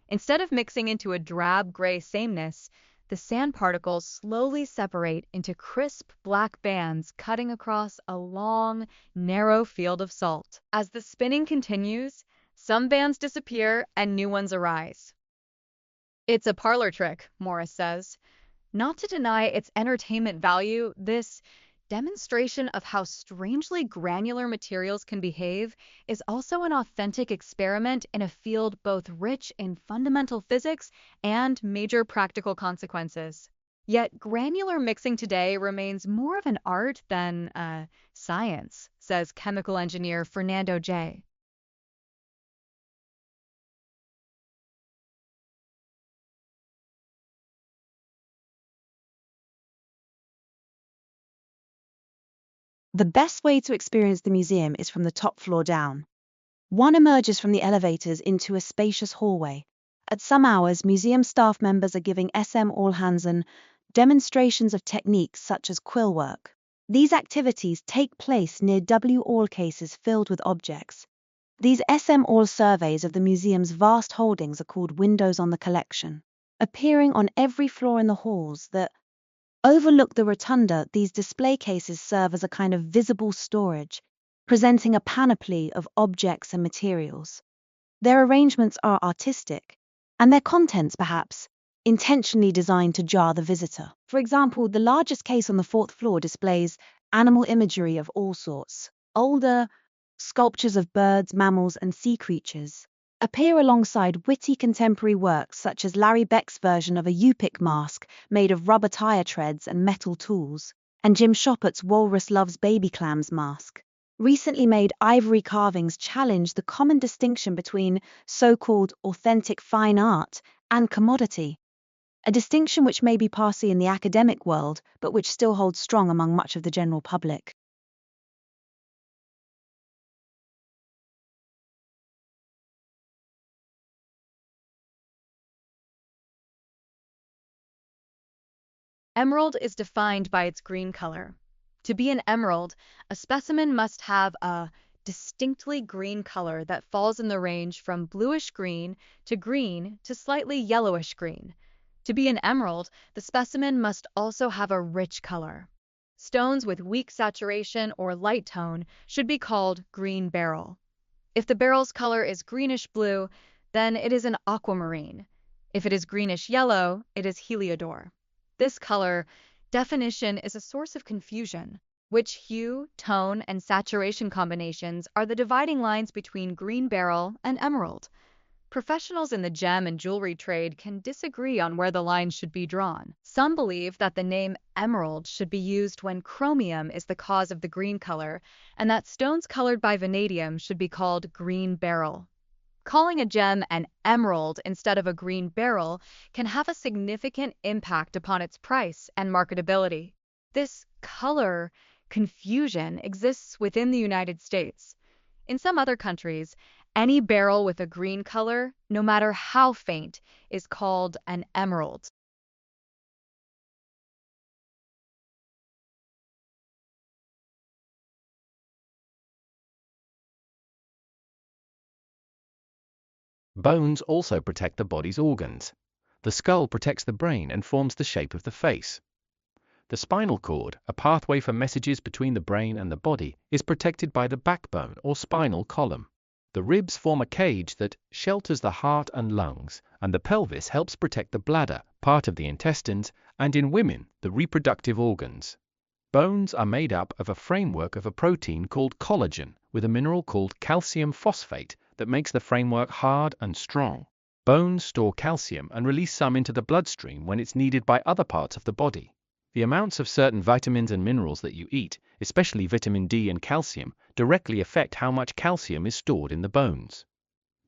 Instead of mixing into a drab gray sameness, the sand particles slowly separate into crisp black bands cutting across a long, narrow field of salt. As the spinning continues, some bands disappear and new ones arise. It's a parlor trick, Morris says. Not to deny its entertainment value, this demonstration of how strangely granular materials can behave is also an authentic experiment in a field both rich in fundamental physics and major practical consequences. Yet granular mixing today remains more of an art than a science, says chemical engineer Fernando J. The best way to experience the museum is from the top floor down. One emerges from the elevators into a spacious hallway. At some hours, museum staff members are giving SM all-hands-on demonstrations of techniques such as quill work. These activities take place near W-all cases filled with objects. These SM all surveys of the museum's vast holdings are called windows on the collection. appearing on every floor in the halls that overlook the rotunda. These display cases serve as a kind of visible storage, presenting a panoply of objects and materials. Their arrangements are artistic, and their contents perhaps intentionally designed to jar the visitor. For example, the largest case on the fourth floor displays animal imagery of all sorts. Older sculptures of birds, mammals, and sea creatures appear alongside witty contemporary works such as Larry Beck's version of a Yupik mask made of rubber tire treads and metal tools, and Jim Shoppett's Walrus Loves Baby Clams mask. Recently made ivory carvings challenge the common distinction between so-called authentic fine art and commodity, a distinction which may be passé in the academic world, but which still holds strong among much of the general public. Emerald is defined by its green color. To be an emerald, a specimen must have a distinctly green color that falls in the range from bluish green to slightly yellowish green. To be an emerald, the specimen must also have a rich color. Stones with weak saturation or light tone should be called green beryl. If the beryl's color is greenish blue, then it is an aquamarine. If it is greenish yellow, it is heliodor. This color definition is a source of confusion. Which hue, tone, and saturation combinations are the dividing lines between green beryl and emerald? Professionals in the gem and jewelry trade can disagree on where the lines should be drawn. Some believe that the name emerald should be used when chromium is the cause of the green color, and that stones colored by vanadium should be called green beryl. Calling a gem an emerald instead of a green beryl can have a significant impact upon its price and marketability. This color confusion exists within the United States. In some other countries, any beryl with a green color, no matter how faint, is called an emerald. Bones also protect the body's organs. The skull protects the brain and forms the shape of the face. The spinal cord, a pathway for messages between the brain and the body, is protected by the backbone or spinal column. The ribs form a cage that shelters the heart and lungs, and the pelvis helps protect the bladder, part of the intestines, and in women, the reproductive organs. Bones are made up of a framework of a protein called collagen, with a mineral called calcium phosphate that makes the framework hard and strong. Bones store calcium and release some into the bloodstream when it's needed by other parts of the body. The amounts of certain vitamins and minerals that you eat, especially vitamin D and calcium, directly affect how much calcium is stored in the bones.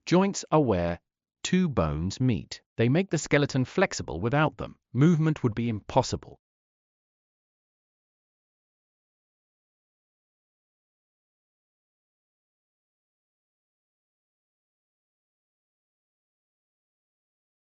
Joints are where two bones meet. They make the skeleton flexible. Without them, movement would be impossible.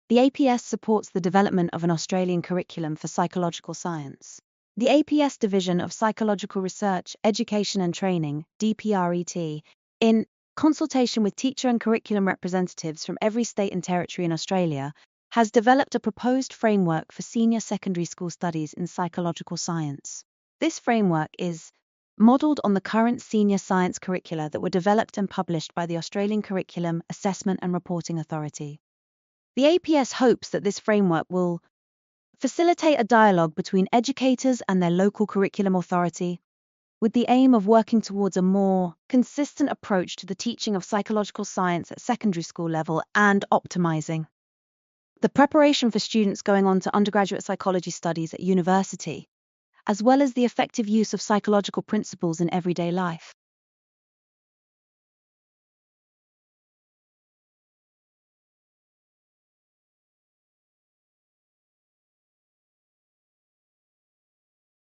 The APS supports the development of an Australian curriculum for psychological science. The APS Division of Psychological Research, Education and Training, DPRET, in consultation with teacher and curriculum representatives from every state and territory in Australia, has developed a proposed framework for senior secondary school studies in psychological science. This framework is modelled on the current senior science curricula that were developed and published by the Australian Curriculum, Assessment and Reporting Authority. The APS hopes that this framework will facilitate a dialogue between educators and their local curriculum authority, with the aim of working towards a more consistent approach to the teaching of psychological science at secondary school level and optimizing the preparation for students going on to undergraduate psychology studies at university, as well as the effective use of psychological principles in everyday life.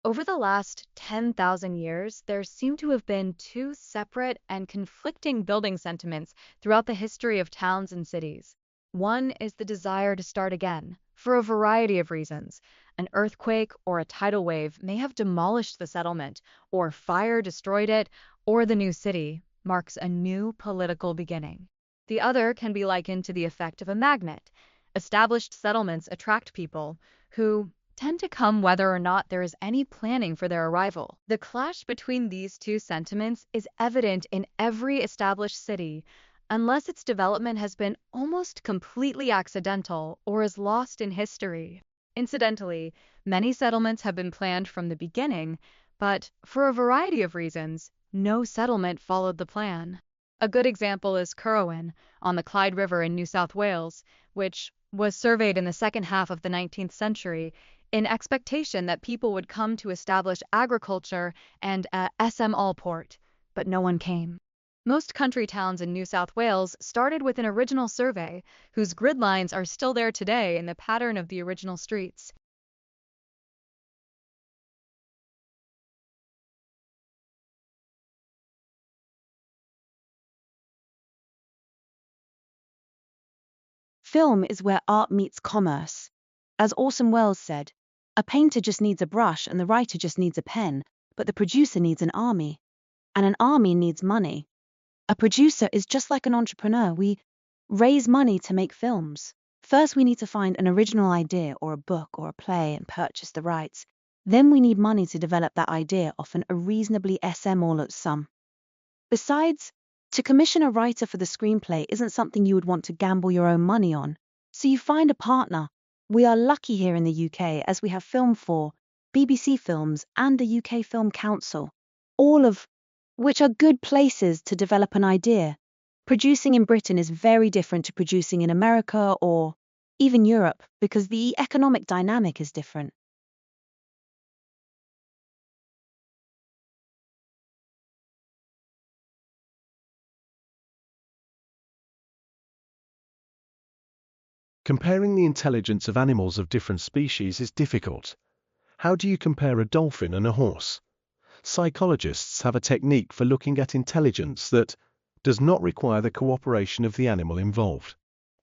Over the last 10,000 years, there seem to have been two separate and conflicting building sentiments throughout the history of towns and cities. One is the desire to start again, for a variety of reasons. An earthquake or a tidal wave may have demolished the settlement, or fire destroyed it, or the new city marks a new political beginning. The other can be likened to the effect of a magnet. Established settlements attract people who tend to come whether or not there is any planning for their arrival. The clash between these two sentiments is evident in every established city, unless its development has been almost completely accidental or is lost in history. Incidentally, many settlements have been planned from the beginning, but for a variety of reasons, no settlement followed the plan. A good example is Currowan, on the Clyde River in New South Wales, which was surveyed in the second half of the 19th century in expectation that people would come to establish agriculture and a SM Allport, but no one came. Most country towns in New South Wales started with an original survey, whose grid lines are still there today in the pattern of the original streets. Film is where art meets commerce. As Orson Welles said, a painter just needs a brush and the writer just needs a pen, but the producer needs an army, and an army needs money. A producer is just like an entrepreneur. We raise money to make films. First, we need to find an original idea or a book or a play and purchase the rights. Then we need money to develop that idea, often a reasonably SM all sum. Besides, to commission a writer for the screenplay isn't something you would want to gamble your own money on. So you find a partner. We are lucky here in the UK as we have Film 4, BBC Films and the UK Film Council, all of which are good places to develop an idea. Producing in Britain is very different to producing in America or even Europe because the economic dynamic is different. Comparing the intelligence of animals of different species is difficult. How do you compare a dolphin and a horse? Psychologists have a technique for looking at intelligence that does not require the cooperation of the animal involved.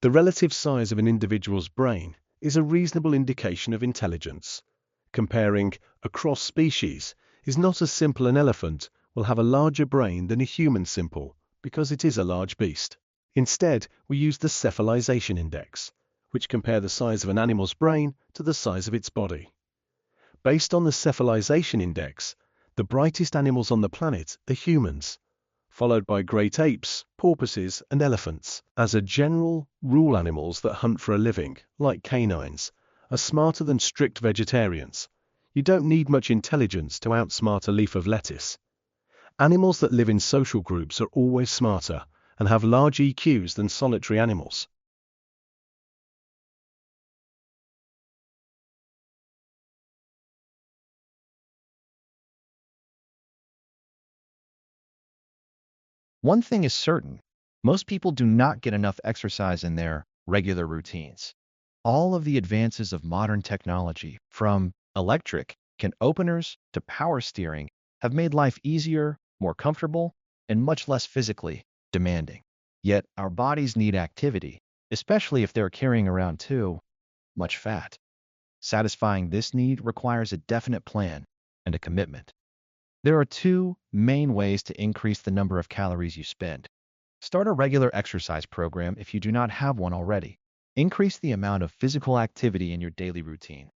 The relative size of an individual's brain is a reasonable indication of intelligence. Comparing across species is not as simple. An elephant will have a larger brain than a human simple because it is a large beast. Instead, we use the cephalization index, which compare the size of an animal's brain to the size of its body. Based on the cephalization index, the brightest animals on the planet are humans, followed by great apes, porpoises, and elephants. As a general rule, animals that hunt for a living, like canines, are smarter than strict vegetarians. You don't need much intelligence to outsmart a leaf of lettuce. Animals that live in social groups are always smarter and have large EQs than solitary animals. One thing is certain, most people do not get enough exercise in their regular routines. All of the advances of modern technology, from electric can openers to power steering, have made life easier, more comfortable, and much less physically demanding. Yet our bodies need activity, especially if they're carrying around too much fat. Satisfying this need requires a definite plan and a commitment. There are two main ways to increase the number of calories you spend. Start a regular exercise program if you do not have one already. Increase the amount of physical activity in your daily routine.